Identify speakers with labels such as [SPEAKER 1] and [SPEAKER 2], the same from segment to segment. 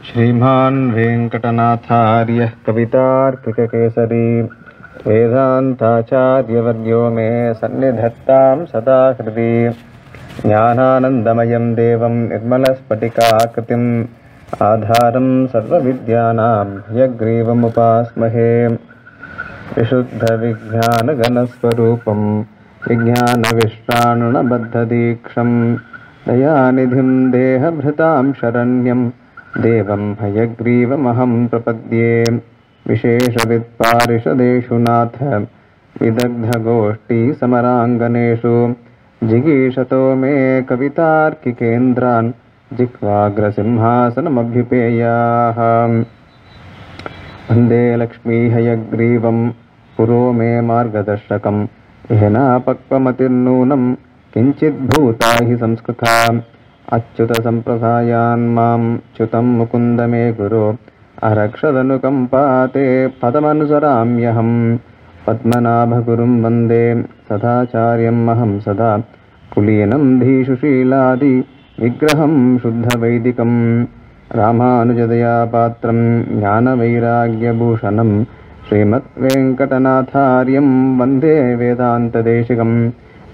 [SPEAKER 1] श्रीमान् वेङ्कटनाथार्यः कवितार्किककेसरी वेदान्ताचार्यवर्यो मे सन्निधत्तां सदा हृदि ज्ञानानन्दमयं देवं निर्मलस्फटिकाकृतिम् आधारं सर्वविद्यानां हयग्रीवमुपास्महे विशुद्धविज्ञानगणस्वरूपं विज्ञानविश्राणुणबद्धदीक्षं दयानिधिं देहभृतां शरण्यं देवं हयग्रीवमहं प्रपद्ये विशेषवित्पारिषदेषु नाथ विदग्धगोष्ठीसमराङ्गनेषु जिगीषतो मे कवितार्किकेन्द्रान् जिह्वाग्रसिंहासनमभ्युपेयाः वन्दे लक्ष्मीहयग्रीवं पुरो मे मार्गदर्शकं येनापक्वमतिर्नूनं किञ्चिद्भूता हि संस्कृता अच्युतसम्प्रदायान् मां च्युतं मुकुन्द मे गुरो अरक्षदनुकम्पाते पदमनुसराम्यहं पद्मनाभगुरुं वन्दे सदाचार्यम् अहं सदा कुलीनं धीशुशीलादि विग्रहं शुद्धवैदिकं रामानुजदयापात्रं ज्ञानवैराग्यभूषणं श्रीमद्वेङ्कटनाथार्यं वन्दे वेदान्तदेशिकं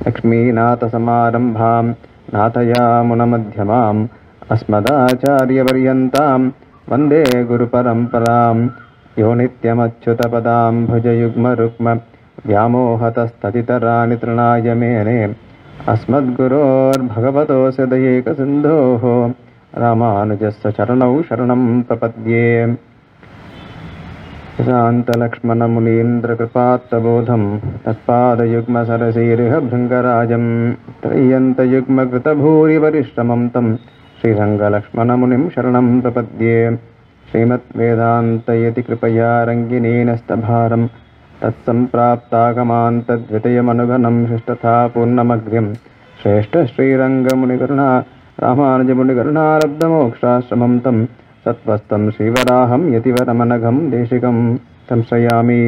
[SPEAKER 1] लक्ष्मीनाथसमारम्भां नाथयामुनमध्यमाम् अस्मदाचार्यपर्यन्तां वन्दे गुरुपरम्परां यो नित्यमच्युतपदां भुजयुग्मरुक्म व्यामोहतस्ततितराणि तृणाय मेने अस्मद्गुरोर्भगवतोऽस्य दयैकसिन्धोः रामानुजस्य चरणौ शरणं प्रपद्ये शान्तलक्ष्मणमुनीन्द्रकृपात्तबोधं तत्पादयुग्मसरसीरिह भृङ्गराजं त्रय्यन्तयुग्मकृतभूरिपरिश्रमं तं श्रीरङ्गलक्ष्मणमुनिं शरणं प्रपद्ये श्रीमद्वेदान्तयति कृपया रङ्गिनीनस्तभारं तत्सम्प्राप्तागमान् तद्वितयमनुगणं शिष्टथा पूर्णमग्र्यं श्रेष्ठश्रीरङ्गमुनिकरुणा रामानुजमुनिकरुणारब्धमोक्षाश्रमं तं सत्त्वस्तं श्रीवराहं यतिवरमनघं देशिकं तं श्रयामि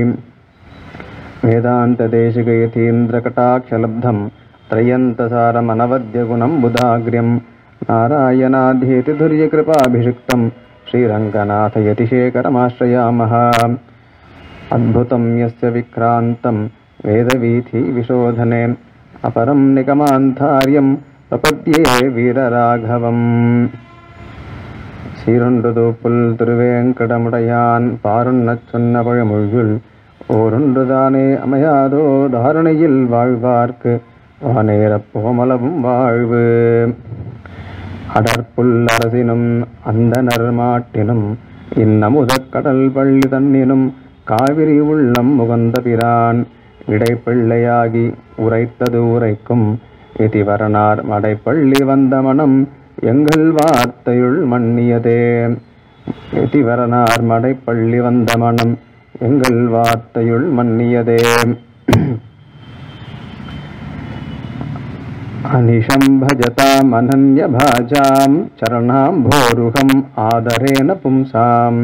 [SPEAKER 1] वेदान्तदेशिकयतीन्द्रकटाक्षलब्धं त्रयन्तसारमनवद्यगुणं बुधाग्र्यं नारायणाधीतिधुर्यकृपाभिषिक्तं श्रीरङ्गनाथयतिशेखरमाश्रयामः अद्भुतं यस्य विक्रान्तं वेदवीथिविशोधने अपरं निगमान्तार्यं प्रपद्ये वीरराघवम् சீரொன்றுதூப்புல் திருவேங்கடமுடையான் பாருண்ணச் சொன்ன பழமொழியுள் ஓரொன்றுதானே அமையாதோ தாரணையில் வாழ்வார்க்கு வானேரப் போமளவும் வாழ்வு அடற்புல் அரசினும் அந்தணர் மாட்டினும் இன்னமுதக் கடல் பள்ளி தன்னினும் காவிரி உள்ளம் முகந்த பிரான் இடைப்பிள்ளையாகி உரைத்தது உரைக்கும் இதிவரனார் மடைப்பள்ளி வந்த மனம் எங்கள் வார்த்தையுள் மன்னியதே இதிவரனார் மடைப்பள்ளி வந்த மனம் எங்கள் வார்த்தையுள் மன்னியதே அனிஷம் பஜதாம் அனன்ய பாஜாம் சரணாம்போருகம் ஆதரேன பும்சாம்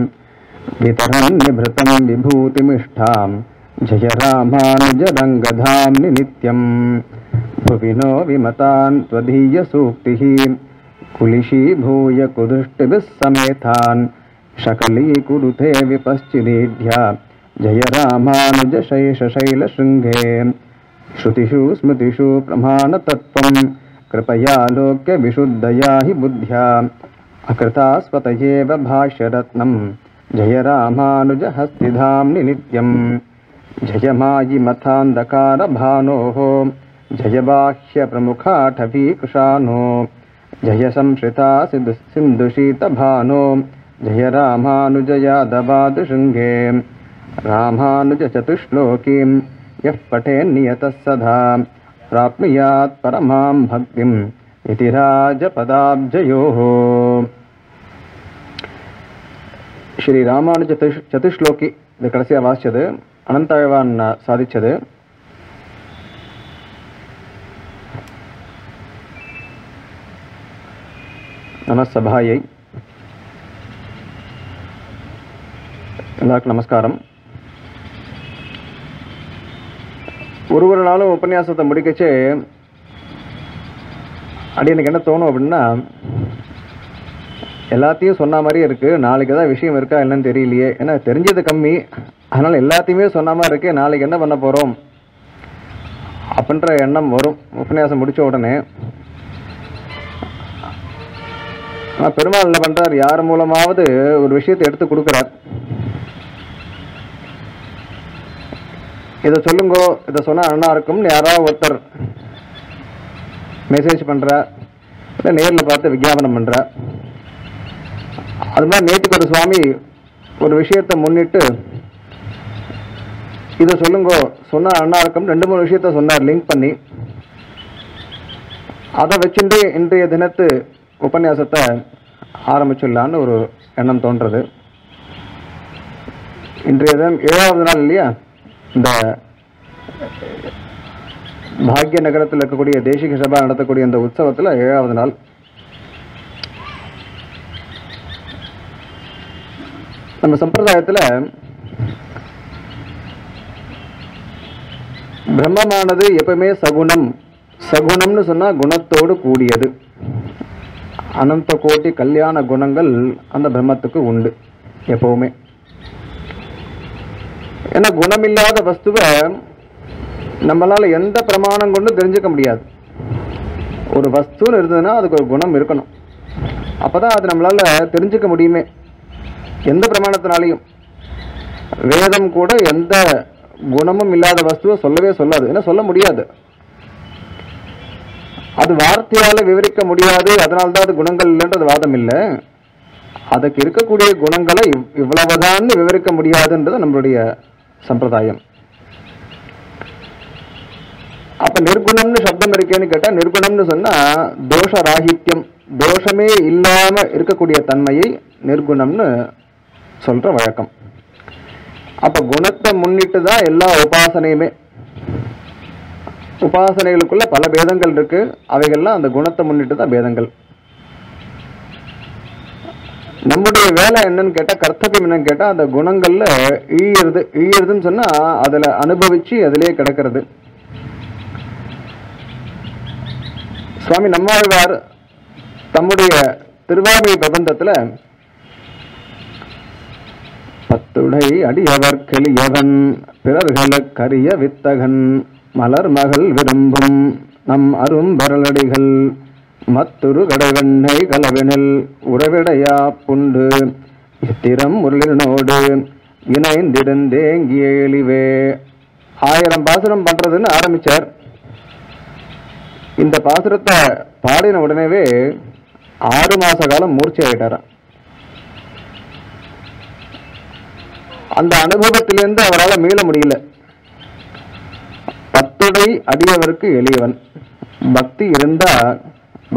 [SPEAKER 1] விதரண்யபிருதம் விபூதிமிஷ்டாம் ஜய ராமானுஜரங்கதாம்னி நித்யம் புவினோ விமதான் த்வதீய சூக்திः कुलिशीभूय कुदृष्टिभिः समेतान् शकलीकुरुते विपश्चिदीढ्या जय रामानुजशैलशृङ्गे श्रुतिषु स्मृतिषु प्रमाणतत्त्वं कृपयालोक्य विशुद्धया हि बुद्ध्या अकृतास्पतयेव भाष्यरत्नं जय रामानुजहस्तिधाम्नि नित्यं जय मायिमथान्धकारभानोः जय बाह्यप्रमुखाटवीकृशानो जय संश्रिता सिन्धुशीतभानो जय रामानुजयादवादशृङ्गे रामानुजचतुश्लोकीं यः पठेन्नियतः सदा प्राप्नुयात् परमां भक्तिम् इति राजपदाब्जयोः श्री रामानुज चतुश्लोकी இது கடைசியாக வாசிச்சது அனந்தாழ்வான் சாதிச்சது. நமசபாயை எல்லாருக்கும் நமஸ்காரம். ஒரு நாளும் உபன்யாசத்தை முடிக்கச்சே அடி எனக்கு என்ன தோணும் அப்படின்னா, எல்லாத்தையும் சொன்ன மாதிரியே இருக்குது, நாளைக்கு ஏதாவது விஷயம் இருக்கா என்னன்னு தெரியலையே, ஏன்னா தெரிஞ்சது கம்மி, அதனால் எல்லாத்தையுமே சொன்ன மாதிரி இருக்கு, நாளைக்கு என்ன பண்ண போகிறோம் அப்படின்ற எண்ணம் வரும் உபன்யாசம் முடித்த உடனே. ஆனால் பெருமாள் என்ன பண்ணுறார், யார் மூலமாவது ஒரு விஷயத்தை எடுத்து கொடுக்குறார். இதை சொல்லுங்கோ, இதை சொன்னால் நல்லா இருக்கும்னு யாராவது ஒருத்தர் மெசேஜ் பண்ணுறா, இல்லை நேரில் பார்த்து விஞ்ஞாபனம் பண்ணுறா. அது மாதிரி நேற்றுக்கு ஒரு சுவாமி ஒரு விஷயத்தை முன்னிட்டு இதை சொல்லுங்கோ, சொன்னால் நல்லா இருக்கும்னு 2-3 விஷயத்த சொன்னார் லிங்க் பண்ணி. அதை வச்சுட்டு இன்றைய தினத்து உபன்யாசத்தை ஆரம்பிச்சிடலான்னு ஒரு எண்ணம் தோன்றது. இன்றைய தினம் 7வது நாள் இல்லையா, இந்த பாக்ய நகரத்தில் இருக்கக்கூடிய தேசிக சபா நடத்தக்கூடிய இந்த உற்சவத்தில் 7வது நாள். நம்ம சம்பிரதாயத்தில் பிரம்மமானது எப்பவுமே சகுணம். சகுணம்னு சொன்னால் குணத்தோடு கூடியது. அனந்த கோட்டி கல்யாண குணங்கள் அந்த பிரம்மத்துக்கு உண்டு எப்பவுமே. ஏன்னா குணமில்லாத வஸ்துவை நம்மளால் எந்த பிரமாணம் கொண்டு தெரிஞ்சுக்க முடியாது. ஒரு வஸ்துன்னு இருந்ததுன்னா அதுக்கு ஒரு குணம் இருக்கணும், அப்போ தான் அது நம்மளால் தெரிஞ்சுக்க முடியுமே எந்த பிரமாணத்தினாலையும். வேதம் கூட எந்த குணமும் இல்லாத வஸ்துவை சொல்லவே சொல்லாது, ஏன்னா சொல்ல முடியாது, அது வார்த்தையால் விவரிக்க முடியாது. அதனால்தான் அது குணங்கள் இல்லைன்றது வாதம் இல்லை, அதுக்கு இருக்கக்கூடிய குணங்களை இவ்வளவுதான் விவரிக்க முடியாதுன்றது நம்மளுடைய சம்பிரதாயம். அப்ப நிர்குணம்னு சப்தம் இருக்கேன்னு கேட்டா, நிர்குணம்னு சொன்னா தோஷ ராகித்யம், தோஷமே இல்லாம இருக்கக்கூடிய தன்மையை நிர்குணம்னு சொல்ற வழக்கம். அப்ப குணத்தை முன்னிட்டு தான் எல்லா உபாசனையுமே. உபாசனைகளுக்குள்ள பல பேதங்கள் இருக்கு, அவைகள்லாம் அந்த குணத்தை முன்னிட்டு தான் பேதங்கள். நம்முடைய வேலை என்னன்னு கேட்டா, கர்த்தவியம் என்னன்னு கேட்டா, அந்த குணங்கள்ல ஈயறதுன்னு சொன்னா அதுல அனுபவிச்சு அதிலே கிடக்கிறது. சுவாமி நம்மாழ்வார் தம்முடைய திருவாமி பிரபந்தத்துல பத்துடை அடியவர் கெளியவன் பிறர்களுக்கரிய வித்தகன் மலர் மகள் விரும்பும் நம் அரும் பரலடிகள் மத்துரு கடைவெண்ணை கலவினில் உறவிடையா புண்டு இத்திரம் முரளினோடு இணைந்திருந்தேங்கியேளிவே. 1000 பாசுரம் பண்றதுன்னு ஆரம்பிச்சார். இந்த பாசுரத்தை பாடின உடனேவே 6 மாச காலம் மூர்ச்சி ஆயிட்டாராம். அந்த அனுபவத்திலிருந்து அவரால் மீள முடியல. பத்துடை அடியவருக்கு எளியவன். பக்தி இருந்தா,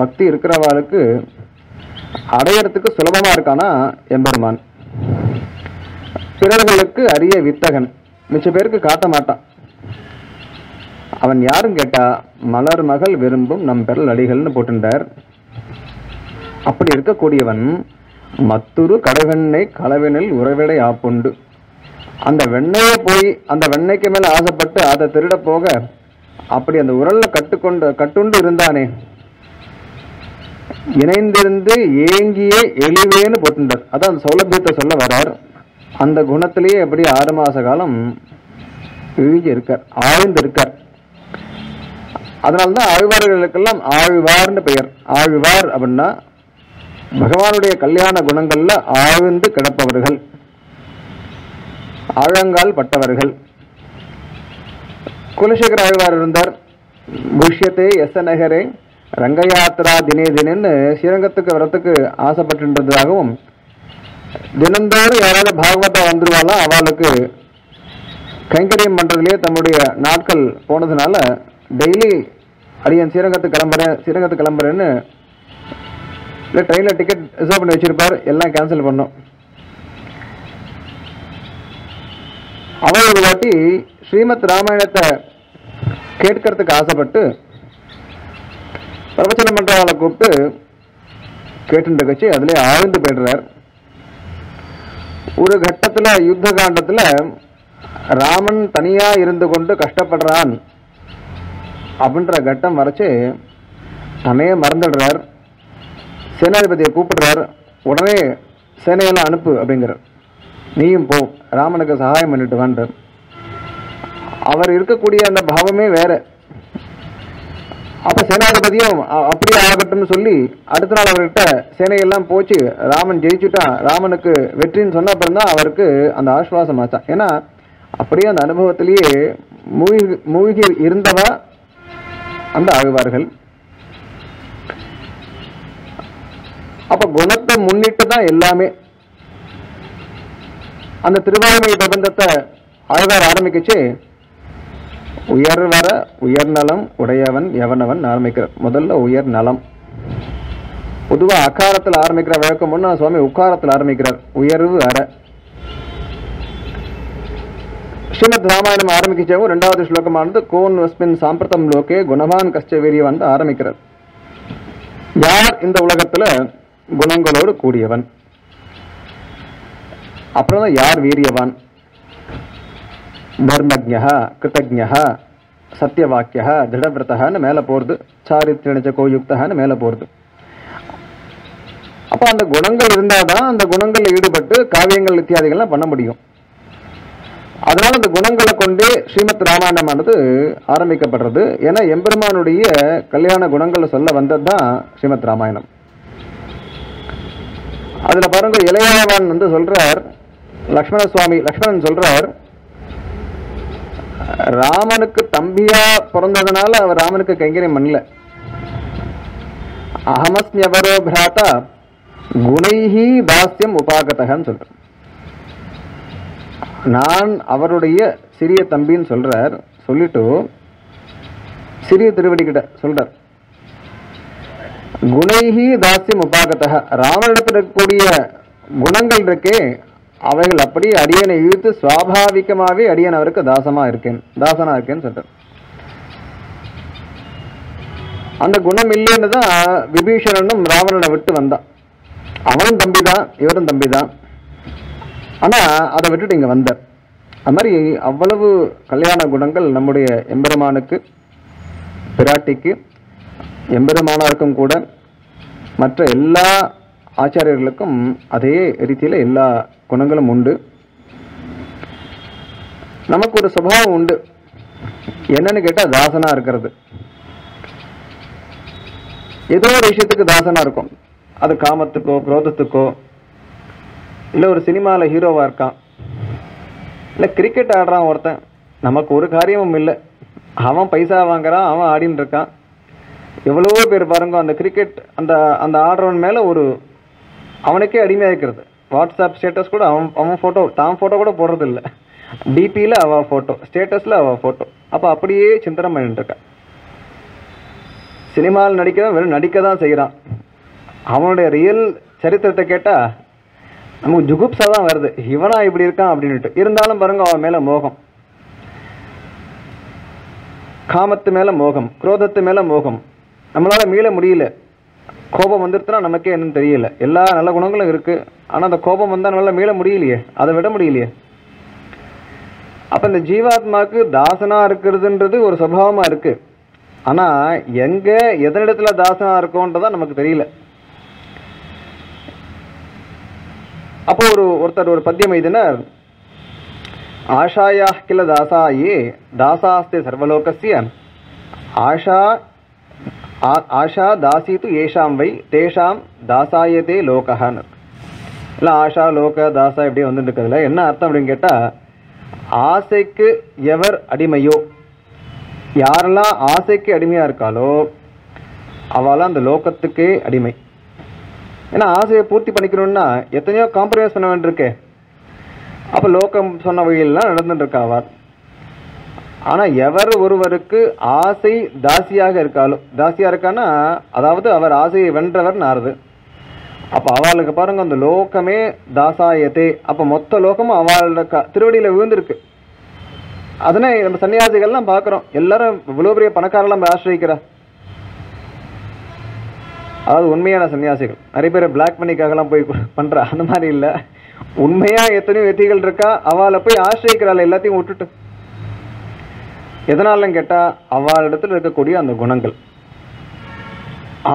[SPEAKER 1] பக்தி இருக்கிறவாளுக்கு அடையறதுக்கு சுலபமா இருக்கானா எம்பெருமான். பிறர்களுக்கு அரிய வித்தகன், மிச்ச பேருக்கு காட்ட மாட்டான். அவன் யாரும் கேட்டா, மலர் மகள் விரும்பும் நம் பெறல் அடிகள்னு போட்டுட்டார். அப்படி இருக்கக்கூடியவன் மத்துரு கடைவெண்ணை களவினில் உறவிடை ஆப்புண்டு. அந்த வெண்ணையை போய் அந்த வெண்ணைக்கு மேல ஆசைப்பட்டு அதை திருட போக அப்படி அந்த உரல்ல கட்டுண்டு இருந்தானே, இணைந்திருந்து ஏங்கியே எளிவேன்னு போட்டுட்டார். அதான் அந்த சௌலபியத்தை சொல்ல வரார். அந்த குணத்திலேயே எப்படி 6 மாச காலம் இழிஞ்சு இருக்கார், ஆழ்ந்து இருக்கார். அதனால்தான் ஆழ்வார்களுக்கெல்லாம் ஆழ்வார்னு பெயர். ஆழ்வார் அப்படின்னா பகவானுடைய கல்யாண குணங்கள்ல ஆழ்ந்து கிடப்பவர்கள், ஆழங்கால் பட்டவர்கள். குலசேகர ஆழ்வார் இருந்தார். புஷ்யத்தை எசநகரே ரங்கயாத்ரா தினே தினன்னு ஸ்ரீரங்கத்துக்கு வரத்துக்கு ஆசைப்பட்டுன்றதாகவும், தினந்தோறும் யாராவது பாகவதா வந்துருவாலாம், அவளுக்கு கைங்கரியம் பண்றதுலேயே தம்முடைய நாட்கள் போனதுனால டெய்லி அடியன் ஸ்ரீரங்கத்துக்கு கிளம்புறேன்னு இல்லை ட்ரெயினில் டிக்கெட் ரிசர்வ் பண்ணி வச்சிருப்பார். எல்லாம் கேன்சல் பண்ணோம். அவர் ஒரு வாட்டி ஸ்ரீமத் ராமாயணத்தை கேட்கறதுக்கு ஆசைப்பட்டு பிரவச்சனம் பண்றவங்களை கூப்பிட்டு கேட்டு கட்சி அதிலே ஆழ்ந்து போயிடுறார். ஒரு கட்டத்தில் யுத்த காண்டத்தில் ராமன் தனியா இருந்து கொண்டு கஷ்டப்படுறான் அப்படின்ற கட்டம் வரைச்சு தன்னையே மறந்துடுறார். சேனாதிபதியை கூப்பிடுறார், உடனே சேனையெல்லாம் அனுப்பு அப்படிங்கிற, நீயும் போ ராமனுக்கு சகாயம் பண்ணிட்டு வான்ற. அவர் இருக்கக்கூடிய அந்த பாவமே வேற. அப்ப சேனாதிபதியும் அப்படியே ஆகட்டும்னு சொல்லி அடுத்த நாள் அவர்கிட்ட சேனையெல்லாம் போச்சு, ராமன் ஜெயிச்சுட்டான், ராமனுக்கு வெற்றின்னு சொன்ன அப்புறம் தான் அவருக்கு அந்த ஆஸ்வாசம் ஆச்சான். ஏன்னா அப்படியே அந்த அனுபவத்திலேயே மூழ்கி இருந்தவா அந்த ஆழ்வார்கள். அப்ப குணத்தை முன்னிட்டு தான் எல்லாமே. அந்த திருவாய்மொழி பிரபந்தத்தை ஆழ்வார் ஆரம்பிக்கச்சு, உயர் வர உயர் நலம் உடையவன் எவனவன் ஆரம்பிக்கிறார். முதல்ல உயர் நலம். பொதுவா அகாரத்தில் ஆரம்பிக்கிற வழக்கம் ஒண்ணு, சுவாமி உக்காரத்தில் ஆரம்பிக்கிறார், உயர்வு அற. ஸ்ரீமத் ராமாயணம் ஆரம்பிக்கச்சவும் 2வது ஸ்லோகமானது கோன் வஸ்மின் சாம்பிரதம் லோகே குணவான் கஷ்ட வீரியவன் ஆரம்பிக்கிறார். யார் இந்த உலகத்துல குணங்களோடு கூடியவன், அப்புறம் தான் யார் வீரியவான். தர்மஜ்ஞா கிருத்தஜ்ஞா சத்தியவாக்கியா திருடவிரதன்னு மேல போறது, சாரித்ரணிச்ச கோயுக்தன்னு மேல போறது. அப்ப அந்த குணங்கள் இருந்தாதான் அந்த குணங்கள்ல ஈடுபட்டு காவியங்கள் இத்தியாதிகள்லாம் பண்ண முடியும். அதனால அந்த குணங்களை கொண்டு ஸ்ரீமத் ராமாயணமானது ஆரம்பிக்கப்படுறது. ஏன்னா எம்பெருமானுடைய கல்யாண குணங்களை சொல்ல வந்தது தான் ஸ்ரீமத் ராமாயணம். அதுல பாருங்க, இளையவான் சொல்றார், லக்ஷ்மணன் சொல்றார், ராமனுக்கு தம்பியா பிறந்ததுனால அவர் ராமனுக்கு கைங்கரியம் பண்ணல. அகமஸ்மியவரோ பிராதா குணைஹி தாஸ்யம் உபாகதகன்னு சொல்றார். நான் அவருடைய சிறிய தம்பின்னு சொல்றார். சொல்லிட்டு சிறிய திருவடி கிட்ட சொல்றார், குணைஹி தாஸ்யம் உபாகதக, ராமனிடத்தில் இருக்கக்கூடிய குணங்கள் இருக்கே அவைகள் அப்படியே அடியனை இழுத்து சுவாபாவிகமாவே அடியன் அவருக்கு தாசனா இருக்கேன்னு சொல்றார். அந்த குணம் இல்லைன்னு தான் விபீஷணனும் ராவணனை விட்டு வந்தான். அவனும் தம்பிதான், இவரும் தம்பிதான். ஆனா அதை விட்டுட்டு இங்க வந்தார். அது மாதிரி அவ்வளவு கல்யாண குணங்கள் நம்முடைய எம்பெருமானுக்கு, பிராட்டிக்கு, எம்பெருமானாருக்கும் கூட மற்ற எல்லா ஆச்சாரியர்களுக்கும் அதே ரீதியில எல்லா குணங்களும் உண்டு. நமக்கு ஒரு சுபாவம் உண்டு, என்னன்னு கேட்டா தாசனா இருக்கிறது. ஏதோ ஒரு விஷயத்துக்கு தாசனா இருக்கும். அது காமத்துக்கோ குரோதத்துக்கோ, இல்ல ஒரு சினிமால ஹீரோவா இருக்கான், இல்ல கிரிக்கெட் ஆடுறான் ஒருத்தன், நமக்கு ஒரு காரியமும் இல்லை, அவன் பைசா வாங்குறான், அவன் ஆடின்னு இருக்கான். எவ்வளவோ பேர் பாருங்க அந்த கிரிக்கெட் அந்த அந்த ஆடுறவன் மேல ஒரு அவனுக்கே அடிமையா இருக்கிறது. வாட்ஸ்அப் ஸ்டேட்டஸ் கூட அவன் போட்டோ, தான் போட்டோ கூட போடுறது இல்லை, டிபியில அவ போட்டோ, ஸ்டேட்டஸ்ல அவ போட்டோ. அப்ப அப்படியே சிந்தனை பண்ணிட்டு இருக்கான். சினிமாவில் நடிக்கிறவன் வெறும் நடிக்க தான் செய்யறான். அவனுடைய ரியல் சரித்திரத்தை கேட்டா நமக்கு ஜுகுப்சா தான் வருது, இவனா இப்படி இருக்கான் அப்படின்னுட்டு. இருந்தாலும் பாருங்க அவன் மேல மோகம், காமத்து மேல மோகம், குரோதத்து மேல மோகம். நம்மளால மீள முடியல. கோபம் வந்துருச்சுன்னா நமக்கே என்னன்னு தெரியல. எல்லா நல்ல குணங்களும் இருக்கு, ஆனா அந்த கோபம் வந்தா நம்மளால மீள முடியலையே, அதை விட முடியலையே. அப்ப இந்த ஜீவாத்மாக்கு தாசனா இருக்கிறதுன்றது ஒரு சுபாவமா இருக்கு. ஆனா எங்க எதனிடத்துல தாசனா இருக்கோன்றதான் நமக்கு தெரியல. அப்போ ஒருத்தர் ஒரு பத்தியம் எழுதினார், ஆஷாயா கில தாசாயே தாசாஸ்தே சர்வலோகஸ்ய ஆஷா தாசித்து ஏஷாம் வை தேஷாம் தாசாயதே லோகஹான்னு. இல்லை ஆஷா லோக தாசா இப்படியே வந்துட்டு இருக்கிறதுல என்ன அர்த்தம் அப்படின்னு கேட்டா, ஆசைக்கு எவர் அடிமையோ, யாரெல்லாம் ஆசைக்கு அடிமையா இருக்காளோ அவளாம் அந்த லோகத்துக்கே அடிமை. ஏன்னா ஆசையை பூர்த்தி பண்ணிக்கணும்னா எத்தனையோ காம்ப்ரமைஸ் பண்ண வேண்டியிருக்கு. அப்ப லோகம் சொன்ன வழியெல்லாம் நடந்துட்டு இருக்காவார். ஆனா எவர் ஒருவருக்கு ஆசை தாசியாக இருக்காளோ, தாசியா இருக்கான்னா அதாவது அவர் ஆசையை வென்றவர் நாருது. அப்ப அவளுக்கு பாருங்க அந்த லோகமே தாசாயத்தே. அப்ப மொத்த லோகமும் அவளோட திருவடியில விழுந்திருக்கு. அதனை நம்ம சன்னியாசிகள்லாம் பாக்குறோம், எல்லாரும் இவ்வளவு பெரிய பணக்காரெல்லாம் ஆசிரியிக்கிறா. அதாவது உண்மையான சன்னியாசிகள். நிறைய பேர் பிளாக் மணிக்காகலாம் போய் பண்றா, அந்த மாதிரி இல்ல. உண்மையா எத்தனையோ வெற்றிகள் இருக்கா, அவளை போய் ஆசிரியிக்கிறாள் எல்லாத்தையும் விட்டுட்டு. எதனாலும் கேட்டா அவளிடத்தில் இருக்கக்கூடிய அந்த குணங்கள்,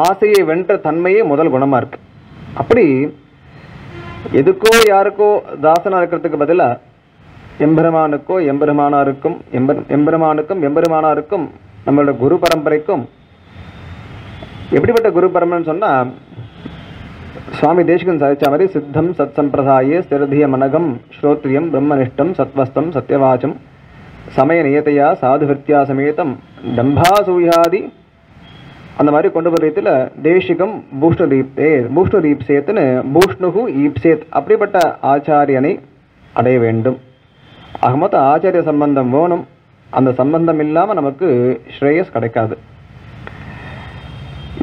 [SPEAKER 1] ஆசையை வென்ற தன்மையே முதல் குணமா இருக்கு. அப்படி எதுக்கோ யாருக்கோ தாசனா இருக்கிறதுக்கு பதிலாக எம்பெருமானுக்கோ எம்பெருமானாருக்கும் நம்மளோட குரு பரம்பரைக்கும். எப்படிப்பட்ட குரு பரம்பரைன்னு சொன்னால், சுவாமி தேசிகன் சாதிச்ச மாதிரி சித்தம் சத் சம்பிரதாயே ஸ்திரதிய மனகம் ஸ்ரோத்ரியம் பிரம்மனிஷ்டம் சத்வஸ்தம் சத்யவாச்சம் சமய நியதையா சாது விருத்தியா சமேதம் டம்பாசூயாதி அந்த மாதிரி கொண்டு வர ரீதியில் தேசிகம் பூஷ்ணு ரீப்சேத்துன்னு பூஷ்ணுகு ஈப்சேத் அப்படிப்பட்ட ஆச்சாரியனை அடைய வேண்டும். ஆக மொத்தம் ஆச்சாரிய சம்பந்தம் வேணும். அந்த சம்பந்தம் இல்லாமல் நமக்கு ஸ்ரேயஸ் கிடைக்காது.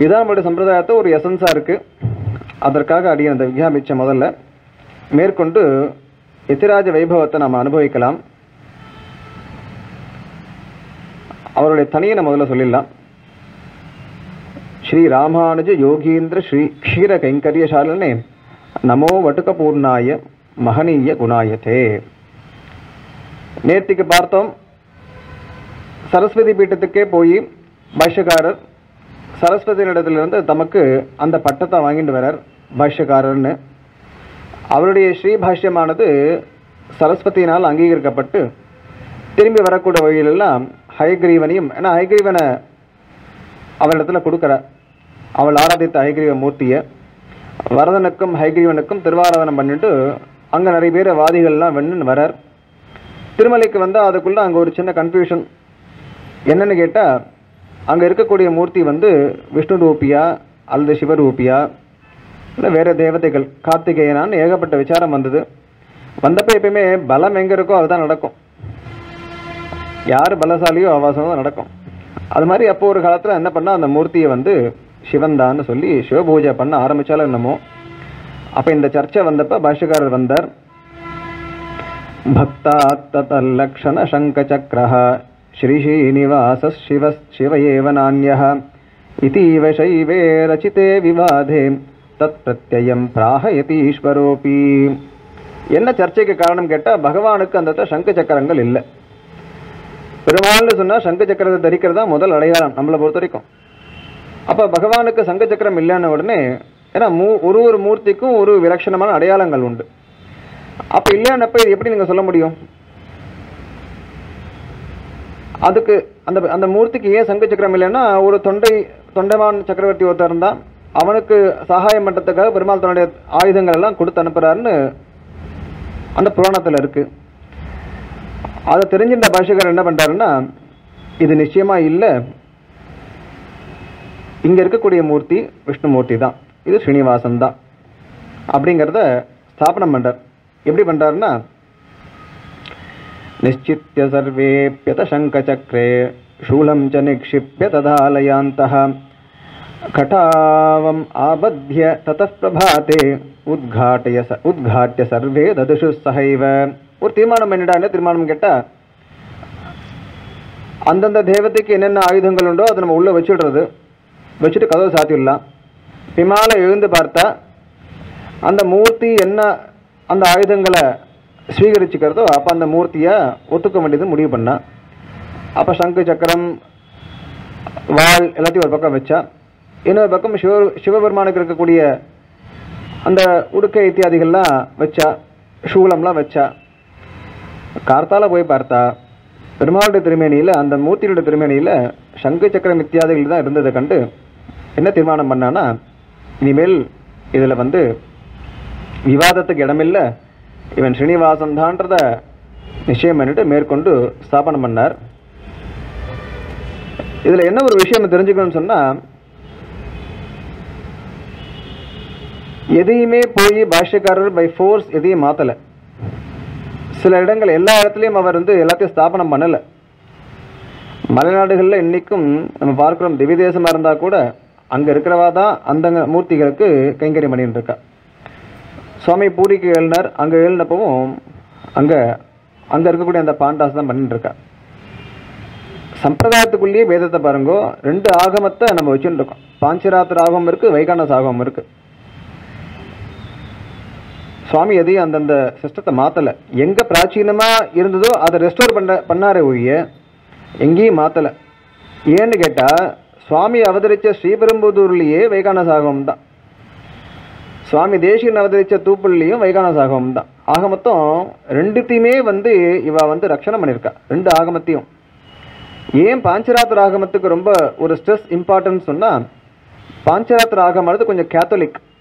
[SPEAKER 1] இதுதான் நம்மளுடைய சம்பிரதாயத்தை ஒரு எசன்ஸாக இருக்குது. அதற்காக அடியை அந்த விஞ்ஞாபிச்ச முதல்ல மேற்கொண்டு எத்திராஜ வைபவத்தை நாம் அனுபவிக்கலாம். அவருடைய தனியை நம்ம முதல்ல சொல்லிடலாம். ஸ்ரீ ராமானுஜ யோகீந்திர ஸ்ரீ க்ஷீர கைங்கரியசாலனே நமோ வட்டுகபூர்ணாய மகனீய குணாயத்தே. நேர்த்திக்கு பார்த்தோம், சரஸ்வதி பீட்டத்துக்கே போய் பாஷ்யக்காரர் சரஸ்வதியினிடத்திலிருந்து தமக்கு அந்த பட்டத்தை வாங்கிட்டு வரார் பாஷ்யக்காரர்னு. அவருடைய ஸ்ரீபாஷ்யமானது சரஸ்வதியினால் அங்கீகரிக்கப்பட்டு திரும்பி வரக்கூடிய வழியிலெல்லாம் ஹயக்ரீவனையும், ஏன்னா ஹயக்ரீவனை அவரிடத்துல கொடுக்குறார். அவள் ஆராதித்த ஹயக்ரீவ மூர்த்தியை வரதனுக்கும் ஹயக்ரீவனுக்கும் திருவாராதனம் பண்ணிட்டு அங்கே நிறைய பேர் வாதிகள்லாம் வெண்ணுன்னு வரார். திருமலைக்கு வந்தால் அதுக்குள்ளே அங்கே ஒரு சின்ன கன்ஃபியூஷன். என்னென்னு கேட்டால், அங்கே இருக்கக்கூடிய மூர்த்தி விஷ்ணு ரூபியா அல்லது சிவரூபியா இல்லை வேறு தேவதைகள் கார்த்திகேயனான்னு ஏகப்பட்ட விசாரம் வந்தது. வந்தப்போ எப்பயுமே பலம் எங்கே இருக்கோ அதுதான் நடக்கும். யார் பலசாலியோ ஆவாசம் தான் நடக்கும். அது மாதிரி அப்போ ஒரு காலத்தில் என்ன பண்ணால் அந்த மூர்த்தியை சிவன்தான்னு சொல்லி சிவபூஜை பண்ண ஆரம்பித்தாலும் என்னமோ. அப்போ இந்த சர்ச்சை வந்தப்போ பாஷ்யக்காரர் வந்தார். பக்தாத்தல்லக்ஷண சங்கசக்ரஹ ஸ்ரீஸ்ரீனிவாச சிவ ஏவ நான்யஹ இதீவ சைவே ரசிதே விவாதே தத் பிரத்யயம் பிராஹயதீஸ்வரோபி. என்ன சர்ச்சைக்கு காரணம் கேட்டால், பகவானுக்கு அந்த சங்கு சக்கரங்கள் இல்லை. பெருமாள்னு சொன்னால் சங்கு சக்கரத்தை தரிக்கிறதா முதல் அடையாளம் நம்மளை பொறுத்த வரைக்கும். அப்போ பகவானுக்கு சங்கு சக்கரம் இல்லைன்னு உடனே, ஏன்னா ஒரு மூர்த்திக்கும் ஒரு விலட்சணமான அடையாளங்கள் உண்டு. அப்போ இல்லையானப்ப இது எப்படி நீங்கள் சொல்ல முடியும்? அதுக்கு அந்த மூர்த்திக்கு ஏன் சங்கு சக்கரம் இல்லைன்னா, ஒரு தொண்டைமான் சக்கரவர்த்தி ஒருத்தர் இருந்தால் அவனுக்கு சகாயம் பண்ணுறதுக்காக பெருமாள் தன்னுடைய ஆயுதங்கள் எல்லாம் கொடுத்து அனுப்புகிறாருன்னு அந்த புராணத்தில் இருக்குது. அதை தெரிஞ்சிருந்த பாஷ்யக்காரர் என்ன பண்ணுறாருன்னா, இது நிச்சயமாக இல்லை, இங்கே இருக்கக்கூடிய மூர்த்தி விஷ்ணுமூர்த்தி தான், இது ஸ்ரீனிவாசன் தான் அப்படிங்கிறத ஸ்தாபனம் பண்ணுறார். எப்படி பண்ணுறாருன்னா, நிச்சித்ய சர்வேப்யத சங்கசக்ரே சூலம் ச நிக்ஷிப்ய ததாலயாந்தஹ கடாவம் ஆபத்ய ததः பிரபாதே உத்காட்ய சர்வே ததுஷு சஹைவ. ஒரு தீர்மானம் பண்ணிட்டா. என்ன தீர்மானம் கேட்டால், அந்தந்த தேவதைக்கு என்னென்ன ஆயுதங்கள் உண்டோ அதை நம்ம உள்ளே வச்சுட்டு கதவை சாத்திடலாம். பிமால எழுந்து பார்த்தா அந்த மூர்த்தி என்ன அந்த ஆயுதங்களை ஸ்வீகரிச்சுக்கிறதோ அப்போ அந்த மூர்த்தியை ஒத்துக்க வேண்டியது முடிவு பண்ணா. அப்போ சங்கு சக்கரம் வாள் எல்லாத்தையும் ஒரு பக்கம் வச்சா, இன்னொரு பக்கம் சிவபெருமானுக்கு இருக்கக்கூடிய அந்த உடுக்கை இத்தியாதிகள்லாம் வச்சா, சூலம்லாம் வச்சா. கார்த்தால போய் பார்த்தா பெருமாளுடைய திருமேனியில், அந்த மூர்த்தியுடைய திருமேனியில் சங்கு சக்கரம் இத்தியாதிகள் தான் இருந்ததை கண்டு என்ன தீர்மானம் பண்ணான்னா, இனிமேல் இதில் விவாதத்துக்கு இடமில்லை, இவன் ஸ்ரீனிவாசன் தான்றத நிச்சயம் பண்ணிட்டு மேற்கொண்டு ஸ்தாபனம் பண்ணார். இதில் என்ன ஒரு விஷயம் தெரிஞ்சுக்கணும்னு சொன்னால், எதையுமே போய் பாஷ்யக்காரர் பை ஃபோர்ஸ் எதையும் மாற்றலை. சில இடங்கள் எல்லா இடத்துலையும் அவர் எல்லாத்தையும் ஸ்தாபனம் பண்ணலை. மலைநாடுகளில் இன்றைக்கும் நம்ம பார்க்குறோம், திவ்ய தேசமாக இருந்தால் கூட அங்கே இருக்கிறவா தான் அந்த மூர்த்திகளுக்கு கைங்கரியம் பண்ணிட்டு இருக்கா. சுவாமி பூரிக்கு எழுதினார், அங்கே எழுதினப்பவும் அங்கே இருக்கக்கூடிய அந்த பாண்டாஸ் தான் பண்ணிட்டு இருக்கா. சம்பிரதாயத்துக்குள்ளேயே வேதத்தை பாருங்கோ, 2 ஆகமத்தை நம்ம வச்சுட்டு இருக்கோம். பாஞ்சராத்திர ஆகமம் இருக்குது, வைகானச ஆகமம் இருக்குது. சுவாமி எதையும் அந்தந்த சிஸ்டத்தை மாற்றலை. எங்கே பிராச்சீனமாக இருந்ததோ அதை ரெஸ்டோர் பண்ணாரே ஒழிய எங்கேயும் மாற்றலை. ஏன்னு கேட்டால், சுவாமி அவதரித்த ஸ்ரீபெரும்புதூர்லேயே வைகானச ஆகமம் தான். சுவாமி தேசிகன் அவதரித்த தூப்புள்ளியும் வைகானச ஆகமம் தான். ஆக மொத்தம் ரெண்டுத்தையுமே இவ ரட்சணம் பண்ணியிருக்கா, ரெண்டு ஆகமத்தையும். ஏன் பாஞ்சராத்திர ஆகமத்துக்கு ரொம்ப ஒரு ஸ்ட்ரெஸ் இம்பார்ட்டன்ஸ் சொன்னால், பாஞ்சராத்திர ஆகமானது கொஞ்சம்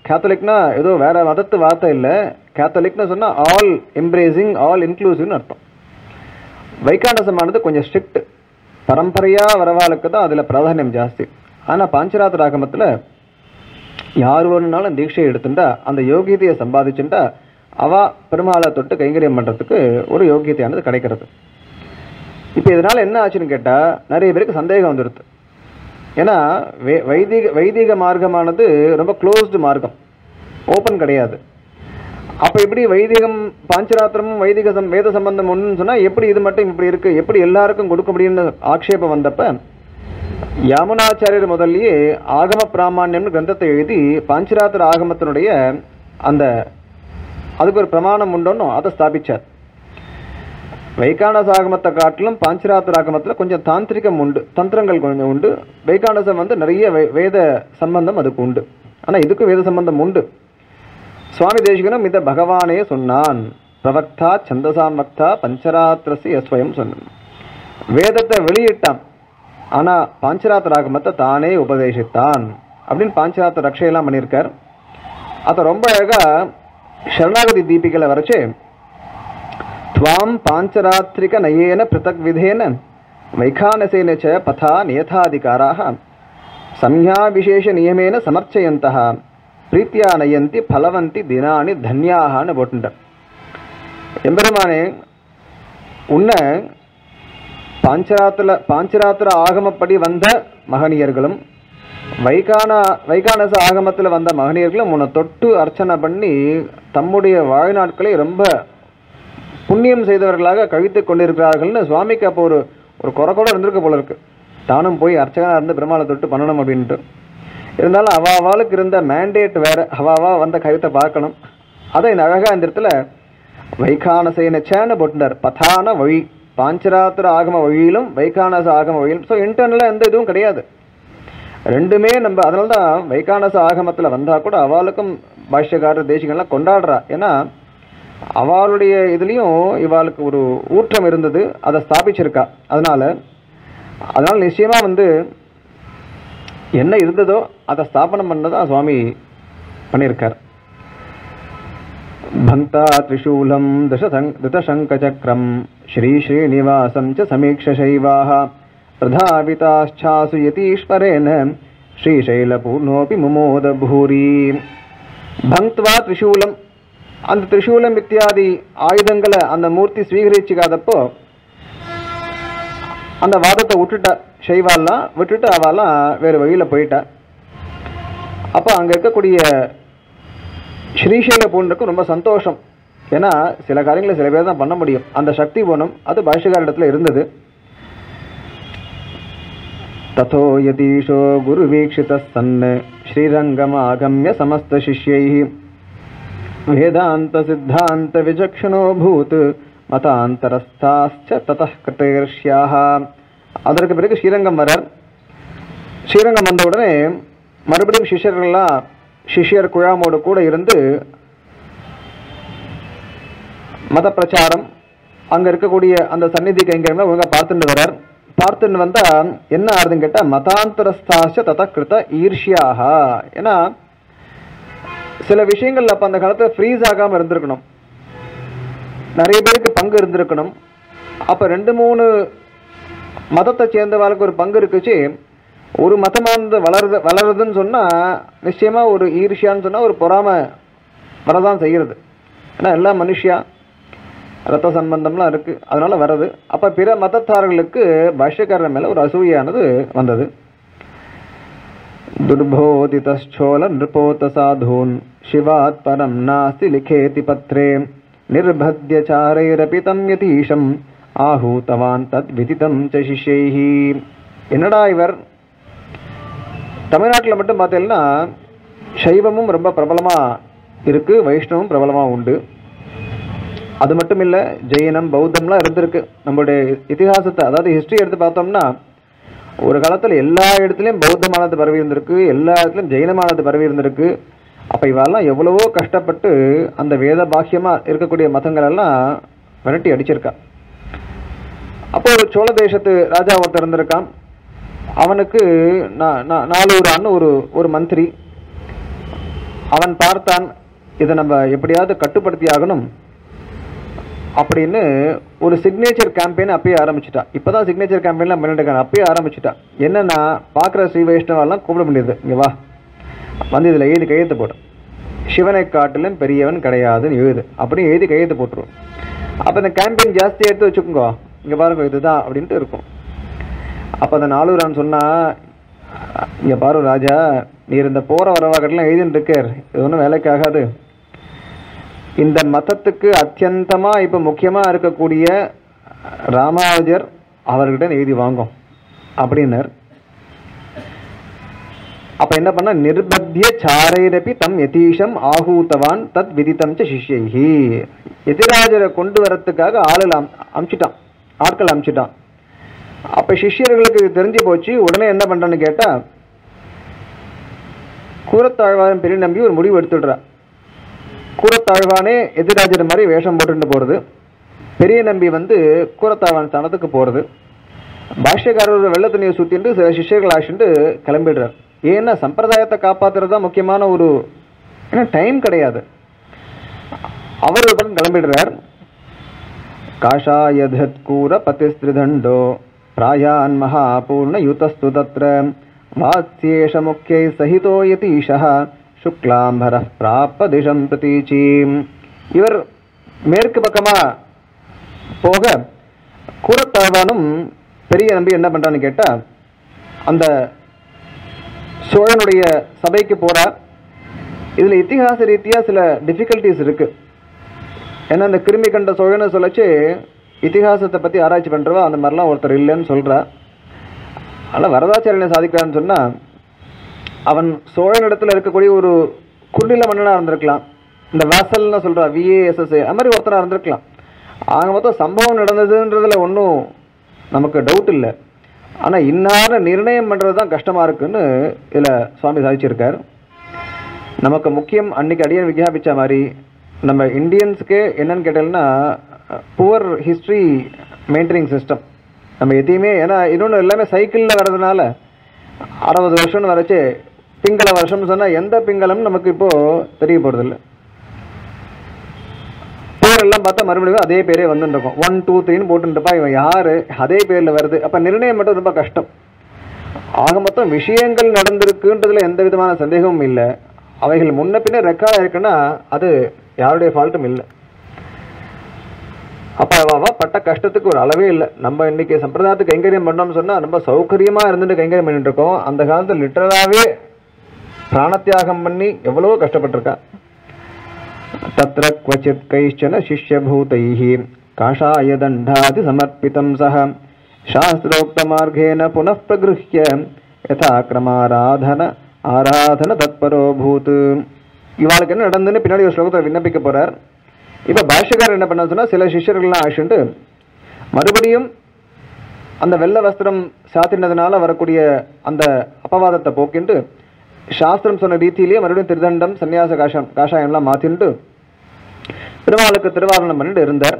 [SPEAKER 1] கேத்தலிக்னா ஏதோ வேற மதத்து வார்த்தை இல்லை. கேத்தலிக்னு சொன்னால் ஆல் எம்ப்ரேசிங், ஆல் இன்க்ளூசிவ்னு அர்த்தம். வைகானசமானது கொஞ்சம் ஸ்ட்ரிக்ட், பரம்பரையாக வரவாளுக்கு தான் அதில் பிராதானியம் ஜாஸ்தி. ஆனால் பாஞ்சராத்திர ஆகமத்தில் யார் ஒருனாலும் தீட்சை எடுத்துட்டா, அந்த யோகியத்தையை சம்பாதிச்சுட்டா அவ பெருமாளை தொட்டு கைங்கரியம் பண்ணுறதுக்கு ஒரு யோகியத்தையானது கிடைக்கிறது. இப்போ இதனால் என்ன ஆச்சுன்னு கேட்டால், நிறைய பேருக்கு சந்தேகம் வந்துடுது. ஏன்னா வைதிக மார்க்கமானது ரொம்ப க்ளோஸ்டு மார்க்கம், ஓப்பன் கிடையாது. அப்போ எப்படி வைதிகம் பாஞ்சராத்திரமும் வேத சம்பந்தம் ஒன்றுன்னு சொன்னால் எப்படி இது மட்டும் இப்படி இருக்குது, எப்படி எல்லாருக்கும் கொடுக்க முடியும்னு ஆக்ஷேபம் வந்தப்போ யாமுனாச்சாரியர் முதல்லயே ஆகம பிராமான்யம்னு கிரந்தத்தை எழுதி பாஞ்சராத்திர ஆகமத்தினுடைய அதுக்கு ஒரு பிரமாணம் உண்டோன்னு அதை ஸ்தாபிச்சார். வைகானச ஆகமத்தை காட்டிலும் பாஞ்சராத்திர ஆகமத்தில் கொஞ்சம் தாந்திரிகம் உண்டு, தந்திரங்கள் கொஞ்சம் உண்டு. வைகானசம் நிறைய வேத சம்பந்தம் அதுக்கு உண்டு. ஆனால் இதுக்கு வேத சம்பந்தம் உண்டு. சுவாமி தேசிகனும் இதை பகவானே சொன்னான். பிரவக்தா சந்தசாம் வக்தா பஞ்சராத்திரசி யஸ்வயம் சொன்னான். வேதத்தை வெளியிட்டான், ஆனால் பாஞ்சராத்திர ஆகமத்தை தானே உபதேசித்தான் அப்படின்னு பாஞ்சராத்திர ரக்ஷையெல்லாம் பண்ணியிருக்கார். அதை ரொம்ப அழகாக சரணாகதி தீபிகளை வரைச்சு, துவாம் பாஞ்சராத்திரிக நயேன பிருத்தக் விதேன வைகானசேன ச பதா நியதாதிகாராக சம்யா விசேஷ நியமேன சமர்ச்சயந்தः பிரீத்தியா நயந்தி பலவந்தி தினானி தன்யாகான்னு போட்டுட்டார். எம்பெருமானே, உன்னை பாஞ்சராத்திர ஆகமப்படி வந்த மகனியர்களும் வைகானச ஆகமத்தில் வந்த மகனியர்களும் உன்னை தொட்டு அர்ச்சனை பண்ணி தம்முடைய வாழ்நாட்களை ரொம்ப புண்ணியம் செய்தவர்களாக கழித்து கொண்டிருக்கிறார்கள்னு சுவாமிக்கு அப்போ ஒரு குறை கூட இருந்திருக்க போல இருக்கு. தானும் போய் அர்ச்சகனாக இருந்து பெருமாளை தொட்டு பண்ணணும் அப்படின்ட்டு. இருந்தாலும் அவாவாளுக்கு இருந்த மேண்டேட் வேற, அவாவா வந்த கருத்தை பார்க்கணும். அதை இந்த அழகாக இந்த இடத்துல வைகானசேன சேன்னு போட்டுட்டார். பதான வழி, பாஞ்சராத்திர ஆகம வழியிலும் வைகானச ஆகம வழியிலும். ஸோ இன்டர்னலாக எந்த இதுவும் கிடையாது, ரெண்டுமே நம்ம. அதனால தான் வைகானச ஆகமத்தில் வந்தால் கூட அவளுக்கும் பாஷ்யக்காரர் தேசிகன்லாம் கொண்டாடுறா. ஏன்னா அவளுடைய இதுலேயும் இவாளுக்கு ஒரு ஊற்றம் இருந்தது, அதை ஸ்தாபிச்சிருக்கா. அதனால் நிச்சயமாக என்ன இருந்ததோ அதை ஸ்தாபனம் பண்ணதான் சுவாமி பண்ணியிருக்கார். பந்தா திரிசூலம் திருதசங்கச்சக்ரம் ஸ்ரீ ஸ்ரீனிவாசம் ச சமீக்ஷ சைவாஹ பிரதாபிதாச்சாசு யதீஸ்வரேன ஸ்ரீசைலபூர்ணோபி முமோத பூரி. பங்க்த்வா திரிசூலம், அந்த திரிசூலம் இத்தியாதி ஆயுதங்களை அந்த மூர்த்தி ஸ்வீகரிச்சுக்காதப்போ அந்த வாதத்தை விட்டுட்டா. சைவாலாம் விட்டுட்டு அவெல்லாம் வேறு வழியில் போயிட்டா. அப்போ அங்கே இருக்கக்கூடிய ஸ்ரீசைல பூர்ணருக்கு ரொம்ப சந்தோஷம். ஏன்னா சில காரியங்களை சில பேர் தான் பண்ண முடியும், அந்த சக்தி போனும் அது பாஷ்யக்கார இடத்துல இருந்தது. ததோ யதீஷோ குரு வீக்ஷித சன் ஸ்ரீரங்கம் ஆகம்ய சமஸ்த சிஷ்யைஹி வேதாந்த சித்தாந்த விசக்ஷணோ பூத் மதாந்தரஸ்தாச்ச ததः கிருதேர்ஷ்யாஹ. அதற்கு பிறகு ஸ்ரீரங்கம் வரார். ஸ்ரீரங்கம் வந்த உடனே மறுபடியும் சிஷ்யர் குழாமோடு கூட இருந்து மத பிரச்சாரம், அங்கே இருக்கக்கூடிய அந்த சந்நிதி கைங்கரியம்லாம் ஒழுங்காக பார்த்துட்டு வரார். பார்த்துன்னு வந்தால் என்ன ஆறுதுன்னு கேட்டால் மதாந்தரஸ்தாச்ச ததः கிருத ஈர்ஷ்யாஹ. ஏன்னா சில விஷயங்கள் அப்போ அந்த காலத்தில் ஃப்ரீஸ் ஆகாமல் இருந்திருக்கணும், நிறைய பேருக்கு பங்கு இருந்திருக்கணும். அப்போ 2-3 மதத்தை சேர்ந்தவாளுக்கு ஒரு பங்கு இருக்குச்சு. ஒரு மதமானது வளருதுன்னு சொன்னால் நிச்சயமாக ஒரு ஈர்ஷ்யான்னு சொன்னால் ஒரு பொறாமை வரதான் செய்கிறது. ஏன்னா எல்லாம் மனுஷியா ரத்த சம்பந்தம்லாம் இருக்குது, அதனால் வர்றது. அப்போ பிற மதத்தாரர்களுக்கு பாஷ்யக்காரர் மேலே ஒரு அசூயானது வந்தது. துர்போதிதோல நிருபோத சாதூன் சிவாத் பரம் நாஸ்தி லிகேதி பத்ரே நிர்பத்யசாரைரபி தம் யதீஷம் ஆஹூதவான் தத் விதிதம் ச சிஷ்யைஹி. என்னடா இவர், தமிழ்நாட்டில் மட்டும் பார்த்தீங்கன்னா சைவமும் ரொம்ப பிரபலமாக இருக்குது, வைஷ்ணவம் பிரபலமாக உண்டு. அது மட்டும் இல்லை, ஜெயினம் பௌத்தம்லாம் இருந்திருக்கு. நம்மளுடைய இதிகாசத்தை அதாவது ஹிஸ்ட்ரி எடுத்து பார்த்தோம்னா ஒரு காலத்தில் எல்லா இடத்துலையும் பௌத்தமானது பரவி இருந்திருக்கு, எல்லா இடத்துலையும் ஜெயினமானது பரவி இருந்திருக்கு. அப்போ இவெல்லாம் எவ்வளவோ கஷ்டப்பட்டு அந்த வேத பாக்கியமாக இருக்கக்கூடிய மதங்களெல்லாம் விரட்டி அடிச்சிருக்கா. அப்போ ஒரு சோழ தேசத்து ராஜா ஒருத்தர் இருந்திருக்கான். அவனுக்கு 4 அண்ணன் ஒரு மந்திரி. அவன் பார்த்தான், இதை நம்ம எப்படியாவது கட்டுப்படுத்தி ஆகணும் அப்படின்னு ஒரு சிக்னேச்சர் கேம்பெயின் அப்பயே ஆரம்பிச்சுட்டான். இப்போதான் சிக்னேச்சர் கேம்பெயின்லாம் பண்ணிட்டு அப்பயே ஆரம்பிச்சுட்டான். என்னன்னா, பார்க்குற ஸ்ரீ வைஷ்ணவெல்லாம் கூப்பிட முடியுது, இங்கே வா வந்து இதில் எழுதி கையெழுத்து போடும், சிவனை காட்டிலும் பெரியவன் கிடையாதுன்னு எழுது அப்படின்னு எழுதி கையெழுத்து போட்டுருவோம். அப்போ இந்த கேம்பெயின் ஜாஸ்தி எடுத்து வச்சுக்கோங்க, இங்கே பாருங்க இதுதான் அப்படின்ட்டு இருக்கும். அப்போ அந்த 4 சொன்னால், இங்கே பாரு ராஜா, நீர் இந்த போகிற வரவாக்கெல்லாம் எழுதின்னு இருக்கார், இது ஒன்றும் வேலைக்கு ஆகாது. இந்த மதத்துக்கு அத்தியந்தமாக இப்போ முக்கியமாக இருக்கக்கூடிய ராமானுஜர் அவர்கிட்ட எழுதி வாங்கும் அப்படின்னார். அப்போ என்ன பண்ண, நிர்பத்திய சாரைரப்பி தம் யதீஷம் ஆகூத்தவான் தத் விதித்தம் ச சிஷ்யைஹி. யதிராஜரை கொண்டு வரத்துக்காக ஆட்கள் அமிச்சிட்டான். அப்போ சிஷ்யர்களுக்கு இது தெரிஞ்சு போச்சு. உடனே என்ன பண்ணுறான்னு கேட்டால், கூரத்தாழ்வான் பெரிய நம்பி ஒரு முடிவு எடுத்துடுறா. கூரத்தாழ்வானே எதிராஜர் மாதிரி வேஷம் போட்டுட்டு போகிறது, பெரிய நம்பி வந்து கூரத்தாழ்வான் ஸ்தானத்துக்கு போகிறது. பாஷ்யக்காரர் வெள்ளை துணியை சுற்றிட்டு சில சிஷ்யர்கள் ஆசிட்டு கிளம்பிடுறார். ஏன்னா சம்பிரதாயத்தை காப்பாற்றுறது தான் முக்கியமான ஒரு, ஏன்னா டைம் கிடையாது. அவர் ஒரு பக்கம் கிளம்பிடுறார். காஷாயதத் கூர பதிஸ்திரிதண்டோ பிராயான் மகாபூர்ண யுதஸ்து தத்ர வாத்யேஷ முக்கியை சகிதோ யதீஷः சுக்லாம்பர பிராப்ப திஷம் பிரதீச்சீம். இவர் மேற்கு பக்கமாக போக கூரத்தாழ்வானும் பெரிய நம்பி என்ன பண்ணுறான்னு கேட்டால், அந்த சோழனுடைய சபைக்கு போகிறார். இதில் இத்திஹாச ரீதியாக சில டிஃபிகல்ட்டிஸ் இருக்குது. ஏன்னா இந்த கிருமி கண்ட சோழனை சொல்லச்சு இத்திஹாசத்தை பற்றி ஆராய்ச்சி பண்ணுறவா அந்த மாதிரிலாம் ஒருத்தர் இல்லைன்னு சொல்கிறா. ஆனால் வரதாச்சாரியனை சாதிக்கிறான்னு சொன்னால், அவன் சோழனிடத்தில் இருக்கக்கூடிய ஒரு குறுநில மன்னனாக இருந்திருக்கலாம். இந்த வாசல்னு சொல்கிறா, VASS அது மாதிரி ஒருத்தனாக இருந்திருக்கலாம். ஆக மொத்தம் சம்பவம் நடந்ததுன்றதில் ஒன்றும் நமக்கு டவுட் இல்லை. ஆனால் இன்னார நிர்ணயம் பண்ணுறது தான் கஷ்டமாக இருக்குன்னு இதில் சுவாமி சாதிச்சிருக்கார். நமக்கு முக்கியம் அன்றைக்கி அடியன் விஞ்ஞாபிச்ச மாதிரி நம்ம இந்தியன்ஸுக்கு என்னன்னு கேட்டோம்னா, புவர் ஹிஸ்ட்ரி மெயின்டெனிங் சிஸ்டம். நம்ம எதையுமே, ஏன்னா இன்னொன்று எல்லாமே சைக்கிளில் வர்றதுனால 60 வருஷம்னு வரைச்சு பிங்கள வருஷம்னு சொன்னால் எந்த பிங்களம்னு நமக்கு இப்போது தெரிய போகிறதில்ல. பேரெல்லாம் பார்த்தா மறுபடியும் அதே பேரே வந்துருக்கும். 1 2 3ன்னு போட்டுருப்பா, இவன் யார் அதே பேரில் வருது. அப்போ நிர்ணயம் மட்டும் ரொம்ப கஷ்டம். ஆக மொத்தம் விஷயங்கள் நடந்திருக்குன்றதுல எந்த விதமான சந்தேகமும் இல்லை. அவைகள் முன்ன பின்ன ரெக்கார்ட் ஆயிருக்குன்னா அது யாருடைய ஃபால்ட்டும் இல்லை. அப்போ அவாவா பட்ட கஷ்டத்துக்கு ஒரு அளவே இல்லை. நம்ம இன்னைக்கு சம்பிரதாயத்துக்கு கைங்கரியம் பண்ணோம்னு சொன்னால் ரொம்ப சௌகரியமாக இருந்துட்டு கைங்கரியம் பண்ணிட்டு இருக்கோம். அந்த காலத்தில் லிட்டரலாகவே பிராணத்தியாகம் பண்ணி எவ்வளவோ கஷ்டப்பட்டிருக்கா. தத்ர க்வச்சித் கைஷ்சன சிஷ்யபூதைஹி காஷாய தண்டாதி சமர்ப்பிதம் சஹ சாஸ்திரோக்த மார்கேன புனః பிரகிருஹ்ய யதா ஆராதன தத்பரோ பூத். இவாளுக்கு என்ன நடந்துன்னு பின்னாடி ஒரு ஸ்லோகத்தை விண்ணப்பிக்க போறார். இப்போ பாஷ்யக்காரர் என்ன பண்ண சொன்னால், சில சிஷ்யர்கள்லாம் ஆசிண்டு மறுபடியும் அந்த வெள்ளை வஸ்திரம் சாத்தினதுனால வரக்கூடிய அந்த அபவாதத்தை போக்கிண்டு சாஸ்திரம் சொன்ன ரீதியிலேயே மறுபடியும் திருதண்டம் சன்னியாச காஷாயம்லாம் மாற்றிண்டு திருவாளுக்கு திருவாரணம் பண்ணிட்டு இருந்தார்.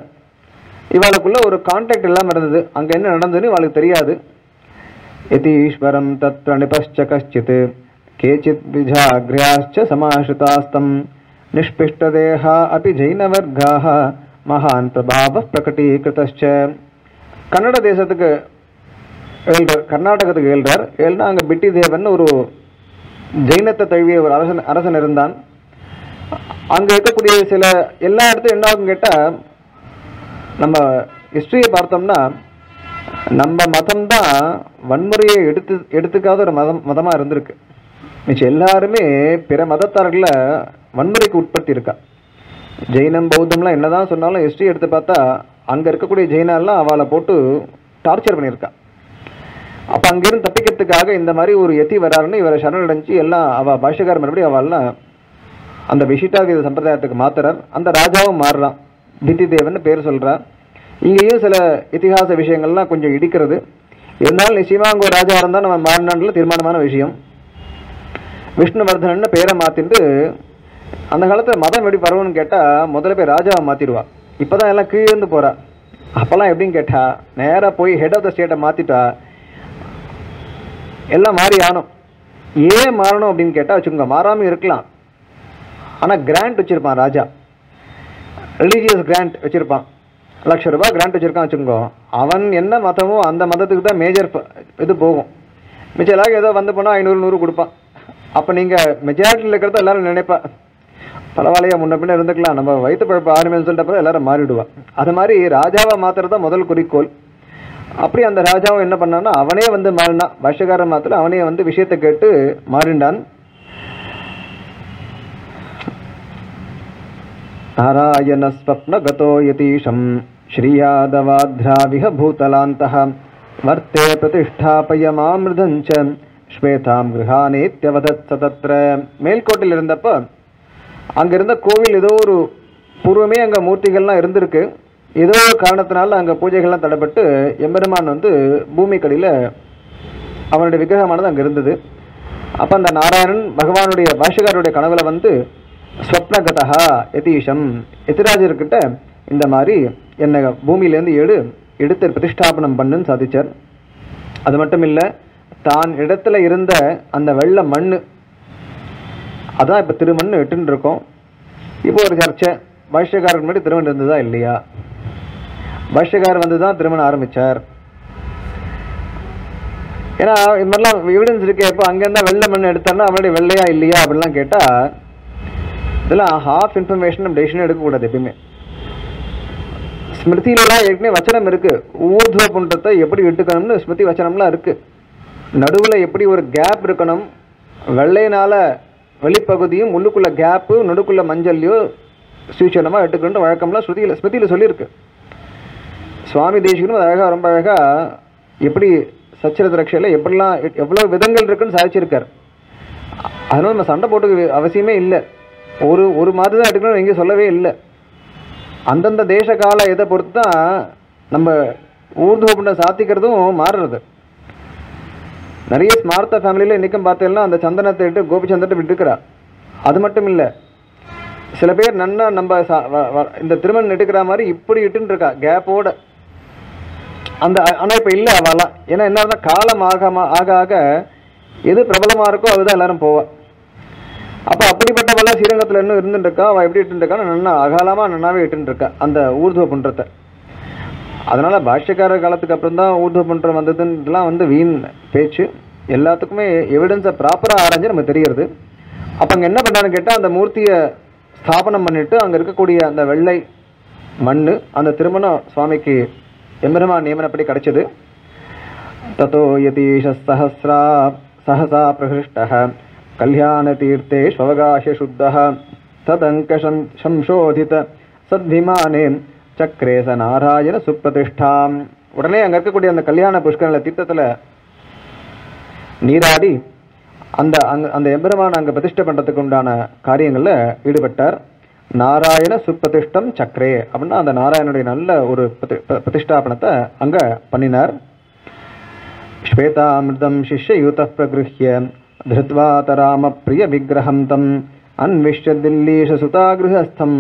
[SPEAKER 1] இவாளுக்குள்ள ஒரு கான்டாக்ட் இல்லாமல் இருந்தது. அங்கே என்ன நடந்ததுன்னு இவாளுக்கு தெரியாது. யதீஸ்வரம் தத்ர நிபஷ்ச கஷ்சித் கேச்சித் விஜாக்ரியாச்ச சமாஸ்ருதாஸ்தம் நிஷ்பிஷ்டதேஹா அபி ஜெயினவர்காஹ மகான் பிரபாவ பிரகடீகிருதச்ச. கன்னட தேசத்துக்கு ஏழ்றார், கர்நாடகத்துக்கு ஏழ்னா அங்கே பிட்டி தேவன் ஒரு ஜெயினத்தை தழுவிய ஒரு அரசன் இருந்தான். அங்கே இருக்கக்கூடிய சில எல்லா இடத்துலையும் என்ன ஆகும் கேட்டால், நம்ம ஹிஸ்ட்ரியை பார்த்தோம்னா நம்ம மதம்தான் வன்முறையை எடுத்துக்காத ஒரு மதமாக இருந்திருக்கு. மிச்சம் எல்லாருமே பிற மதத்தார்களை வன்முறைக்கு உட்படுத்தி இருக்கா. ஜெயினம் பௌத்தம்லாம் என்னதான் சொன்னாலும் ஹிஸ்ட்ரி எடுத்து பார்த்தா அங்கே இருக்கக்கூடிய ஜெயினாலாம் அவளை போட்டு டார்ச்சர் பண்ணியிருக்கா. அப்போ அங்கேருந்து தப்பிக்கிறதுக்காக இந்த மாதிரி ஒரு யதி வராருன்னு இவரை சரணடைஞ்சு எல்லாம் அவள் பாஷ்யக்கார மறுபடியும் அவள்லாம் அந்த விசிட்டாக இது சம்பிரதாயத்துக்கு மாத்துறார். அந்த ராஜாவும் மாறுறான், பித்தி தேவன் பேர் சொல்கிறார். இங்கேயும் சில இத்திஹாச விஷயங்கள்லாம் கொஞ்சம் இடிக்கிறது. இருந்தாலும் நிச்சயமாக அங்கே ஒரு ராஜா இருந்தால் நம்ம மாறினாண்டில் தீர்மானமான விஷயம். விஷ்ணுவர்தனன்னு பேரை மாற்றிட்டு அந்த காலத்தில் மதம் எப்படி பரவுன்னு கேட்டால் முதல்ல போய் ராஜாவை மாற்றிடுவா. இப்போ தான் எல்லாம் கீழேருந்து போகிறா. அப்போல்லாம் எப்படின்னு கேட்டால் நேராக போய் ஹெட் ஆஃப் த ஸ்டேட்டை மாற்றிட்டா எல்லாம் மாறி ஆகணும். ஏன் மாறணும் அப்படின்னு கேட்டால் வச்சுக்கோங்க, மாறாமல் இருக்கலாம். ஆனால் கிராண்ட் வச்சுருப்பான் ராஜா, ரிலீஜியஸ் கிராண்ட் வச்சுருப்பான், ₹1,00,000 கிராண்ட் வச்சுருக்கான் வச்சுக்கோங்க. அவன் என்ன மதமோ அந்த மதத்துக்கு தான் மேஜர் இது போகும். மிச்சம் எல்லாரும் ஏதோ வந்து போனால் 500 கொடுப்பான். அப்போ நீங்கள் மெஜாரிட்டியில் இருக்கிறத எல்லாரும் நினைப்பா, பரவாயில்லையா முன்ன பின்ன இருந்துக்கலாம், நம்ம வயிற்று பழப்பு ஆரம்பின்னு சொல்லிட்டப்போ எல்லாரும் மாறிடுவான். அது மாதிரி ராஜாவை மாற்றுறது தான் முதல் குறிக்கோள். அப்படி அந்த ராஜாவும் என்ன பண்ணான்னா அவனே வந்து மாறினான். பாஷ்யக்காரன் மாத்திரம் அவனே வந்து விஷயத்தை கேட்டு மாறிண்டான். நாராயண ஸ்வப்ன கதோ யதீஷம் ஸ்ரீயாதவாத்ராவிஹ பூதலாந்தஹ வர்த்தே பிரதிஷ்டாபயமாமிருதஞ்ச ஸ்வேதாம் கிருஹானேத்யவதத் சதத்ர. மேல்கோட்டில் இருந்தப்போ அங்கே இருந்த கோவில் ஏதோ ஒரு பூர்வமே அங்கே மூர்த்திகள்லாம் இருந்திருக்கு. ஏதோ காரணத்தினால அங்கே பூஜைகள்லாம் தடைப்பட்டு எம்பெருமான் வந்து பூமிக்கடியில் அவனுடைய விக்கிரகமானது அங்கே இருந்தது. அப்போ அந்த நாராயணன் பகவானுடைய பாஷ்யக்காரருடைய கனவுல வந்து ஸ்வப்னகதா யதீஷம், யதிராஜர்கிட்ட இந்த மாதிரி என்னை பூமியிலேருந்து எடுத்து பிரதிஷ்டாபனம் பண்ணுன்னு சாதிச்சார். அது மட்டும் இல்லை, தான் இடத்துல இருந்த அந்த வெள்ளை மண் அதான் இப்போ திருமண் இட்டுன்னு இருக்கோம். இப்போ ஒரு சர்ச்சை, பாஷ்யக்காரர் முன்னாடி திருமணம் இருந்ததா இல்லையா? பாஷ்யக்காரர் வந்து தான் திருமணம் ஆரம்பித்தார். ஏன்னா இது மாதிரிலாம் எவிடன்ஸ் இருக்கு. இப்போ அங்கேருந்தா வெள்ளை மண் எடுத்தாருன்னா அவனுடைய வெள்ளையா இல்லையா அப்படிலாம் கேட்டால் இதெல்லாம் ஹாஃப் இன்ஃபர்மேஷன் நம்ம டெசிஷன் எடுக்கக்கூடாது எப்பயுமே. ஸ்மிருதியிலலாம் ஏற்கனவே வச்சனம் இருக்குது, ஊர்துவ புண்டத்தை எப்படி இட்டுக்கணும்னு ஸ்மிருதி வச்சனம்லாம் இருக்குது. நடுவில் எப்படி ஒரு கேப் இருக்கணும், வெள்ளையினால் வெளிப்பகுதியும் உள்ளுக்குள்ள கேப்பு நடுக்குள்ள மஞ்சள்லையோ சூச்சனமாக எடுத்துக்கணும் வழக்கம்லாம் ஸ்மிருதியில் சொல்லியிருக்கு. சுவாமி தேசிகனும் அது அழகாக ரொம்ப அழகாக எப்படி சச்சரித ரட்சையில் எப்படிலாம் எவ்வளோ விதங்கள் இருக்குன்னு சாதிச்சிருக்கார். அதனால நம்ம சண்டை போட்டு அவசியமே இல்லை. ஒரு மாதிரி தான் எடுக்கணும்னு எங்கேயும் சொல்லவே இல்லை. அந்தந்த தேச கால இதை பொறுத்து தான் நம்ம ஊர்துவ புண்டம் சாத்திக்கிறதும் மாறுறது. நிறைய ஸ்மார்த்த ஃபேமிலியில் இன்றைக்கும் பார்த்தீங்கன்னா அந்த சந்தனத்தை இட்டு கோபிச்சந்தத்தை விட்டுக்கிறா. அது மட்டும் இல்லை, சில பேர் நன்னா நம்ம இந்த திருமணம் எடுக்கிற மாதிரி இப்படி இட்டுன்னு இருக்கா கேப்போட. அந்த ஆனால் இப்போ இல்லை அவெல்லாம். ஏன்னா என்ன காலம் ஆக ஆக எது பிரபலமாக இருக்கோ அதுதான் எல்லாரும் போவா. அப்போ அப்படிப்பட்டவெல்லாம் ஸ்ரீரங்கத்தில் இன்னும் இருந்துட்டு இருக்கா. அவள் எப்படி இட்டுன்னு இருக்கான்னு நன்னா அகாலமாக நன்னாவே இட்டுன்னு இருக்கா அந்த ஊர்துவ புன்றத்தை. அதனால் பாஷ்யக்காரர் காலத்துக்கு அப்புறம் தான் ஊர்துவ புன்றம் வந்ததுன்றலாம் வந்து வீண் பேச்சு. எல்லாத்துக்குமே எவிடன்ஸை ப்ராப்பராக ஆராய்ஞ்சு நமக்கு தெரிகிறது. அப்போ அங்கே என்ன பண்ணான்னு கேட்டால் அந்த மூர்த்தியை ஸ்தாபனம் பண்ணிவிட்டு அங்கே இருக்கக்கூடிய அந்த வெள்ளை மண் அந்த திருமணம் சுவாமிக்கு எம்பெருமான் நியமனப்படி கிடைச்சது. ததோ யதீஷ சஹசா பிரகிருஷ்டः கல்யாண தீர்த்தேஷ்வகாச சுத்தः ததங்க சம்சோதித சத்விமானே சக்ரே ச நாராயண சுப்பிரதிஷ்டாம். உடனே அங்கே இருக்கக்கூடிய அந்த கல்யாண புஷ்கரல தீர்த்தத்தில் நீராடி அந்த எம்பெருமான் அங்கே பிரதிஷ்டை பண்ணுறதுக்கு உண்டான காரியங்களில் ஈடுபட்டார். நாராயண சுப்பிரதிஷ்டம் சக்ரே அப்படின்னா அந்த நாராயணனுடைய நல்ல ஒரு பிரதிஷ்டாபனத்தை அங்கே பண்ணினார். ஸ்வேதாமிருதம் சிஷ்ய யூத பிரகிருஹ்ய திருத்வாதராம பிரிய விக்கிரகம் தம் அன்விஷ்ய தில்லீஷ சுதா கிருஹஸ்தம்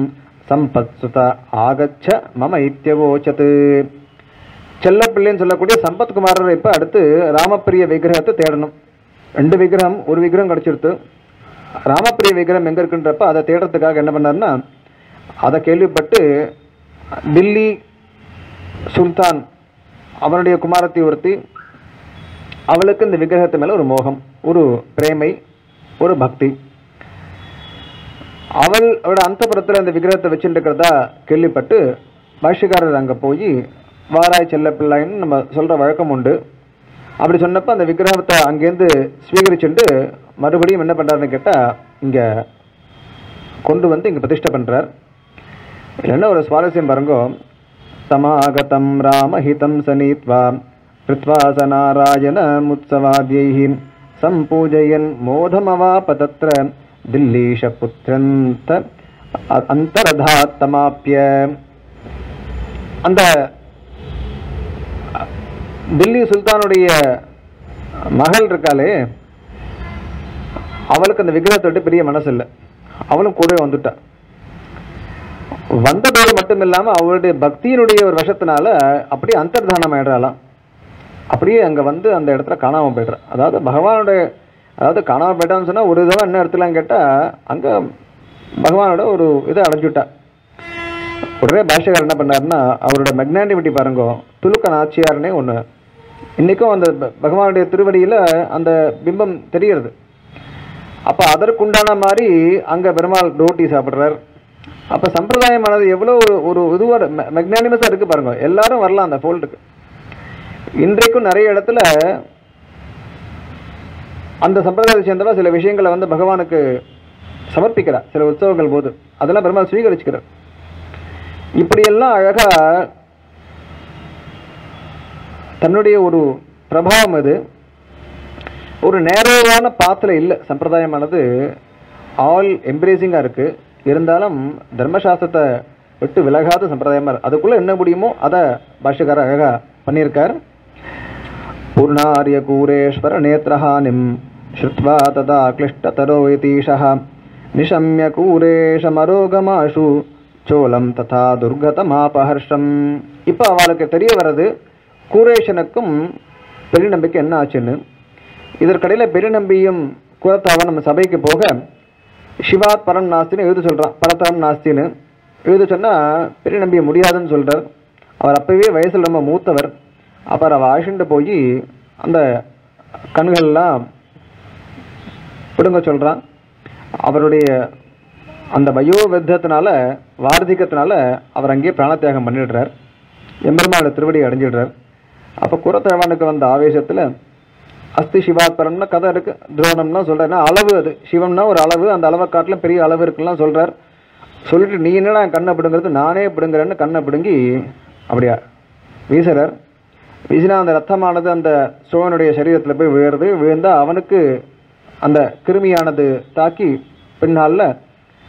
[SPEAKER 1] சம்பத் சுத ஆகச்ச மம இத்தியவோச்சது. செல்லப்பிள்ளைன்னு சொல்லக்கூடிய சம்பத்குமாரர் இப்போ அடுத்து ராமப்பிரிய விக்கிரகத்தை தேடணும். 2 விக்கிரகம், ஒரு விக்கிரகம் கிடச்சிருத்து. ராமப்பிரிய விக்கிரகம் எங்கே இருக்குன்றப்ப அதை தேடுறதுக்காக என்ன பண்ணார்னா அதை கேள்விப்பட்டு தில்லி சுல்தான் அவனுடைய குமாரத்தி ஒருத்தி, அவளுக்கு இந்த விக்கிரகத்து மேலே ஒரு மோகம், ஒரு பிரேமை, ஒரு பக்தி. அவளோட அந்தப்புறத்தில் அந்த விக்கிரகத்தை வச்சுட்டு இருக்கிறதா கேள்விப்பட்டு பாஷ்யக்காரர் அங்கே போய் வாராய் செல்ல பிள்ளைன்னு நம்ம சொல்கிற வழக்கம் உண்டு. அப்படி சொன்னப்போ அந்த விக்கிரகத்தை அங்கேருந்து ஸ்வீகரிச்சுட்டு மறுபடியும் என்ன பண்ணுறாருன்னு கேட்டால் இங்கே கொண்டு வந்து இங்கே பிரதிஷ்டை பண்ணுறார். என்ன ஒரு சுவாரஸ்யம் பாருங்கோ. சமாகதம் ராமஹிதம் சனீத்வா கிருத்வா ச நாராயண முத்சவாத்யைஹி சம்பூஜயன் மோதமவாப தத்ர தில்லீஷ புத்ரந்த அந்தரதாத்தமாப்ய. அந்த தில்லி சுல்தானுடைய மகள் இருக்காளே, அவளுக்கு அந்த விக்கிரகத்தை விட்டு பெரிய மனசு இல்லை. அவளும் கூட வந்துட்டா. வந்ததோடு மட்டும் இல்லாம அவளுடைய பக்தியினுடைய ஒரு விஷத்தினால அப்படியே அந்தர்தானம் ஆயிடுறாளாம். அப்படியே அங்க வந்து அந்த இடத்துல காணாம போயிடுறா. அதாவது பகவானுடைய, அதாவது காணாம போயிட்டான்னு சொன்னா ஒரு விதமா என்ன இடத்துலன்னு கேட்டா அங்க பகவானோட ஒரு இதை அடைஞ்சுட்டா. உடனே பாஷ்யக்காரர் என்ன பண்ணாருன்னா அவரோட மெக்னானிமிட்டி பாருங்க. துலுக்க நாச்சியார்னே ஒண்ணு இன்னைக்கும் அந்த பகவானுடைய திருவடியில அந்த பிம்பம் தெரிகிறது. அப்ப அதற்குண்டான மாதிரி அங்க பெருமாள் ரோட்டி சாப்பிடுறார். அப்ப சம்பிரதாயமானது எவ்வளவு ஒரு இதுவோட மெக்னானிமஸா இருக்கு பாருங்க. எல்லாரும் வரலாம் அந்த ஃபோல்டுக்கு. இன்றைக்கும் நிறைய இடத்துல அந்த சம்பிரதாயத்தை சேர்ந்தவா சில விஷயங்களை வந்து பகவானுக்கு சமர்ப்பிக்கிறார் சில உற்சவங்கள் போது. அதெல்லாம் பெருமாள் ஸ்வீகரிச்சுக்கிறார். இப்படியெல்லாம் அழகா தன்னுடைய ஒரு பிரபாவம் அது ஒரு நேரவான பாத்துல இல்லை. சம்பிரதாயமானது ஆல் எம்ப்ரேசிங்கா இருக்கு. இருந்தாலும் தர்மசாஸ்திரத்தை விட்டு விலகாத சம்பிரதாயமா இருக்கு. அதுக்குள்ள என்ன முடியுமோ அதை பாஷ்யக்காரர் அழகா பண்ணியிருக்கார். பூர்ணாரிய கூரேஸ்வர நேத்ரஹானிம் ஸ்ருத்வா ததா கிளிஷ்டதரோ யதீஷஹ நிஷம்ய கூரேஷமரோகமாஷு சோலம் ததா துர்கதமாபஹர்ஷம். இப்போ அவளுக்கு தெரிய வர்றது கூரேஷனுக்கும் பெரிய நம்பிக்கை என்ன ஆச்சுன்னு. இதற்கடையில் பெரிய நம்பியும் குலத்தாவன் நம்ம சபைக்கு போக சிவாத் பரம் நாஸ்தின்னு எழுத சொல்கிறான். பரத்தரம் நாஸ்தின்னு எழுத சொன்னால் பெரிய நம்பிய முடியாதுன்னு சொல்கிறார். அவர் அப்போவே வயசில் ரொம்ப மூத்தவர். அப்புறம் அவள் அழைச்சிட்டு போய் அந்த கண்கள்லாம் பிடுங்க சொல்கிறான். அவருடைய அந்த வயோவித்தத்தினால வார்த்திகத்தினால அவர் அங்கேயே பிராணத்தியாகம் பண்ணிடுறார். எம்பெருமானோட திருவடியை அடைஞ்சிடுறார். அப்போ குரத்தேவனுக்கு வந்த ஆவேசத்தில் அஸ்தி சிவாத்பரம்னா கதை இருக்கு. துரோணம்னா சொல்கிறேன்னா அளவு, அது சிவம்னா ஒரு அளவு, அந்த அளவை காட்டிலும் பெரிய அளவு இருக்குலாம் சொல்கிறார். சொல்லிட்டு நீ என்னடா கண்ணை பிடுங்கிறது, நானே பிடுங்குறேன்னு கண்ணை பிடுங்கி அப்படியா வீசுறார். வீசினா அந்த ரத்தமானது அந்த சோழனுடைய சரீரத்தில் போய் விழுறது. விழுந்தால் அவனுக்கு அந்த கிருமியானது தாக்கி பின்னால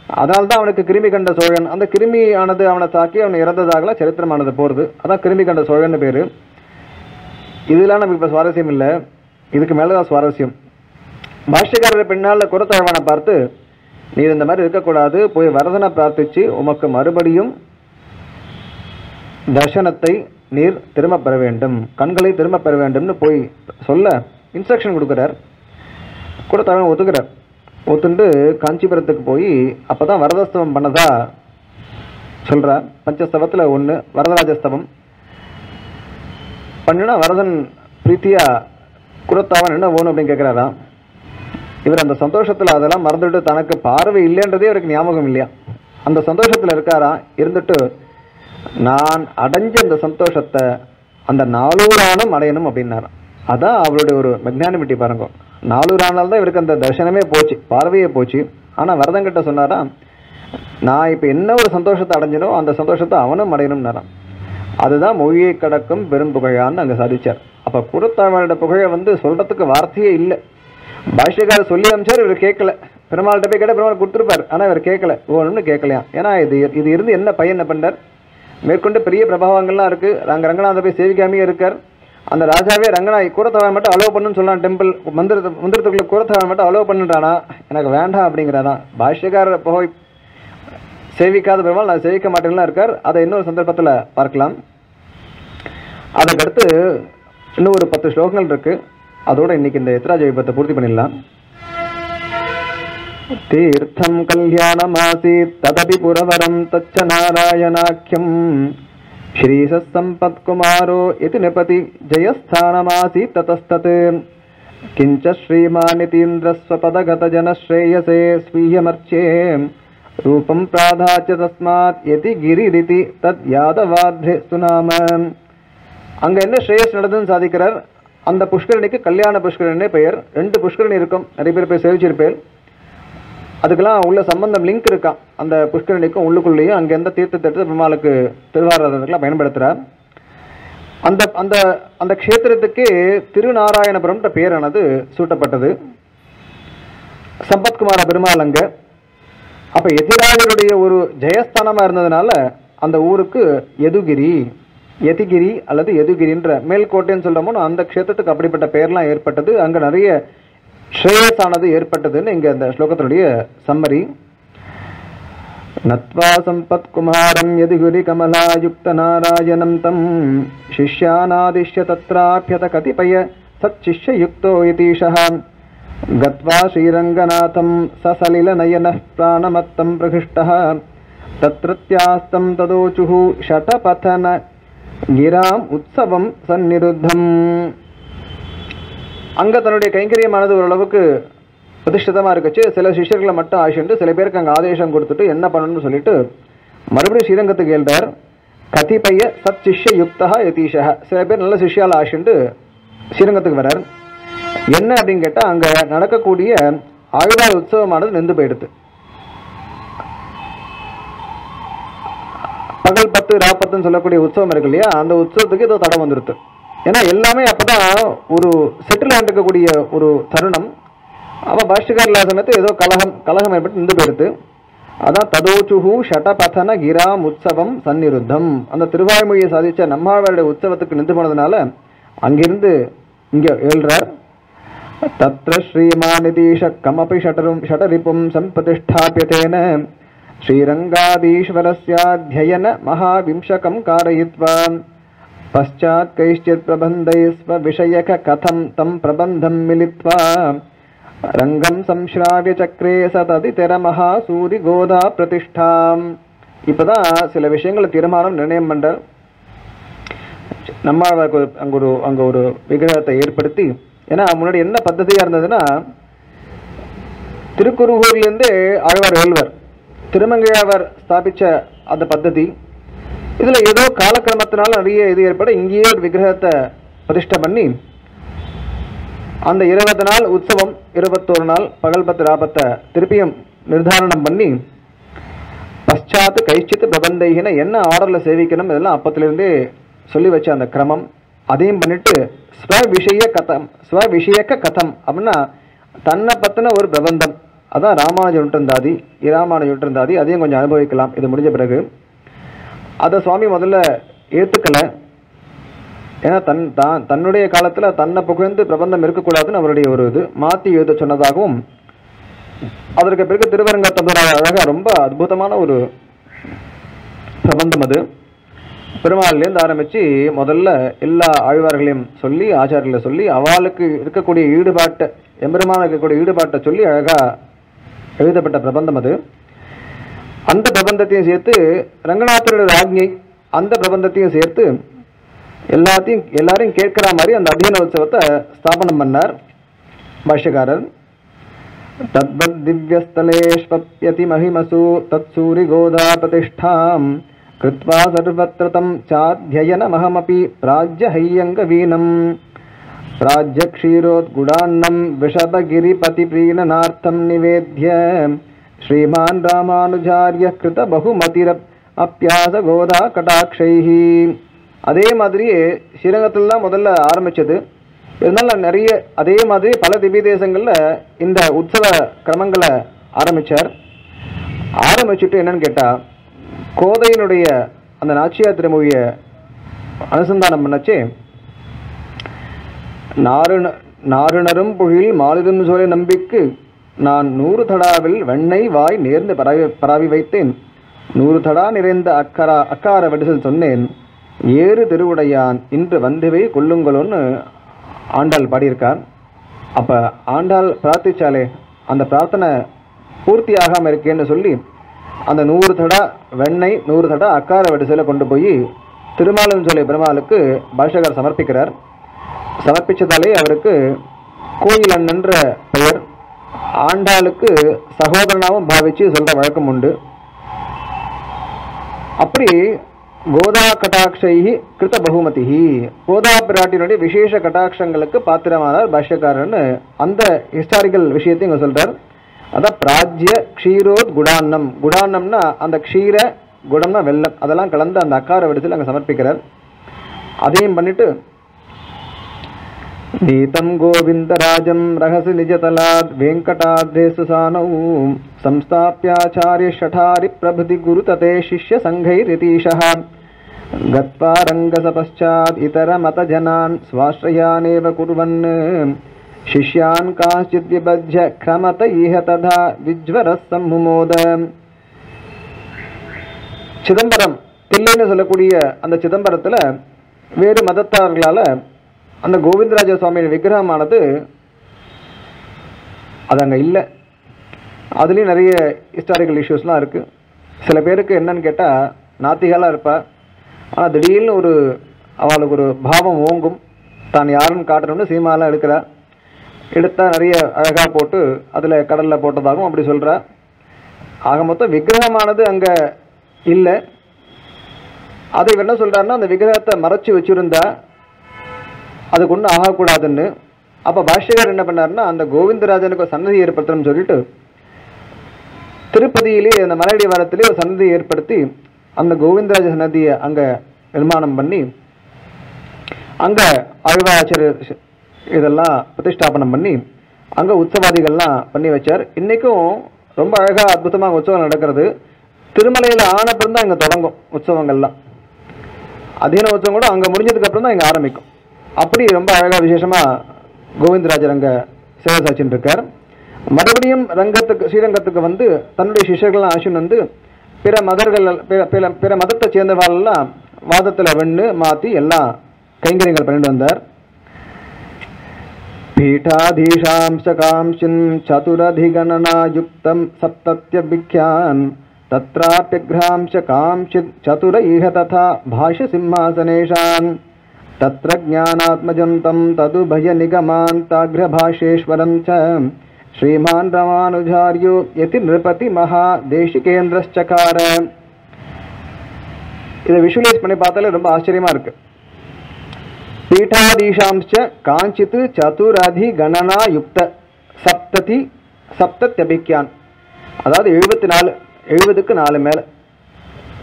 [SPEAKER 1] அதனால்தான் அவனுக்கு கிருமி கண்ட சோழன். அந்த கிருமியானது அவனை தாக்கி அவனை இறந்ததாகலாம் சரித்திரமானது போகிறது. அதான் கிருமி கண்ட சோழன் பேர். இதெல்லாம் நமக்கு இப்போ சுவாரஸ்யம் இல்லை. இதுக்கு மேலதான் சுவாரஸ்யம். பாஷ்யக்காரர் பின்னால் குரத்தழவானை பார்த்து நீர் இந்த மாதிரி இருக்கக்கூடாது, போய் வரதனை பிரார்த்திச்சு உமக்கு மறுபடியும் தர்சனத்தை நீர் திரும்ப பெற வேண்டும், கண்களை திரும்ப பெற வேண்டும்னு போய் சொல்ல இன்ஸ்ட்ரக்ஷன் கொடுக்குறார். குரத்தழவன் ஒத்துக்கிறார். ஒத்துண்டு காஞ்சிபுரத்துக்கு போய் அப்பதான் வரதஸ்தவம் பண்ணதா சொல்றார். பஞ்சஸ்தவத்தில் ஒன்று வரதராஜஸ்தவம் பண்ணினா வரதன் பிரீத்தியா குரத்தாவன் என்ன வேணும் அப்படின்னு கேட்குறாராம். இவர் அந்த சந்தோஷத்தில் அதெல்லாம் மறந்துட்டு தனக்கு பார்வை இல்லைன்றதே இவருக்கு ஞாபகம் இல்லையா. அந்த சந்தோஷத்தில் இருக்காரா. இருந்துட்டு நான் அடைஞ்ச அந்த சந்தோஷத்தை அந்த 400 ஆணும் அடையணும் அப்படின்னாராம். அதான் அவருடைய ஒரு மெக்னானிமிட்டி பாருங்க. 400 ஆனால்தான் தான் இவருக்கு அந்த தர்சனமே போச்சு, பார்வையே போச்சு. ஆனால் வரதங்கிட்ட சொன்னாரா நான் இப்போ என்ன ஒரு சந்தோஷத்தை அடைஞ்சனோ அந்த சந்தோஷத்தை அவனும் அடையணும்னாராம். அதுதான் மொழியை கடக்கும் பெரும் புகழான்னு அங்கே சாதிச்சார். அப்போ குரத்தாழ்வானோட புகழை வந்து சொல்கிறதுக்கு வார்த்தையே இல்லை. பாஷ்யக்காரர் சொல்லி அமைச்சார், இவர் கேட்கல. பெருமாள்கிட்ட போய் கேட்டால் பெருமாள் கொடுத்துருப்பார். ஆனால் இவர் கேட்கல, ஒன்றும் கேட்கலையாம். ஏன்னா இது இருந்து என்ன பையன் என்ன பண்ணார். மேற்கொண்டு பெரிய பிரபாவங்கள்லாம் இருக்குது. ரங்கநாத போய் சேவிக்காமையே இருக்கார். அந்த ராஜாவே கூரத்தாழ்வான் மட்டும் அலோவ் பண்ணுன்னு சொல்லலாம். டெம்பிள் மந்திரத்துக்குள்ள கூரத்தாழ்வான் மட்டும் அலோவ் பண்ணுறானா, எனக்கு வேண்டாம் அப்படிங்கிறாதான். பாஷ்யக்காரர் போய் சேவிக்காத பெருமாள் நான் சேவிக்க மாட்டேன்லாம் இருக்கார். அதை இன்னொரு சந்தர்ப்பத்தில் பார்க்கலாம். அதுக்கடுத்து இன்னும் ஒரு 10 ஸ்லோகங்கள் இருக்கு. அதோட இன்னைக்கு இந்த எத்ராஜ விபத்தை பூர்த்தி பண்ணிடலாம். தீர்த்தம் கல்யாணமாசீத் ததபி புரவரம் தச்ச நாராயணாக்கியம் ஸ்ரீசம்பத்குமாரோ இதி நிபதி ஜெயஸ்தானமாசீத் ததஸ்தத் கிஞ்ச ஸ்ரீமானிதீந்திரஸ்வபதகத ஜனஸ்ரேயசே ஸ்வீயமர்ச்சே ரூபம் பிராதாச்ச தஸ்மாத் யதி கிரிரிதி தத் யாதவாத்ரே சுநாம. அங்கே என்ன ஸ்ரேயஸ் நடந்ததுன்னு சாதிக்கிறார். அந்த புஷ்கரணிக்கு கல்யாண புஷ்கரணினே பெயர். 2 புஷ்கரணி இருக்கும். நிறைய பேர் போய் சேவிச்சிருப்பேன். அதுக்கெல்லாம் உள்ள சம்பந்தம் லிங்க் இருக்கான். அந்த புஷ்கரணிக்கும் உள்ளுக்குள்ளேயும் அங்கே எந்த தீர்த்தத்தை எடுத்து பெருமாளுக்கு திருவாரதற்கெல்லாம் பயன்படுத்துகிறார். அந்த அந்த அந்த க்ஷேத்திரத்துக்கு திருநாராயணபுரம்ன்ற பெயரானது சூட்டப்பட்டது. சம்பத்குமார பெருமாள் அங்கே. அப்போ எதிராஜருடைய ஒரு ஜெயஸ்தானமாக இருந்ததுனால அந்த ஊருக்கு யதிகிரி அல்லது யதுகிரின்ற மேல்கோட்டைன்னு சொல்கிறோமோ அந்த க்ஷேத்திரத்துக்கு அப்படிப்பட்ட பெயர்லாம் ஏற்பட்டது. அங்கே நிறைய ஸ்ரேயஸானது ஏற்பட்டதுன்னு இங்கே அந்த ஸ்லோகத்தினுடைய சம்மரி. नत्वा सम्पत्कुमारं यदि कमलायुक्तनारायणं तं शिष्यानादिश्य तत्राप्यत कतिपय सच्शिष्ययुक्तो यतीशः गत्वा श्रीरङ्गनाथं ससलिलनयनः प्राणमत्तं प्रकृष्टः तत्रत्यास्तं तदोचुः षटपथन गिराम उत्सवம் சந்நிருத்தம். அங்கே தன்னுடைய கைங்கரியமானது ஓரளவுக்கு பிரதிஷ்டிதமாக இருக்குச்சு. சில சிஷ்யர்களை மட்டும் ஆசிட்டு சில பேருக்கு அங்கே ஆதேசம் கொடுத்துட்டு என்ன பண்ணணும்னு சொல்லிட்டு மறுபடியும் ஸ்ரீரங்கத்துக்கு எழுதார். கதிபய சத் சிஷ்ய யுக்தா யதீஷா, சில பேர் நல்ல சிஷ்யால் ஆசிட்டு ஸ்ரீரங்கத்துக்கு வரார். என்ன அப்படின்னு கேட்டால் அங்கே நடக்கக்கூடிய ஆழ்வார் உற்சவமானது நின்று போயிடுது. பகல் 10 ராப்பத்துன்னு சொல்லக்கூடிய உற்சவம் இருக்கு இல்லையா, அந்த உற்சவத்துக்கு ஏதோ தடை வந்துடுது. ஏன்னா எல்லாமே அப்போதான் ஒரு செட்டில் ஆண்டிருக்கக்கூடிய ஒரு தருணம். அப்போ பாஷ்யக்கார இல்லாத சமயத்து ஏதோ கலகம் ஏற்பட்டு நின்று போயிடுது. அதான் ததோச்சுஹு ஷடபதன கிராம் உற்சவம் சந்நிருத்தம். அந்த திருவாய்மொழியை சாதித்த நம்மாழ்வாருடைய உற்சவத்துக்கு நின்று போனதுனால அங்கிருந்து இங்கே எழுறார். தத்ர ஸ்ரீமானிதீஷ கமபி ஷடரிப்பும் சம்பிரதிஷ்டாபியதேன ஸ்ரீரங்காதீஸ்வரஸ்யாத்யயன மகாவிம்சகம் காரயித்வா பశ్చాத் கைஷ்சித் பிரபந்தைஸ்வ விஷயக கதம் தம் பிரபந்தம் மிலித்வா ரங்கம் சம்ஸ்ராவ்ய சக்ரே சததிதர மகாசூரி கோதா பிரதிஷ்டாம். இப்போதான் சில விஷயங்களை தீர்மானம் நிர்ணயம் பண்றார். நம்ம அங்கே ஒரு விக்கிரகத்தை ஏற்படுத்தி, ஏன்னா முன்னாடி என்ன பద్ధதியாக இருந்ததுன்னா திருக்குறுகூர்லேருந்து ஆழ்வார் வேல்வர் திருமங்கையாவர் ஸ்தாபித்த அந்த பద్ధதி. இதில் ஏதோ காலக்கிரமத்தினால நிறைய இது ஏற்பட இங்கேயே ஒரு விக்கிரகத்தை பிரதிஷ்டை பண்ணி அந்த 20 நாள் உற்சவம் 21 நாள் பகல் 10 ராபத்தை திருப்பியும் நிர்தாரணம் பண்ணி பశ్చాத் கைஷ்சித் பிரபந்தைகின என்ன ஆர்டரில் சேவிக்கணும் இதெல்லாம் அப்பத்திலிருந்தே சொல்லி வச்ச அந்த கிரமம் அதையும் பண்ணிட்டு ஸ்வவிஷயக்க கதம் அப்படின்னா தன்னை பற்றின ஒரு பிரபந்தம், அதான் ராமானுஜருந்தாதி இராமானுஜருந்தாதி, அதையும் கொஞ்சம் அனுபவிக்கலாம் இது முடிஞ்ச பிறகு. அதை சுவாமி முதல்ல ஏற்றுக்கலை. ஏன்னா தன்னுடைய காலத்தில் தன்னை புகழ்ந்து பிரபந்தம் இருக்கக்கூடாதுன்னு அவருடைய ஒரு இது மாற்றி எழுத சொன்னதாகவும், அதற்கு பிறகு திருவரங்கத்தம்பராக அழகாக ரொம்ப அற்புதமான ஒரு பிரபந்தம் அது. பெருமாள்லேருந்து ஆரம்பித்து முதல்ல எல்லா ஆழ்வார்களையும் சொல்லி ஆச்சாரியர்களை சொல்லி அவளுக்கு இருக்கக்கூடிய ஈடுபாட்டை எம்பெருமான இருக்கக்கூடிய ஈடுபாட்டை சொல்லி அழகாக எழுதப்பட்ட பிரபந்தம் அது. அந்த பிரபந்தத்தையும் சேர்த்து ரங்கநாதரோட ஆக்ஞை அந்த பிரபந்தத்தையும் சேர்த்து எல்லாரையும் கேட்கிற மாதிரி அந்த அத்தியன உற்சவத்தை ஸ்தாபனம் பண்ணார் பாஷ்யக்காரர். தத்வத் திவ்யஸ்தலேஷ்வப்யதி மஹிமசு தத் சூரி கோதா பிரதிஷ்டாம் கிருத்வா சர்வத்ர தம் சாத்யயன மஹமபி பிராஜ்ய ஹையங்க வீனம் பிராஜ்ய க்ஷீரோத்குடான்னம் விஷபகிரிபதி பிரீணனார்த்தம் நிவேத்ய ஸ்ரீமான் ராமானுஜாரிய கிருத பகுமதிரப் அப்பியாச கோதா கடாட்சைஹி. அதே மாதிரியே ஸ்ரீரங்கத்தில் தான் முதல்ல ஆரம்பித்தது. இருந்தாலும் நிறைய அதே மாதிரி பல திவ்ய தேசங்களில் இந்த உற்சவ கிரமங்களை ஆரம்பிச்சுட்டு என்னன்னு கேட்டால் கோதையினுடைய அந்த நாச்சியார் திருமொழியை அனுசந்தானம் பண்ணச்சே நாருணரும் புழில் மாலிரும் சோலை நம்பிக்கு நான் 100 தடாவில் வெண்ணெய் வாய் நேர்ந்து பராவி வைத்தேன் 100 தடா நிறைந்த அக்கார வடிசல் சொன்னேன் ஏறு திருவுடையான் இன்று வந்துவை கொள்ளுங்களோன்னு ஆண்டாள் பாடியிருக்கார். அப்போ ஆண்டாள் பிரார்த்திச்சாலே அந்த பிரார்த்தனை பூர்த்தி ஆகாமல் இருக்கேன்னு சொல்லி அந்த 100 தடா வெண்ணெய் 100 தடா அக்கார வடிசலை கொண்டு போய் திருமாலிருஞ்சோலை பெருமாளுக்கு பாஷ்யக்காரர் சமர்ப்பிக்கிறார். சமர்ப்பித்ததாலே அவருக்கு கோயிலண்ணன்ற பெயர். ஆண்டாளுக்கு சகோதரனாகவும் பாவிச்சு சொல்கிற வழக்கம் உண்டு. அப்படி கோதா கட்டாட்சைஹி கிருத பகுமதிஹி, கோதா பிராட்டினுடைய விசேஷ கட்டாட்சங்களுக்கு பாத்திரமானார் பாஷ்யக்காரர்னு அந்த ஹிஸ்டாரிக்கல் விஷயத்தையும் இங்கே சொல்கிறார். அதான் பிராஜ்ய க்ஷீரோத் குடான்னம், குடான்னம்னா அந்த க்ஷீர, குடம்னா வெல்லம், அதெல்லாம் கலந்து அந்த அக்கார வடிசல் அங்கே சமர்ப்பிக்கிறார். அதையும் பண்ணிட்டு நீதம் கோவிந்தராஜம் ரகசி நிஜதலாத் வெங்கடாத்ரேசு சானௌ சம்ஸ்தாப்யாச்சாரிய ஷடாரி பிரபுதி குரு ததே சிஷ்ய சங்கைரிதீஷः கத்வா ரங்கச பశ్చాத் இதர மத ஜனான் ஸ்வாஸ்ரயானேவ குர்வன் சிஷ்யான் காஞ்சித் விபஜ்ய க்ரமத இஹ ததா விஜ்வரஸ் சம்முமோத. சிதம்பரம் தில்லைன்னு சொல்லக்கூடிய அந்த சிதம்பரத்தில் வேறு மதத்தார்களால் அந்த கோவிந்தராஜ சுவாமியின் விக்கிரகமானது அது அங்கே இல்லை. அதுலேயும் நிறைய ஹிஸ்டாரிக்கல் இஷ்யூஸ்லாம் இருக்குது. சில பேருக்கு என்னன்னு கேட்டால் நாத்திகளாக இருப்பா, ஆனால் திடீர்னு அவளுக்கு ஒரு பாவம் ஓங்கும், தான் யாருன்னு காட்டணும்னு சீமாலாம் எடுக்கிறா, எடுத்தால் நிறைய அழகாக போட்டு அதில் கடலில் போட்டதாகவும் அப்படி சொல்கிறா. ஆக மொத்தம் விக்கிரகமானது அங்கே இல்லை. அதை இவர் என்ன சொல்கிறாருன்னா, அந்த விக்கிரகத்தை மறைச்சி வச்சுருந்தா அதுக்கு ஒன்றும் ஆகக்கூடாதுன்னு. அப்போ பாஷ்யகர் என்ன பண்ணாருன்னா, அந்த கோவிந்தராஜனுக்கு சன்னதி ஏற்படுத்தணும்னு சொல்லிட்டு திருப்பதியிலே அந்த மலையடி வாரத்திலே ஒரு சன்னதியை ஏற்படுத்தி அந்த கோவிந்தராஜ சன்னதியை அங்கே நிர்மாணம் பண்ணி அங்கே ஆழ்வாச்சாரியர் இதெல்லாம் பிரதிஷ்டாபனம் பண்ணி அங்கே உற்சவாதிகள்லாம் பண்ணி வச்சார். இன்றைக்கும் ரொம்ப அழகாக அற்புதமாக உற்சவம் நடக்கிறது. திருமலையில் ஆனப்புறம் தான் இங்கே தொடங்கும் உற்சவங்கள்லாம். அதீன உற்சவம் கூட அங்கே முடிஞ்சதுக்கப்புறம் தான் இங்கே ஆரம்பிக்கும். அப்படி ரொம்ப அழகாக விசேஷமாக கோவிந்தராஜர் அங்கே சேவை சாட்சின்னு இருக்கார். மறுபடியும் ஸ்ரீரங்கத்துக்கு வந்து தன்னுடைய சிஷ்யர்கள்லாம் ஆசின் வந்து பிற மதத்தை சேர்ந்தவாளெல்லாம் வாதத்தில் வெண்ணு மாற்றி எல்லாம் கைங்கரியங்கள் பண்ணிட்டு வந்தார். பீட்டாதீஷாம்ச காம்சின் சதுரதிகணனாயுக்தம் சப்தத்யபிக்யான் தத்ராப்யக்ராம்ச காம்சித் சதுர ஈஹ ததா பாஷ்ய சிம்மாசனேஷான் தத்ர ஞானாத்மஜம் தம் தது பய நிகமாந்தாக்ர பாஷ்யேஸ்வரம் ச ஸ்ரீமான் ராமானுஜார்யோ யதி நிருபதி மகா தேசிகேந்திரச்சகார. இதை விஷுவலைஸ் பண்ணி பார்த்தாலே ரொம்ப ஆச்சரியமா இருக்கு. பீட்டாதீஷாம்ச காஞ்சித் சதுரதி கணனா யுக்த சப்தத்யபிக்யான், அதாவது 74, 70க்கு 4 மேலே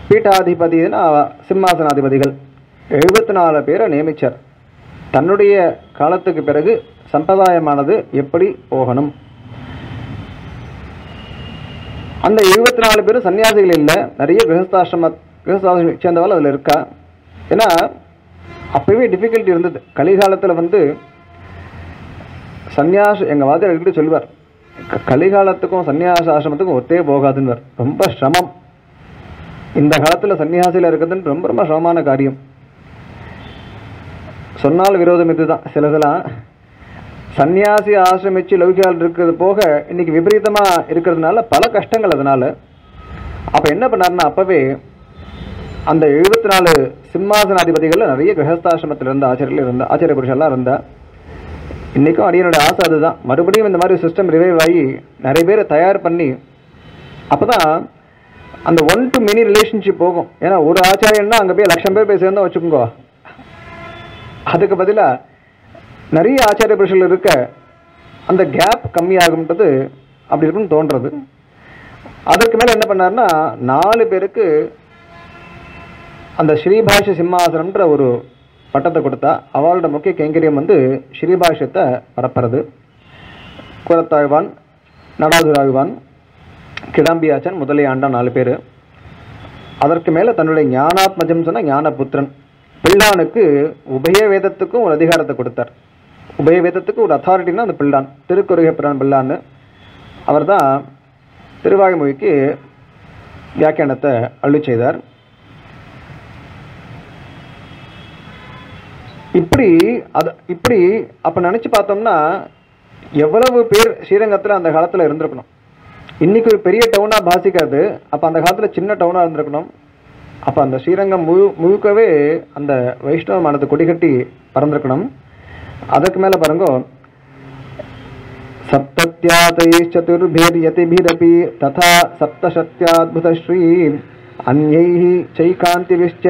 [SPEAKER 1] பீட்டாதிபதினா சிம்மாசனாதிபதிகள் 74 பேரை நியமிச்சார். தன்னுடைய காலத்துக்கு பிறகு சம்பிரதாயமானது எப்படி போகணும். அந்த 74 பேரும் சன்னியாசிகள் இல்லை, நிறைய கிரகஸ்தாசிரம சேர்ந்தவாள் அதில் இருக்கா. ஏன்னா அப்பவே டிஃபிகல்ட்டி இருந்தது. கலிகாலத்தில் வந்து சன்னியாசம் எங்கள் வாத்தியார் அடிக்கடி சொல்லுவார், கலிகாலத்துக்கும் சன்னியாச ஆசிரமத்துக்கும் ஒத்தே போகாதுன்னு. ரொம்ப சிரமம் இந்த காலத்தில் சன்னியாசியில் இருக்கிறதுன்னு ரொம்ப ரொம்ப சிரமமான காரியம். சொன்னால் விரோதம் இதுதான். சிலதெல்லாம் சன்னியாசி ஆசிரமிச்சு லௌகிகால் இருக்கிறது போக இன்னைக்கு விபரீதமாக இருக்கிறதுனால பல கஷ்டங்கள். அதனால அப்போ என்ன பண்ணாருன்னா, அப்பவே அந்த 74 சிம்மாசனாதிபதிகளில் நிறைய கிரகஸ்தாசிரமத்தில் இருந்த ஆச்சாரிய புருஷெல்லாம் இருந்தா. இன்றைக்கும் அடியனுடைய ஆசை அதுதான், மறுபடியும் இந்த மாதிரி சிஸ்டம் ரிவைவ் ஆகி நிறைய பேரை தயார் பண்ணி அப்போ தான் அந்த 1 to many ரிலேஷன்ஷிப் போகும். ஏன்னா ஒரு ஆச்சாரியன்னா அங்கே போய் 1,00,000 பேர் போய் சேர்ந்தா வச்சுக்கோங்க. அதுக்கு பதிலாக நிறைய ஆச்சாரிய புருஷர்கள் இருக்க அந்த கேப் கம்மியாகும்ன்றது அப்படி இருக்குன்னு தோன்றது. அதற்கு மேலே என்ன பண்ணார்னா, 4 பேருக்கு அந்த ஸ்ரீபாஷ்ய சிம்மாசனம்ன்ற ஒரு பட்டத்தை கொடுத்தா. அவளோட முக்கிய கைங்கரியம் வந்து ஸ்ரீபாஷ்யத்தை பரப்புறது. குரத்தாழ்வான், நடாதுராழ்வான், கிடாம்பியாச்சன் முதலிய ஆண்டா 4 பேர். அதற்கு மேலே தன்னுடைய ஞானாத்மஜம் சொன்ன ஞானபுத்திரன் பிள்ளானுக்கு உபய வேதத்துக்கும் ஒரு அதிகாரத்தை கொடுத்தார். உபய வேதத்துக்கு ஒரு அத்தாரிட்டின்னா அந்த பிள்ளான், திருக்குறுகை பிரான் பிள்ளான்னு. அவர் தான் திருவாய்மொழிக்கு வியாக்கியானத்தை அள்ளி செய்தார். இப்படி அப்போ நினச்சி பார்த்தோம்னா எவ்வளவு பேர் ஸ்ரீரங்கத்தில் அந்த காலத்தில் இருந்திருக்கணும். இன்றைக்கி ஒரு பெரிய டவுனாக பாசிக்காது, அப்போ அந்த காலத்தில் சின்ன டவுனாக இருந்திருக்கணும். அப்போ அந்த ஸ்ரீரங்கம் முழுக்கவே அந்த வைஷ்ணவமானது கொடிகட்டி பறந்திருக்கணும். அதற்கு மேலே பாருங்க, சப்தத்யாதைச்சதுர்பிர்யதிபிரபி ததா சப்தசத்யாத்புதஸ்ரீ அன்யைஹ சைகாந்திவிஷ்ச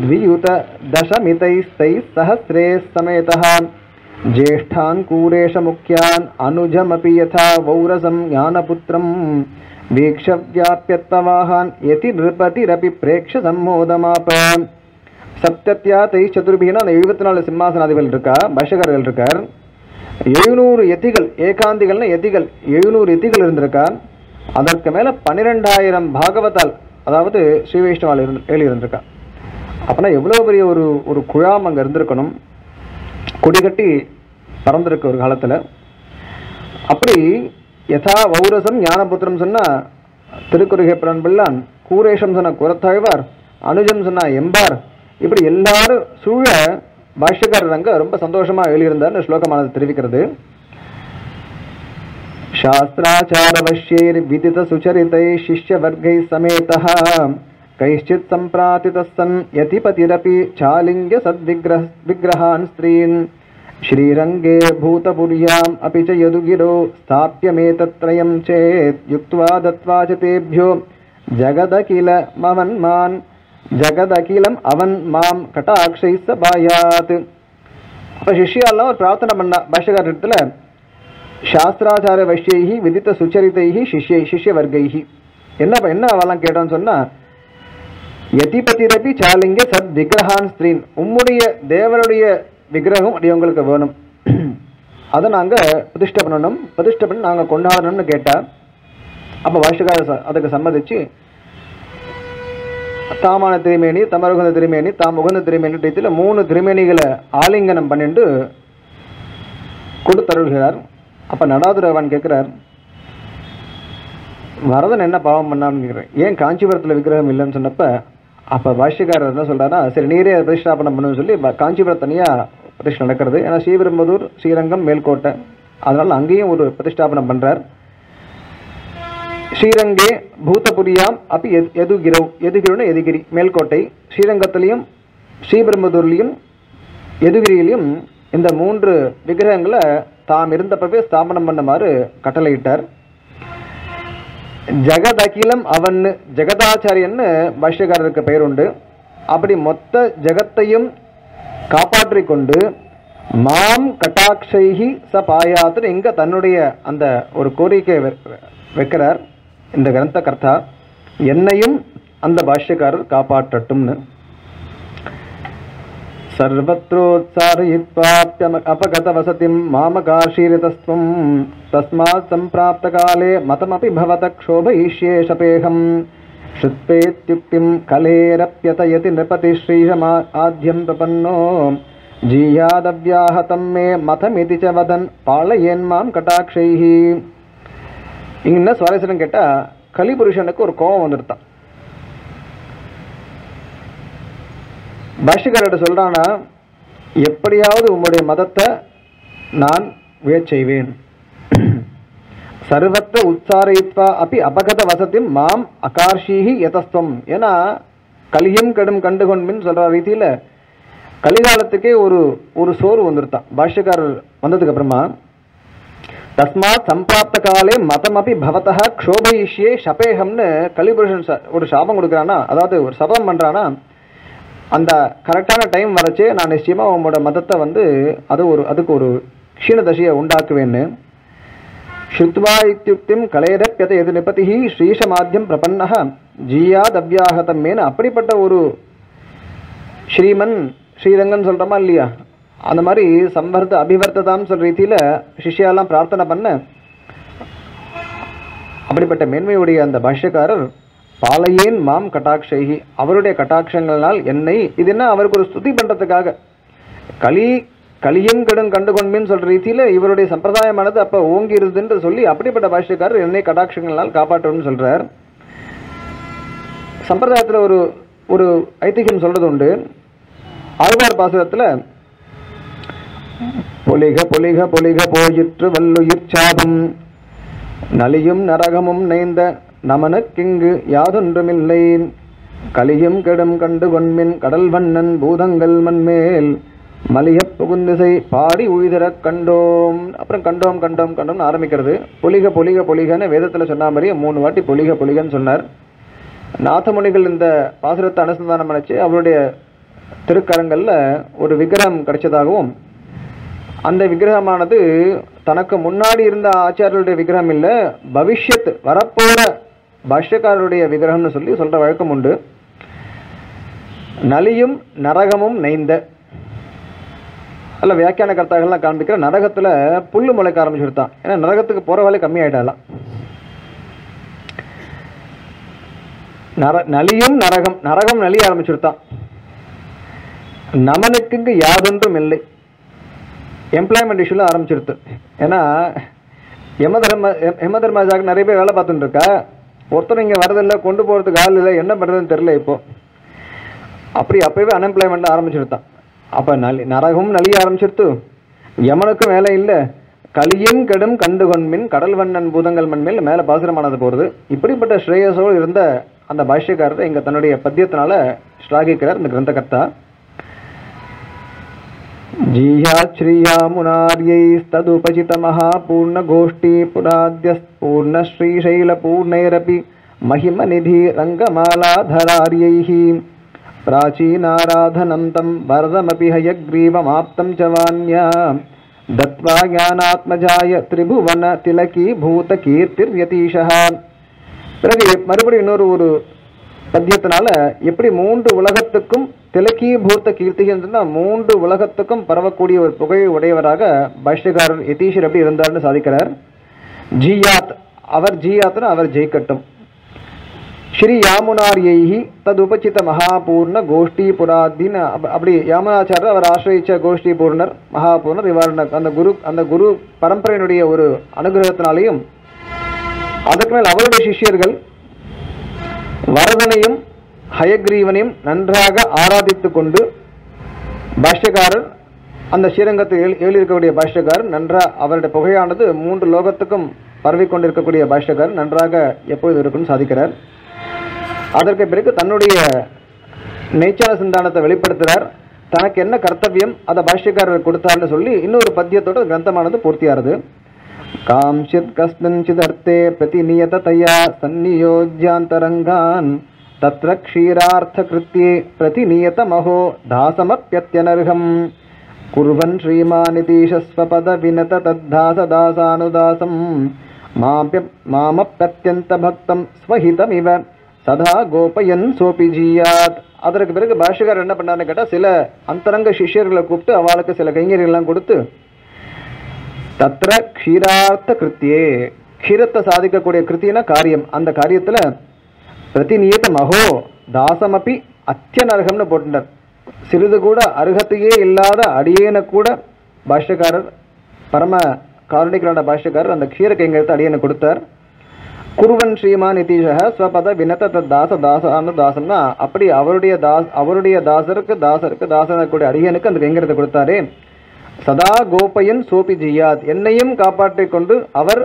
[SPEAKER 1] द्वियुत दशमितैस्तैः सहस्रे समेतः ज्येष्ठान् कूरेश मुख्यान् अनुजमपि यथा वौरसं ज्ञानपुत्रं वीक्ष्य व्याप्यत्ववाहान् यति नृपतिरपि प्रेक्ष्य सम्मोदमाप. சப்தத்யாதைச்சதுர்பினா அந்த 74 சிம்மாசனாதிபதிகள் இருக்கா, பாஷ்யக்காரர்கள் இருக்கார். 700 யதிகள், ஏகாந்திகள்னா யதிகள் 700 யதிகள் இருந்திருக்கா. அதற்கு மேலே 12,000 பாகவதால், அதாவது ஸ்ரீ வைஷ்ணவால் இருந்திருக்கா. அப்போனா எவ்வளோ பெரிய ஒரு குழாம் அங்கே இருந்திருக்கணும், கொடிகட்டி பறந்திருக்கு ஒரு காலத்தில். அப்படி யதா வௌரசம் ஞானபுத்திரம் சொன்னால் திருக்குறுகை பிரான் பிள்ளான் கூரேஷம் சொன்ன குரத்தாழ்வார், அனுஜம் சொன்னா எம்பார், இப்படி எல்லாரும் சூழ பாஷ்யக்காரர் அங்க ரொம்ப சந்தோஷமா எழுதியிருந்தார் ஸ்லோகமானது தெரிவிக்கிறது. சாஸ்திராச்சாரவஷ்யைர் விதித சுச்சரிதை சிஷ்ய வர்க்கை சமேதஹ கைஷ்சித் சம்பிராதிதः சன் யதிபதிரபி சாலிங்க சத்விக்ரஹான் ஸ்திரீன் ஸ்ரீரங்கே பூதபுர்யாம் அபி ச யதுகிரோ ஸ்தாப்யமேதத்ரயம் சேத் யுக்த்வா தத்வா ச தேப்யோ ஜகதகிலம் அவன் மாம் கடாக்ஷை சபாயாத். அப்ப சிஷ்யாலாம் ஒரு பிரார்த்தனை பண்ணா பாஷ்யக்கார இடத்துல, சாஸ்திராச்சார வைஷ்யைஹி விதித்த சுச்சரிதைஹி சிஷ்ய வர்க்கைஹி. என்ன அவெல்லாம் கேட்டான்னு சொன்னா, யதிபதிரபி சாலிங்க சத் விக்கிரகான் ஸ்திரீன், உம்முடைய தேவருடைய விக்கிரகம் அது உங்களுக்கு வேணும், அதை நாங்கள் பிரதிஷ்டை பண்ணணும், பிரதிஷ்டை பண்ணி நாங்கள் கொண்டாடணும்னு கேட்டா. அப்போ பாஷ்யக்கார அதுக்கு சம்மதிச்சு தாமான திருமேனி, தமருகந்த திருமேனி, தாம் உகந்த திருமேனி இதில் 3 திருமேனிகளை ஆலிங்கனம் பண்ணிட்டு கொடுத்தருள்கிறார். அப்போ நடாதுரவன் கேட்குறார், வரதன் என்ன பாவம் பண்ணான்னு கேட்குறேன், ஏன் காஞ்சிபுரத்தில் விக்கிரகம் இல்லைன்னு சொன்னப்ப, அப்போ பாஷ்யக்காரர் என்ன சொல்கிறாருன்னா, சரி நீரே பிரதிஷ்டாபனம் பண்ணுன்னு சொல்லி காஞ்சிபுரம் தனியாக பிரதிஷ்டை நடக்கிறது. ஏன்னா ஸ்ரீபெரும்புதூர், ஸ்ரீரங்கம், மேல்கோட்டை, அதனால் அங்கேயும் ஒரு பிரதிஷ்டாபனம் பண்ணுறார். ஸ்ரீரங்கே பூதபுரியாம் அப்படி எதுகிரோன்னு எதுகிரி மேல்கோட்டை, ஸ்ரீரங்கத்திலையும் ஸ்ரீபெரும்புதூர்லையும் எதுகிரியிலையும் இந்த 3 விக்கிரகங்களை தாம் இருந்தப்பவே ஸ்தாபனம் பண்ணுமாறு கட்டளையிட்டார். ஜகதகிலம் அவன், ஜெகதாச்சாரியன்னு பாஷ்யக்காரருக்கு பெயர் உண்டு. அப்படி மொத்த ஜெகத்தையும் காப்பாற்றி கொண்டு மாம் கட்டாட்சைஹி ச பாயாத்துன்னு இங்க தன்னுடைய அந்த ஒரு கோரிக்கை வைக்கிறார் இந்த கிரந்த கர்த்தா, என்னையும் அந்த பாஷ்யக்காரர் காப்பாற்றட்டும்னு. சர்வத்ரோத்சாரயித்வாப்ய அபகத வசதிம் மாமகாஷீரிதஸ்வம் தஸ்மாத் சம்பிராப்த காலே மதமபி பவத க்ஷோபயிஷ்யே ஷபேகம் ஸ்ருத்பேத்யுக்திம் கலேரப்யதயதி நிருபதி ஸ்ரீஷமா ஆத்யம் பிரபன்னோ ஜீயாதவ்யாஹதம் மே மதமிதி ச வதன் பாளயேன்மாம் கடாக்ஷைஹி. இங்க என்ன சுவாரஸ்யம் கேட்டா, கலிபுருஷனுக்கு ஒரு கோபம் வந்துருத்தான். பாஷ்யக்காரர்கிட்ட சொல்றானா, எப்படியாவது உம்முடைய மதத்தை நான் விழச் செய்வேன். சர்வத்திர உற்சாரயித்வா அப்படி அபகத வசதிம் மாம் அகார்ஷீஹி யதஸ்வம். ஏன்னா கலியும் கடும் கண்டுகொன்பின்னு சொல்ற ரீதியில கலிகாலத்துக்கே ஒரு சோறு வந்துருத்தான் பாஷ்யக்காரர் வந்ததுக்கு அப்புறமா. தஸ்மாத் சம்பிராப்த காலே மதம் அப்படி பவதः க்ஷோபயிஷ்யே ஷபேகம்னு கலிபுருஷன் ஒரு சாபம் கொடுக்குறானா, அதாவது ஒரு சபம் பண்றானா, அந்த கரெக்டான டைம் வரச்சே நான் நிச்சயமா உங்களோட மதத்தை அதுக்கு ஒரு க்ஷீணதசையை உண்டாக்குவேன்னு. ஸ்ருத்வா இத்யுக்திம் கலேரப்யத எது நிபதிஹி ஸ்ரீஷமாத்யம் பிரபன்னஹ ஜீயாத் அவ்யாஹதம் மேன்னு அப்படிப்பட்ட ஒரு ஸ்ரீமன் ஸ்ரீரங்கன் சொல்றோமா இல்லையா, அந்த மாதிரி சம்வர்த்த அபிவர்த்ததான்னு சொல்ற ரீதியில சிஷ்யாலாம் பிரார்த்தனை பண்ண. அப்படிப்பட்ட மேன்மையுடைய அந்த பாஷ்யக்காரர் பாலையேன் மாம் கட்டாட்சைஹி, அவருடைய கட்டாட்சங்களால் என்னை, இது என்ன அவருக்கு ஒரு ஸ்துதி பண்றதுக்காக, கலியும் கடும் கண்டுகொன்பின்னு சொல்ற ரீதியில இவருடைய சம்பிரதாயமானது அப்ப ஓங்கி இருதுன்னு சொல்லி அப்படிப்பட்ட பாஷ்யக்காரர் என்னை கட்டாட்சங்களால் காப்பாற்றணும்னு சொல்றார். சம்பிரதாயத்துல ஒரு ஐதிகம் சொல்றது உண்டு. ஆழ்வார் பாசுரத்துல பொலிக பொலிக பொலிக போயிற்று வல்லுயிர் சாபம் நலியும் நரகமும் நைந்த நமனுக்கிங்கு யாதொன்றுமில்லை கலியும் கெடும் கண்டு கொன்மின் கடல் வண்ணன் பூதங்கள் மண்மேல் மலிய புகுந்திசை பாடி உயிதர கண்டோம். அப்புறம் கண்டோம் கண்டோம் கண்டோம்னு ஆரம்பிக்கிறது. பொலிக பொலிக பொலிகன்னு வேதத்தில் சொன்ன மாதிரியே 3 வாட்டி பொலிக பொலிகன்னு சொன்னார். நாதமுனிகள் இந்த பாசுரத்தை அனுசந்தானம் பண்ணிச்சு அவருடைய திருக்கரங்கள்ல ஒரு விக்கிரகம் கிடைச்சதாகவும், அந்த விக்கிரகமானது தனக்கு முன்னாடி இருந்த ஆச்சாரியருடைய விக்கிரகம் இல்லை, பவிஷ்யத் வரப்போற பாஷ்யக்காரருடைய விக்கிரகம்னு சொல்லி சொல்ற வழக்கம் உண்டு. நலியும் நரகமும் நைந்த அல்ல வியாக்கியான கர்த்தாக்கள்லாம் காண்பிக்கிற நரகத்துல புல்லு முளைக்க ஆரம்பிச்சுடுத்தான். ஏன்னா நரகத்துக்கு போற வேலை கம்மியாயிட்டாலாம். நலியும் நரகம் நலிய ஆரம்பிச்சுடுத்தான். நமனுக்கு யாதொன்றும் இல்லை, எம்ப்ளாய்மெண்ட் இஷ்யூல ஆரம்பிச்சிருது. ஏன்னா யம தர்மராஜாக்கு நிறைய பேர் வேலை பார்த்துட்டு இருக்கா. ஒருத்தரும் இங்கே வரதில்லை, கொண்டு போகிறதுக்கு ஆள் இல்லை, என்ன பண்ணுறதுன்னு தெரில. இப்போ அப்படி அப்போவே அன்எம்ப்ளாய்மெண்ட் ஆரம்பிச்சுருத்தான். அப்போ நரகமும் நலிய ஆரம்பிச்சிருத்து, யமனுக்கும் வேலை இல்லை, கலியும் கெடும் கண்டு கொன்மின் கடல் வண்ணன் பூதங்கள் மண்மேல் மேலே பாசுரமானது போகிறது. இப்படிப்பட்ட ஸ்ரேயஸோடு இருந்த அந்த பாஷ்யக்காரர் இங்கே தன்னுடைய பத்தியத்தினால ஸ்லாகிக்கிறார் இந்த கிரந்தகர்த்தா. ஜீயாத் ஸ்ரீயா முனார்யைஸ்ததுபசித மகாபூர்ண கோஷ்டி புராத்யஸ்பூர்ண ஸ்ரீசைல பூர்ணைரபி மகிம நிதி ரங்கமாலாதரார்யைஹி பிராச்சீனாராதனம் தம் வரதமபி ஹயக்ரீவமாப்தம் ச வான்யா தத்வா ஞானாத்மஜாய திரிபுவன திலகி பூத கீர்த்திர்யதீஷா. பிறகு மறுபடியும் இன்னொரு ஒரு பத்தியத்தினால எப்படி 3 உலகத்துக்கும் திலகி பூத்த கீர்த்திகன்னா 3 உலகத்துக்கும் பரவக்கூடிய ஒரு புகை உடையவராக பாஷ்யக்காரர் யதீஷர் எப்படி இருந்தார்னு சாதிக்கிறார். ஜீயாத், அவர் ஜீயாத்னா அவர் ஜெயிக்கட்டும். ஸ்ரீ யாமுனார்யைஹி ததுபசித மகாபூர்ண கோஷ்டி புராதின்னு அப்படி யாமுனாச்சாரர் அவர் ஆசிரியிச்ச கோஷ்டி பூர்ணர் மகாபூர்ணர் இவர் அந்த குரு பரம்பரையினுடைய ஒரு அனுகிரகத்தினாலேயும் அதற்கு மேல் அவருடைய சிஷ்யர்கள் வரதனையும் ஹயக்ரீவனையும் நன்றாக ஆராதித்து கொண்டு பாஷ்யக்காரர் அந்த ஸ்ரீரங்கத்தில் எழுதியிருக்கக்கூடிய பாஷ்யக்காரர் நன்றாக அவருடைய புகையானது 3 லோகத்துக்கும் பரவிக்கொண்டிருக்கக்கூடிய பாஷ்யக்காரர் நன்றாக எப்பொழுது இருக்குன்னு சாதிக்கிறார். அதற்கு பிறகு தன்னுடைய நெய்ச்சார சிந்தானத்தை வெளிப்படுத்துகிறார். தனக்கு என்ன கர்த்தவியம் அதை பாஷ்யக்காரர் கொடுத்தார்னு சொல்லி இன்னொரு பத்தியத்தோட கிரந்தமானது பூர்த்தியாகிறது. காம்சித் கஸ்மின்சித் அர்த்தே பிரதிநியத தயா சந்நியோஜ்யாந்தரங்கான் தத்ர க்ஷீரார்த்த கிருத்யே பிரதிநியத மகோ தாசமப்யத்யனர்ஹம் குர்வன் ஸ்ரீமானிதீஷஸ்வபத வினத தத்தாசதாசானுதாசம் மாமப்யத்யந்த பக்தம் ஸ்வஹிதமிவ சதா கோபயன் சோபி ஜீயாத். அதற்கு பிறகு பாஷ்யக்காரர் என்ன பண்ணாருன்னு கேட்டால் சில அந்தரங்க சிஷ்யர்களை கூப்பிட்டு அவளுக்கு சில கைங்கரியெல்லாம் கொடுத்து தத்ர க்ஷீரார்த்த கிருத்தியே, க்ஷீரத்தை சாதிக்கக்கூடிய கிருத்தினா காரியம், அந்த காரியத்தில் பிரதிநியத மகோ தாசமப்பி அத்தியனர்ஹம்னு போட்டுட்டார். சிறிது கூட அருகத்தையே இல்லாத அடியேன கூட பாஷ்யக்காரர் பரம காருணிகரான பாஷ்யக்காரர் அந்த க்ஷீர கைங்கரியத்தை அடியேனை கொடுத்தார். குருவன் ஸ்ரீமான் நிதீஷ ஸ்வபத வினத தாச தாசானு தாசம்னா அப்படி அவருடைய தாசருக்கு தாசனக்கூடிய அடியனுக்கு அந்த கைங்கரியத்தை கொடுத்தாரே. சதா கோபயன் சோபி ஜியாத், என்னையும் காப்பாற்றிக் கொண்டு அவர்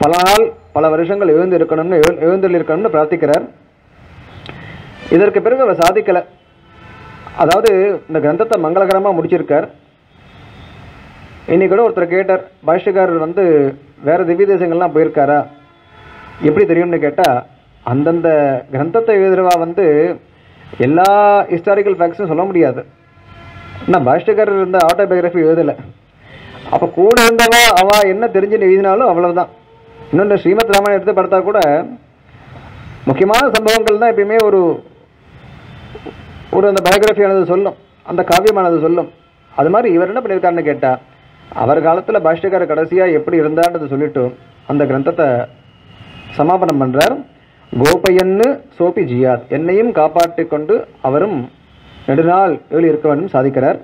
[SPEAKER 1] பல நாள் பல வருஷங்கள் எழுந்திருக்கணும்னு பிரார்த்திக்கிறார். இதற்கு பிறகு அவர் சாதிக்கலை. அதாவது இந்த கிரந்தத்தை மங்களகரமாக முடிச்சிருக்கார். இன்னைக்கு கூட ஒருத்தர் கேட்டார், பாஷ்யக்காரர் வேற திவ்ய தேசங்கள்லாம் போயிருக்காரா, எப்படி தெரியும்னு கேட்டால் அந்தந்த கிரந்தத்தை எழுதுறவா எல்லா ஹிஸ்டாரிக்கல் ஃபேக்ட்ஸும் சொல்ல முடியாது. ஆனால் பாஷ்யக்காரர் இருந்த ஆட்டோபயோகிராஃபி எழுதலை. அப்போ கூட இருந்தவா அவள் என்ன தெரிஞ்சுன்னு எழுதினாலும் அவ்வளவுதான். இன்னொன்று ஸ்ரீமத் ராமாயணம் எடுத்து பார்த்தா கூட முக்கியமான சம்பவங்கள் தான் எப்பயுமே ஒரு அந்த பயோகிராஃபியானது சொல்லும், அந்த காவியமானது சொல்லும். அது மாதிரி இவர் என்ன பண்ணியிருக்காருன்னு கேட்டால் அவர் காலத்தில் பாஷ்யக்காரர் கடைசியாக எப்படி இருந்தார்ன்றது சொல்லிட்டு அந்த கிரந்தத்தை சமாபனம் பண்ணுறார். கோபயன்னு சோபி ஜியாத், என்னையும் காப்பாற்றி கொண்டு அவரும் நெடுநாள் இருக்க வேண்டும் சாதிக்கிறார்.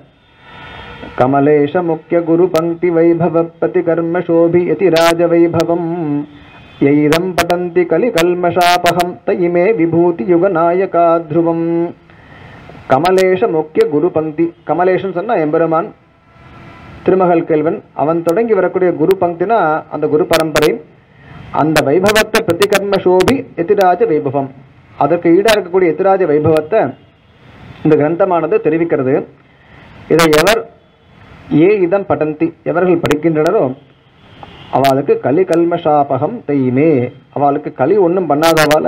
[SPEAKER 1] கமலேஷ முக்கிய குரு பங்கி வைபவ பிரதி கர்ம சோபி யதி ராஜ வைபவம் யைதம் படந்தி கலி கல்மஷாபகம் தயிமே விபூதி யுக நாயகா த்ருவம். கமலேஷ முக்கிய குரு பங்கி, கமலேஷன் சொன்னால் எம்பெருமான் திருமகள் கேள்வன், அவன் தொடங்கி வரக்கூடிய குரு பங்கினா அந்த குரு பரம்பரை, அந்த வைபவத்தை பிரதிகர்ம சோபி எதிராஜ வைபவம், அதற்கு ஈடாக இருக்கக்கூடிய எதிராஜ வைபவத்தை இந்த கிரந்தமானது தெரிவிக்கிறது. இதை எவர் இதம் படந்தி, எவர்கள் படிக்கின்றனரோ அவளுக்கு கலி கல்மஷாபகம் தெய்மே, அவளுக்கு களி ஒன்றும் பண்ணாதவால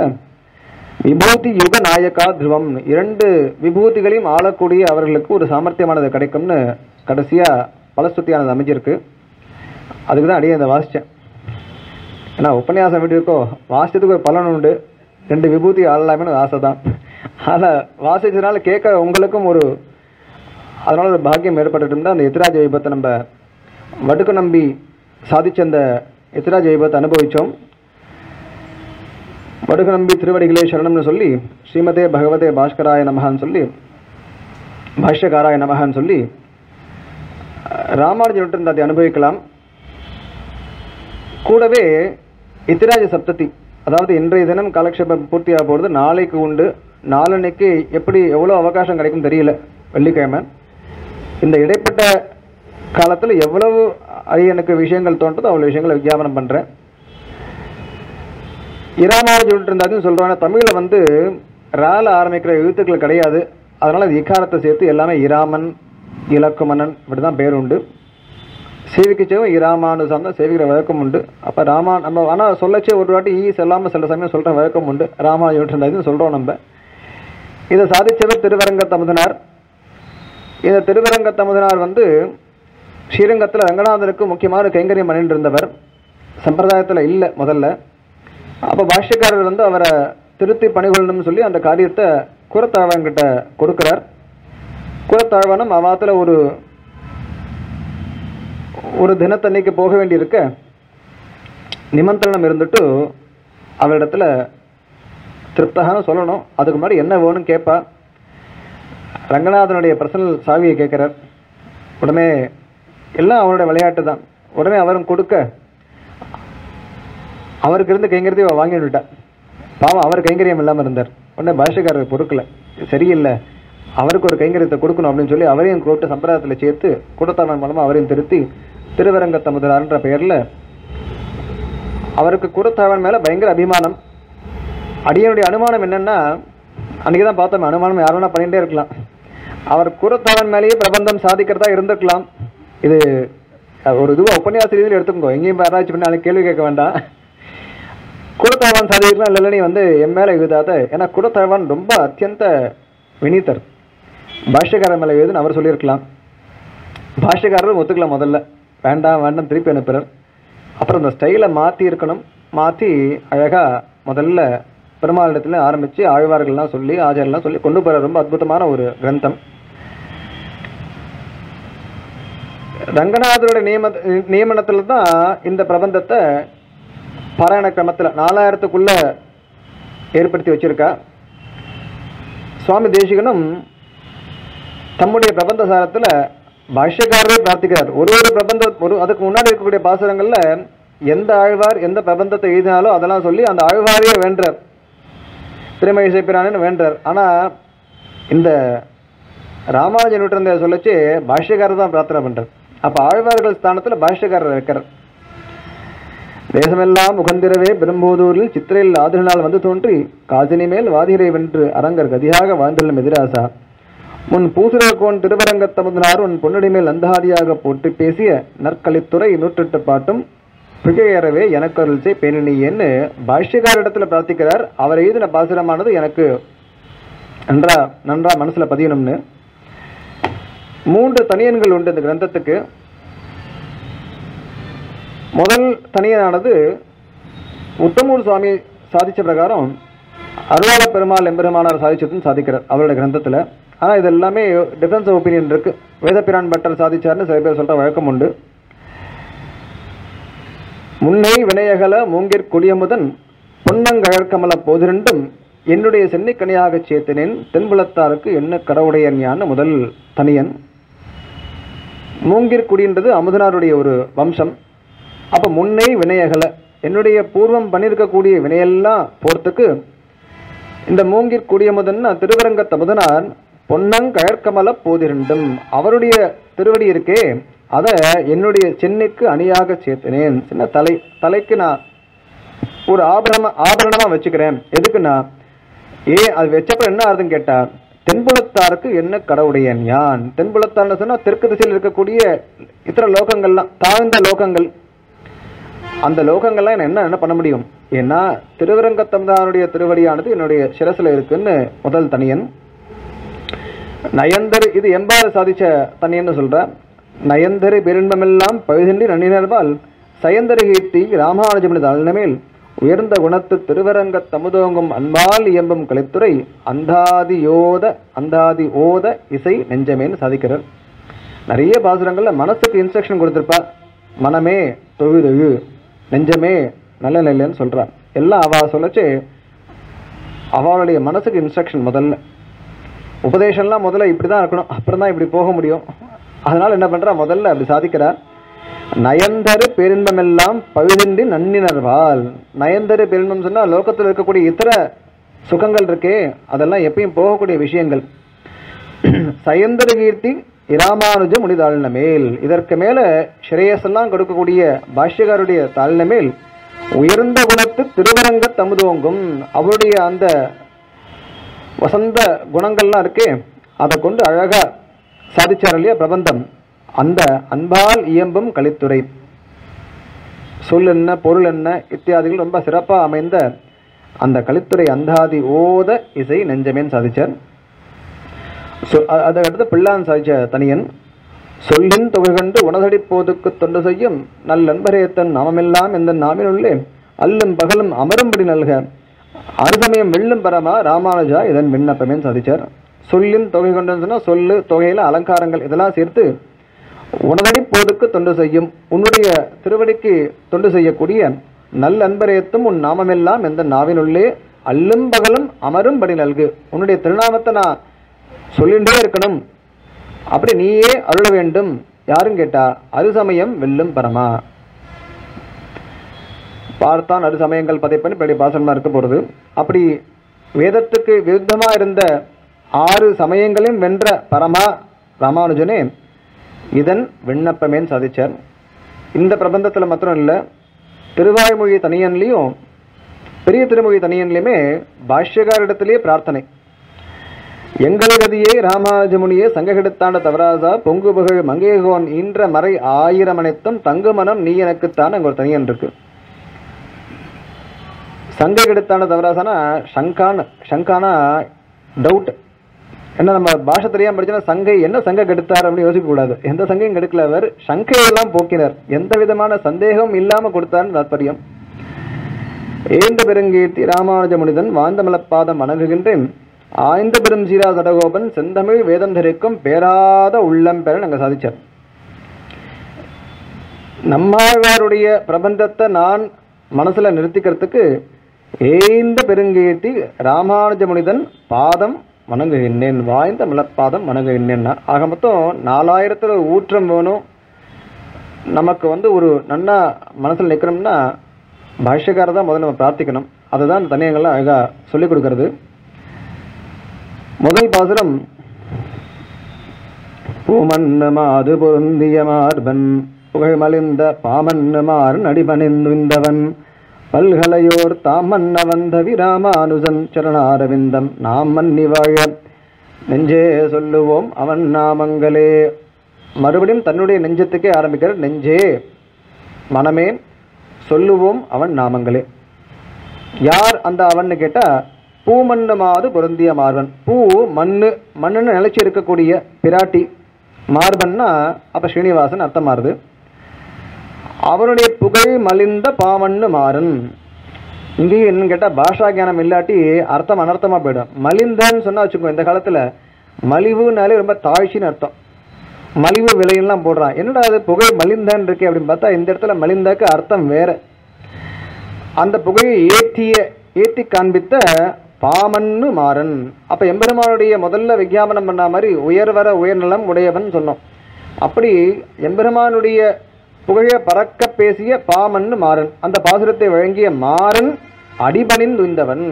[SPEAKER 1] விபூதி யுக நாயகா துருவம், 2 விபூதிகளையும் ஆளக்கூடிய அவர்களுக்கு ஒரு சாமர்த்தியமானது கிடைக்கும்னு கடைசியாக பலஸ்துதியானது அமைஞ்சிருக்கு. அதுக்கு தான் அடியே அதை வாசித்தேன். ஏன்னா உபன்யாசம் எப்படி இருக்கோ வாசித்ததுக்கு ஒரு பலன் உண்டு, 2 விபூதி ஆளலாமே ஆசை தான். அதை வாசிச்சதுனால கேட்க உங்களுக்கும் அதனால ஒரு பாக்கியம் ஏற்பட்டு இருந்தால் அந்த எத்திராஜ வைபத்தை நம்ம வடுக்கு நம்பி சாதிச்ச அந்த எத்திராஜ வைபத்தை அனுபவித்தோம். வடுக்கு நம்பி திருவடிகளே சரணம்னு சொல்லி ஸ்ரீமதே பகவதே பாஸ்கராய நமகான்னு சொல்லி பாஷ்யகாராய நமகான்னு சொல்லி ராமானுஜன் அதை அனுபவிக்கலாம். கூடவே எத்திராஜ சப்ததி அதாவது இன்றைய தினம் காலக்ஷேபம் பூர்த்தியாக போகிறது, நாளைக்கு உண்டு. நாளன்னைக்கு எப்படி எவ்வளோ அவகாசம் கிடைக்கும் தெரியல, வெள்ளிக்கிழமை. இந்த இடைப்பட்ட காலத்தில் எவ்வளவு எனக்கு விஷயங்கள் தோன்றதோ அவ்வளோ விஷயங்களை விஞ்ஞாபனம் பண்ணுறேன். இராமாவை சொல்லிட்டு இருந்தாலும் சொல்கிறாங்க, தமிழில் ரால ஆரம்பிக்கிற எழுத்துக்கள் கிடையாது. அதனால் அது இக்காரத்தை சேர்த்து எல்லாமே இராமன், இலக்குமணன் இப்படி தான் பேர் உண்டு. சேவிக்கச்சேவும் இராமானுசான் தான் சேவிக்கிற வழக்கம் உண்டு. அப்போ ராமா நம்ம ஆனால் சொல்லச்சே ஒரு வாட்டி சொல்லாமல் சில சமயம் சொல்கிற வழக்கம் உண்டு. ராமாவை சொல்லிட்டு இருந்தாலும் சொல்கிறோம் நம்ம. இதை சாதித்தவர் திருவரங்கத்தமுதனார். இந்த திருவரங்கத்தமுதனார் ஸ்ரீரங்கத்தில் ரங்கநாதனுக்கு முக்கியமான கைங்கரியம் பண்ணிட்டு இருந்தவர். சம்பிரதாயத்தில் இல்லை முதல்ல. அப்போ பாஷ்யக்காரர் அவரை திருத்தி பணிகொள்ளணும்னு சொல்லி அந்த காரியத்தை கூரத்தாழ்வான்கிட்ட கொடுக்குறார். கூரத்தாழ்வானும் அவாத்தில் ஒரு தினத்தன்னைக்கு போக வேண்டியிருக்க நிமந்திரணம் இருந்துட்டு அவரிடத்துல திருப்தகான்னு சொல்லணும். அதுக்கு முன்னாடி என்ன வேணும்னு கேட்பா. ரங்கநாதனுடைய பர்சனல் சாவியை கேட்குறார். உடனே எல்லாம் அவருடைய விளையாட்டு தான். உடனே அவரும் கொடுக்க அவருக்கு இருந்து கைங்கரியத்தை வாங்கிவிட்டார். பாவம் அவர் கைங்கரியம் இல்லாமல் இருந்தார். உடனே பாஷ்யக்காரர் பொறுக்கலை, சரியில்லை, அவருக்கு ஒரு கைங்கரியத்தை கொடுக்கணும் அப்படின்னு சொல்லி அவரையும் கூப்பிட்டு சம்பிரதாயத்தில் சேர்த்து கூட்டத்தாளன் மூலமாக அவரையும் திருத்தி திருவரங்கத்தமுதனார்ன்ற பெயரில் அவருக்கு கூட்டத்தாளன் மேலே பயங்கர அபிமானம். அடியனுடைய அனுமானம் என்னென்னா, அன்றைக்கி தான் பார்த்தோம், அனுமானம் யார் வேணால் பண்ணிகிட்டே இருக்கலாம். அவர் கூரத்தாளன் மேலேயே பிரபந்தம் சாதிக்கிறதா இருந்திருக்கலாம். இது ஒரு இதுவாக உபன்யாசிரியர்கள் எடுத்துக்கோ, எங்கேயும் ஆராய்ச்சி பண்ணி அதுக்கு கேள்வி கேட்க வேண்டாம். கூரத்தாழ்வான் சாதிக்கலாம் இல்லை, நீ என் மேலே எழுதாத. ஏன்னா கூரத்தாழ்வான் ரொம்ப அத்தியந்த வினீதர். பாஷ்யக்காரர் மேலே எழுதுன்னு அவர் சொல்லியிருக்கலாம். பாஷ்யக்காரரும் ஒத்துக்கலாம், முதல்ல வேண்டாம் வேண்டாம் திருப்பி அனுப்புகிறார். அப்புறம் இந்த ஸ்டைலை மாற்றி இருக்கணும், மாற்றி அழகாக முதல்ல பெருமாளிடத்துல ஆரம்பித்து ஆழ்வார்கள்லாம் சொல்லி ஆச்சாரியெல்லாம் சொல்லி கொண்டு போகிற ரொம்ப அற்புதமான ஒரு கிரந்தம். ரங்கநாதருடைய நியமனத்தில் தான் இந்த பிரபந்தத்தை பாராயண கிரமத்தில் 4000க்குள்ள ஏற்படுத்தி வச்சிருக்கா. சுவாமி தேசிகனும் தம்முடைய பிரபந்த சாரத்தில் பாஷ்யக்காரரே பிரார்த்திக்கிறார். ஒரு அதுக்கு முன்னாடி இருக்கக்கூடிய பாசுரங்களில் எந்த ஆழ்வார் எந்த பிரபந்தத்தை எழுதினாலோ அதெல்லாம் சொல்லி அந்த ஆழ்வாரையே வேண்டார், திருமழிசை பிரானன்னு வேண்டார். ஆனால் இந்த ராமானுஜன் விட்டு சொல்லச்சு பாஷ்யக்காரர் தான் பிரார்த்தனை பண்ணுறார். அப்போ ஆழ்வார்கள் ஸ்தானத்தில் பாஷ்யக்காரர் இருக்கிறார். தேசமெல்லாம் முகந்திரவே பெரும்போதூரில் சித்திரையில் ஆதிரினால் தோன்றி காசினி மேல் வாதிரை வென்று அரங்கர் கதியாக வாழ்ந்தள்ளும் எதிராசா முன் பூசுரகோன் திருவரங்கத்தமுதனார் உன் பொன்னடி மேல் அந்தாதியாக போட்டு பேசிய நற்கலித்துறை 108 பாட்டும் பிழையறவே எனக்கு அருள்சை பேணினியேன்னு பாஷ்யக்காரிடத்தில் பிரார்த்திக்கிறார். அவர் எழுதின பாசுரமானது எனக்கு நன்றா மனசில் பதியணும்னு. 3 தனியன்கள் உண்டு இந்த கிரந்தத்துக்கு. முதல் தனியனானது உத்தமூர் சுவாமி சாதித்த பிரகாரம் அருளாள பெருமாள் எம்பெருமானார் சாதிச்சதுன்னு சாதிக்கிறார் அவருடைய கிரந்தத்தில். ஆனால் இது எல்லாமே டிஃபரன்ஸ் ஆஃப் ஒப்பீனியன் இருக்குது. வேதப்பிரான் பட்டர் சாதிச்சார்னு சில பேர் சொல்கிற வழக்கம் உண்டு. முன்னை வினையகல மூங்கிற் கொடியமுதன் பொன்னங்கழற்கமல போதிரண்டும் என்னுடைய சென்னிக்கனியாக சேர்த்தினேன் தென்புலத்தாருக்கு என்ன கடவுடையன் யான்னு முதல் தனியன். மூங்கிற் குடின்றது அமுதனாருடைய ஒரு வம்சம். அப்போ முன்னை வினையகல என்னுடைய பூர்வம் பண்ணியிருக்கக்கூடிய வினையெல்லாம் போகிறதுக்கு இந்த மூங்கிற் குடியமுதன் திருவரங்கத்தமுதனார் பொன்னங்கழற்கமல போதிரண்டும் அவருடைய திருவடி இருக்கே அதை என்னுடைய சென்னைக்கு அணியாக சேர்த்தினேன். சின்ன தலைக்கு நான் ஒரு ஆபரணமாக வச்சுக்கிறேன். எதுக்குன்னா அது வச்சப்பறம் என்ன ஆகுதுன்னு கேட்டால் தென்புலத்தாருக்கு என்ன கடவுடையன் யான். தென்புலத்தார்னு சொன்னால் தெற்கு திசையில் இருக்கக்கூடிய இத்தர லோகங்கள்லாம் தாழ்ந்த லோகங்கள். அந்த லோகங்கள்லாம் என்ன பண்ண முடியும்? ஏன்னா திருவரங்கத்தமுதனாருடைய திருவடியானது என்னுடைய சிரசில் இருக்குன்னு முதல் தனியன். நயந்தர் இது எம்பாறு சாதிச்ச தனியன்னு சொல்கிறேன். நயந்தரு பெருன்பமெல்லாம் பழுதின்றி நன்னினர்பால் சயந்தரு கீர்த்தி ராமானுஜமனது அல்நமேல் உயர்ந்த குணத்து திருவரங்கத் தமுதோங்கும் அன்பால் இயம்பும் கலைத்துறை அந்தாதி ஓத இசை நெஞ்சமேன்னு சாதிக்கிறார். நிறைய பாசுரங்களில் மனசுக்கு இன்ஸ்ட்ரக்ஷன் கொடுத்துருப்பா. மனமே தொழுதொழு, நெஞ்சமே நல்ல நிலைன்னு சொல்கிறார். எல்லாம் அவள் சொல்லச்சு அவளுடைய மனசுக்கு இன்ஸ்ட்ரக்ஷன். முதல்ல உபதேசம்லாம் முதல்ல இப்படி தான் இருக்கணும், அப்புறம் தான் இப்படி போக முடியும். அதனால் என்ன பண்ணுறா, முதல்ல அப்படி சாதிக்கிறார். நயந்தரு பேரின்பமெல்லாம் பழுதின்றி நன்னினர்வால். நயந்தரு பேரின்பம் சொன்னா லோகத்தில் இருக்கக்கூடிய இதர சுகங்கள் இருக்கே அதெல்லாம் எப்பயும் போகக்கூடிய விஷயங்கள். சயந்தர கீர்த்தி இராமானுஜ முனி தாழ்ன மேல். இதற்கு மேல ஸ்ரேயஸெல்லாம் கொடுக்கக்கூடிய பாஷ்யகாருடைய தாழ்ன மேல் உயர்ந்த குணத்து திருவரங்க தமுதோங்கும். அவருடைய அந்த வசந்த குணங்கள்லாம் இருக்கே அதை கொண்டு அழகா சாதிச்சார் இல்லையா பிரபந்தம். அந்த அன்பால் இயம்பும் கலித்துறை சொல் என்ன பொருள் என்ன இத்தியாதிகள் ரொம்ப சிறப்பாக அமைந்த அந்த கலித்துறை அந்தாதி ஓத இசை நெஞ்சமேன்னு சாதிச்சார். அதை அடுத்து பிள்ளான் சாதிச்ச தனியன் சொல்லின் தொகை கண்டு உணதடி போதுக்கு தொண்டு செய்யும் நல்லன்பரேத்தன் நாமெல்லாம் எந்த நாமினுள்ளே அல்லும் பகலும் அமரும்படி நல்க அருசமயம் வெள்ளும் பரமா ராமானுஜா இதன் விண்ணப்பமேன்னு சாதிச்சார். சொல்லின் தொகை கொண்டுன்னு சொன்னால் சொல்லு தொகையில் அலங்காரங்கள் இதெல்லாம் சேர்த்து உணதடி போதுக்கு தொண்டு செய்யும் உன்னுடைய திருவடிக்கு தொண்டு செய்யக்கூடிய நல்ல அன்பரேத்தும் உன் நாமமெல்லாம் எந்த நாவினுள்ளே அல்லும் பகலும் அமரும்படி நல்கு. உன்னுடைய திருநாமத்தை நான் சொல்லிகிட்டே இருக்கணும், அப்படி நீயே அருள வேண்டும். யாரும் கேட்டா அருசமயம் வெல்லும் பரமா. பார்த்தான் அருசமயங்கள் பதைப்பன் இப்படி பாசனமாக இருக்க போகிறது. அப்படி வேதத்துக்கு விருத்தமாக இருந்த 6 சமயங்களையும் வென்ற பரமா ராமானுஜனே இதன் விண்ணப்பமேன்னு சாதிச்சார். இந்த பிரபந்தத்தில் மாத்திரம் இல்லை, திருவாய்மொழி தனியன்லையும் பெரிய திருமொழி தனியன்லையுமே பாஷ்யகாரிடத்திலேயே பிரார்த்தனை. எங்கள் கதியை ராமானுஜமுனியே சங்ககெடுத்தாண்ட தவராசா பொங்கு புகழ் மங்கேகோன் ஈன்ற மறை 1000 அனைத்தும் தங்கு மனம் நீ எனக்குத்தான் அங்கே ஒரு தனியன் இருக்கு. சங்ககெடுத்தாண்ட தவராசானா சங்கானா டவுட். என்ன நம்ம பாஷை தெரியாமல் படிச்சோன்னா சங்கை என்ன சங்க கெடுத்தார் அப்படின்னு யோசிக்கக்கூடாது. எந்த சங்கையும் கெடுக்கல, அவர் சங்கையெல்லாம் போக்கினர், எந்த விதமான சந்தேகம் இல்லாமல் கொடுத்தார்னு தாற்பயம். ஏந்த பெருங்கீர்த்தி ராமானுஜ முனிதன் வாழ்ந்த மலப்பாதம் வணங்குகின்றேன் ஆய்ந்த பெரும் சீரா சடகோபன் செந்தமிழ் வேதம் தரிக்கும் பேராத உள்ளம் பெற நாங்கள் சாதிச்சார். நம்மாழ்வாருடைய பிரபந்தத்தை நான் மனசில் நிறுத்திக்கிறதுக்கு ஏந்த பெருங்கீர்த்தி ராமானுஜ முனிதன் பாதம் வணங்குகின்றேன் வாய்ந்த மலப்பாதம் வணங்குகின்றேன்னா ஆக மொத்தம் 4000 ஊற்றம் வேணும். நமக்கு ஒரு நன்னா மனசில் நிற்கணும்னா பாஷ்யக்காரர் தான் முதல்ல நம்ம பிரார்த்திக்கணும். அதுதான் தனியங்கள்லாம் அழகாக சொல்லிக் கொடுக்கறது. முதல் பாசுரம் பூமன்னு மாது பொருந்திய மார்பன் புகழ்மலிந்த பாமன்னு மாறன் அடிபணிந்துவன் பல்கலையோர் தாமன்ன வந்த விராமானுஜன் சரணாரவிந்தம் நாம் மன்னி வாழ நெஞ்சே சொல்லுவோம் அவன் நாமங்களே. மறுபடியும் தன்னுடைய நெஞ்சத்துக்கே ஆரம்பிக்கிற நெஞ்சே மனமே சொல்லுவோம் அவன் நாமங்களே. யார் அந்த அவன்னு கேட்டால் பூமன்னு மாது பொருந்திய மார்பன். பூ மண்ணுன்னு நிலைச்சி இருக்கக்கூடிய பிராட்டி, மார்பன்னா அப்போ ஸ்ரீனிவாசன் அர்த்தம் மாறுது. அவருடைய புகழ் மலிந்த பாமன்னு மாறன். இங்கேயும் என்னன்னு கேட்டால் பாஷா கியானம் இல்லாட்டி அர்த்தம் அனர்த்தமாக போயிடும். மலிந்தன்னு சொன்னால் வச்சுக்கோ, இந்த காலத்தில் மலிவுனாலே ரொம்ப தாழ்ச்சின்னு அர்த்தம். மலிவு விலையெல்லாம் போடுறான். என்னடா அது புகழ் மலிந்தன் இருக்கு அப்படின்னு பார்த்தா இந்த இடத்துல மலிந்தாக்கு அர்த்தம் வேற. அந்த புகழை ஏற்றி காண்பித்த பாமன்னு மாறன். அப்போ எம்பெருமானுடைய முதல்ல விஞ்ஞாபனம் பண்ண மாதிரி உயர்வர உயர்நலம் உடையவன் சொன்னோம். அப்படி எம்பெருமானுடைய புகழ பறக்க பேசிய பாமன்னு மாறன். அந்த பாசுரத்தை வழங்கிய மாறன் அடிபணிந்துவன்.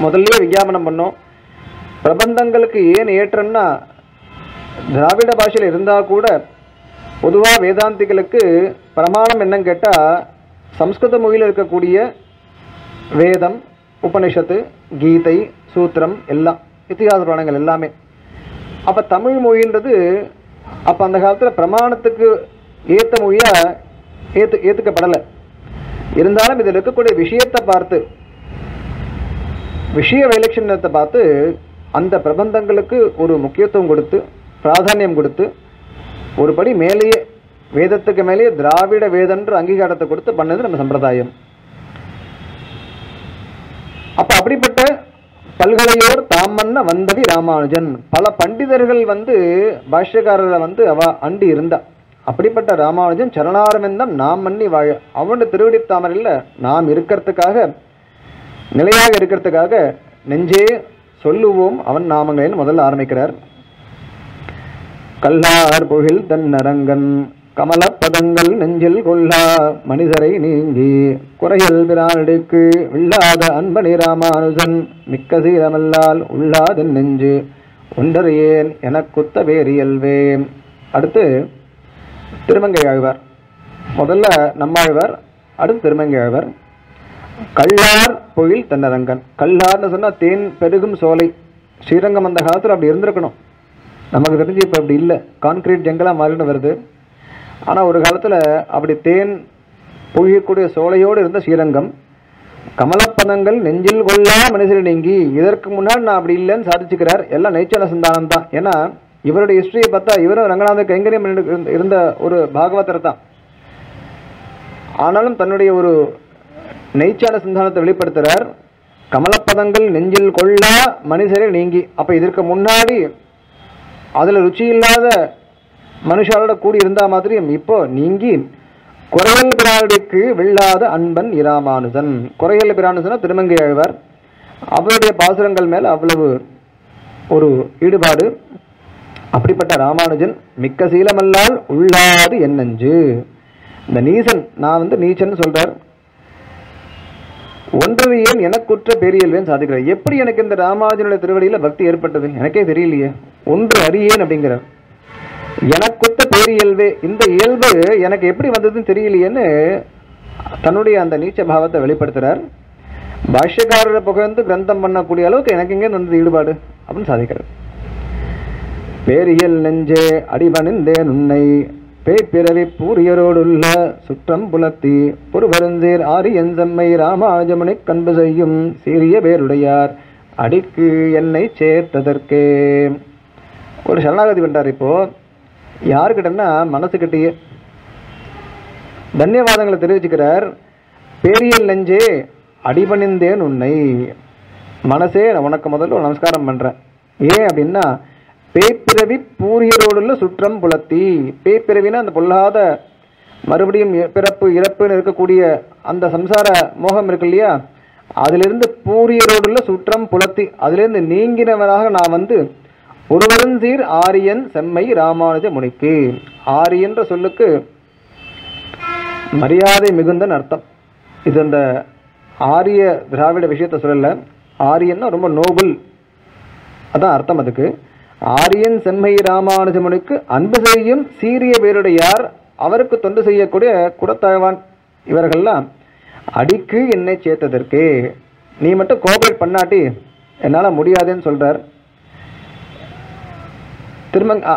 [SPEAKER 1] முதல்ல விஞ்ஞாபனம் பண்ணோம். பிரபந்தங்களுக்கு ஏன் ஏற்றம்னா திராவிட பாஷையில் இருந்தால் கூட பொதுவாக வேதாந்திகளுக்கு பிரமாணம் என்னன்னு கேட்டால் சம்ஸ்கிருத மொழியில் இருக்கக்கூடிய வேதம், உபனிஷத்து, கீதை, சூத்திரம் எல்லாம் இத்திகாச புராணங்கள் எல்லாமே. அப்போ தமிழ் மொழின்றது அப்போ அந்த காலத்தில் பிரமாணத்துக்கு ஏற்ற மொழியாக ஏற்றுக்கப்படலை. இருந்தாலும் இதில் இருக்கக்கூடிய விஷயத்தை பார்த்து, விஷய வைலட்சணத்தை பார்த்து அந்த பிரபந்தங்களுக்கு ஒரு முக்கியத்துவம் கொடுத்து பிராதானியம் கொடுத்து ஒருபடி மேலேயே வேதத்துக்கு மேலேயே திராவிட வேதன்ற அங்கீகாரத்தை கொடுத்து பண்ணது நம்ம சம்பிரதாயம். அப்போ அப்படிப்பட்ட பல்கலையோர் தாமன்ன வந்தவி ராமானுஜன். பல பண்டிதர்கள் பாஷ்யக்காரரை அவ அண்டி இருந்தா. அப்படிப்பட்ட ராமானுஜன் சரணாரவிந்தம் நாம் மன்னி வாழ. அவனோட திருவடித்தாமரையில் நாம் இருக்கிறதுக்காக, நிலையாக இருக்கிறதுக்காக நெஞ்சே சொல்லுவோம் அவன் நாமங்களேன்னு முதல்ல ஆரம்பிக்கிறார். கல்லார் புகில் தன்னரங்கன் கமலப்பதங்கள் நெஞ்சில் கொள்ளா மனிதரை நீங்கி குறையல் பிரானடிக்கு வில்லாத அன்பனி ராமானுஜன் மிக்க சீரமல்லால் உள்ளாதன் நெஞ்சு ஒன்றறியேன் எனக்குத்த வேரியல்வே. அடுத்து திருமங்கை ஆழ்வார். முதல்ல நம்மாழ்வார், அடுத்து திருமங்கை ஆழ்வார். கள்ளார் பொழில் தென்னரங்கன். கள்ளார்னு சொன்னா தேன் பெருகும் சோலை. ஸ்ரீரங்கம் அந்த காலத்தில் அப்படி இருந்திருக்கணும். நமக்கு தெரிஞ்சு இப்போ அப்படி இல்லை, கான்கிரீட் ஜங்கலாக மாறின்னு வருது. ஆனால் ஒரு காலத்தில் அப்படி தேன் பொழியக்கூடிய சோலையோடு இருந்த ஸ்ரீரங்கம். கமலப்பதங்கள் நெஞ்சில் கொள்ளா மனுஷரை நீங்கி, இதற்கு முன்னாடி நான் அப்படி இல்லைன்னு சாதிச்சுக்கிறார். எல்லாம் நைச்சல சந்தானம் தான். ஏன்னா இவருடைய ஹிஸ்டரியை பார்த்தா இவரும் ரங்கநாத கைங்கரியம் இருந்த ஒரு பாகவதர் தான். ஆனாலும் தன்னுடைய ஒரு நெய்ச்சான சந்தானத்தை வெளிப்படுத்துகிறார். கமலப்பதங்கள் நெஞ்சில் கொள்ளா மனுஷரை நீங்கி. அப்போ இதற்கு முன்னாடி அதில் ருச்சி இல்லாத மனுஷாலோட கூடி இருந்தா மாதிரியும் இப்போ நீங்கி குறையல் பிரானுக்கு வெல்லாத அன்பன் இராமானுஜன். குறையல் பிரான்னு சொன்னா திருமங்கை ஆழ்வார். அவருடைய பாசுரங்கள் மேல் அவ்வளவு ஒரு ஈடுபாடு. அப்படிப்பட்ட ராமானுஜன் மிக்க சீலமல்லால் உள்ளாது என்னஞ்சு. இந்த நீசன், நான் நீச்சன் சொல்றார். ஒன்றறியேன் எனக்குற்ற பெரியல்வேன்னு சாதிக்கிறார். எப்படி எனக்கு இந்த ராமானுஜனுடைய திருவடியில பக்தி ஏற்பட்டது எனக்கே தெரியலையே. ஒன்று அறியேன் அப்படிங்கிறார். எனக்குத்த பேரியல்வே, இந்த இயல்பு எனக்கு எப்படி வந்ததுன்னு தெரியலையேன்னு தன்னுடைய அந்த நீச்ச பாவத்தை வெளிப்படுத்துறார். பாஷ்யக்காரரை புகழ்ந்து கிரந்தம் பண்ணக்கூடிய அளவுக்கு எனக்கு எங்கே வந்தது ஈடுபாடு அப்படின்னு சாதிக்கிறார். பேரியல் நெஞ்சே அடிபணிந்தேன் உன்னை பேய்பிறவி பூரியரோடுள்ள சுற்றம் புலத்தி பொறுபருந்தேர் ஆரியன் செம்மை ராமானுஜமுனை கண்பு செய்யும் சீரிய பேருடையார் அடிக்கு என்னை சேர்த்ததற்கே. ஒரு சரணாகதி பண்றார். இப்போ யாருக்கிட்டன்னா மனசுக்கிட்டேயே தன்யவாதங்களை தெரிவிச்சுக்கிறார். பேரியல் நெஞ்சே அடிபணிந்தேன் உன்னை, மனசே நான் உனக்கு முதல்ல ஒரு நமஸ்காரம் பண்றேன். ஏன் அப்படின்னா பேய்பிறவி பூரியரோடுள்ள சுற்றம் புலத்தி. பேய்பிறவினா அந்த பொல்லாத மறுபடியும் பிறப்பு இறப்புன்னு இருக்கக்கூடிய அந்த சம்சார மோகம் இருக்கு இல்லையா, அதிலிருந்து பூரியரோடுள்ள சுற்றம் புலத்தி, அதிலிருந்து நீங்கினவனாக நான் ஒருவருந்தீர் ஆரியன் செம்மை ராமானுஜ முனிக்கு. ஆரியன்ற சொல்லுக்கு மரியாதை மிகுந்தன் அர்த்தம். இது அந்த ஆரிய திராவிட விஷயத்தை சொல்லல. ஆரியன்னா ரொம்ப நோபல், அதான் அர்த்தம் அதுக்கு. ஆரியன் செம்மை ராமானுஜ முனிக்கு அன்பு செய்யும் சீரிய பேருடையார், அவருக்கு தொண்டு செய்யக்கூடிய குடத்தாழ்வான் இவர்கள்லாம் அடிக்கு என்னை சேர்த்ததற்கே. நீ மட்டும் கோஆபரேட் பண்ணாட்டி என்னால் முடியாதுன்னு சொல்றார்.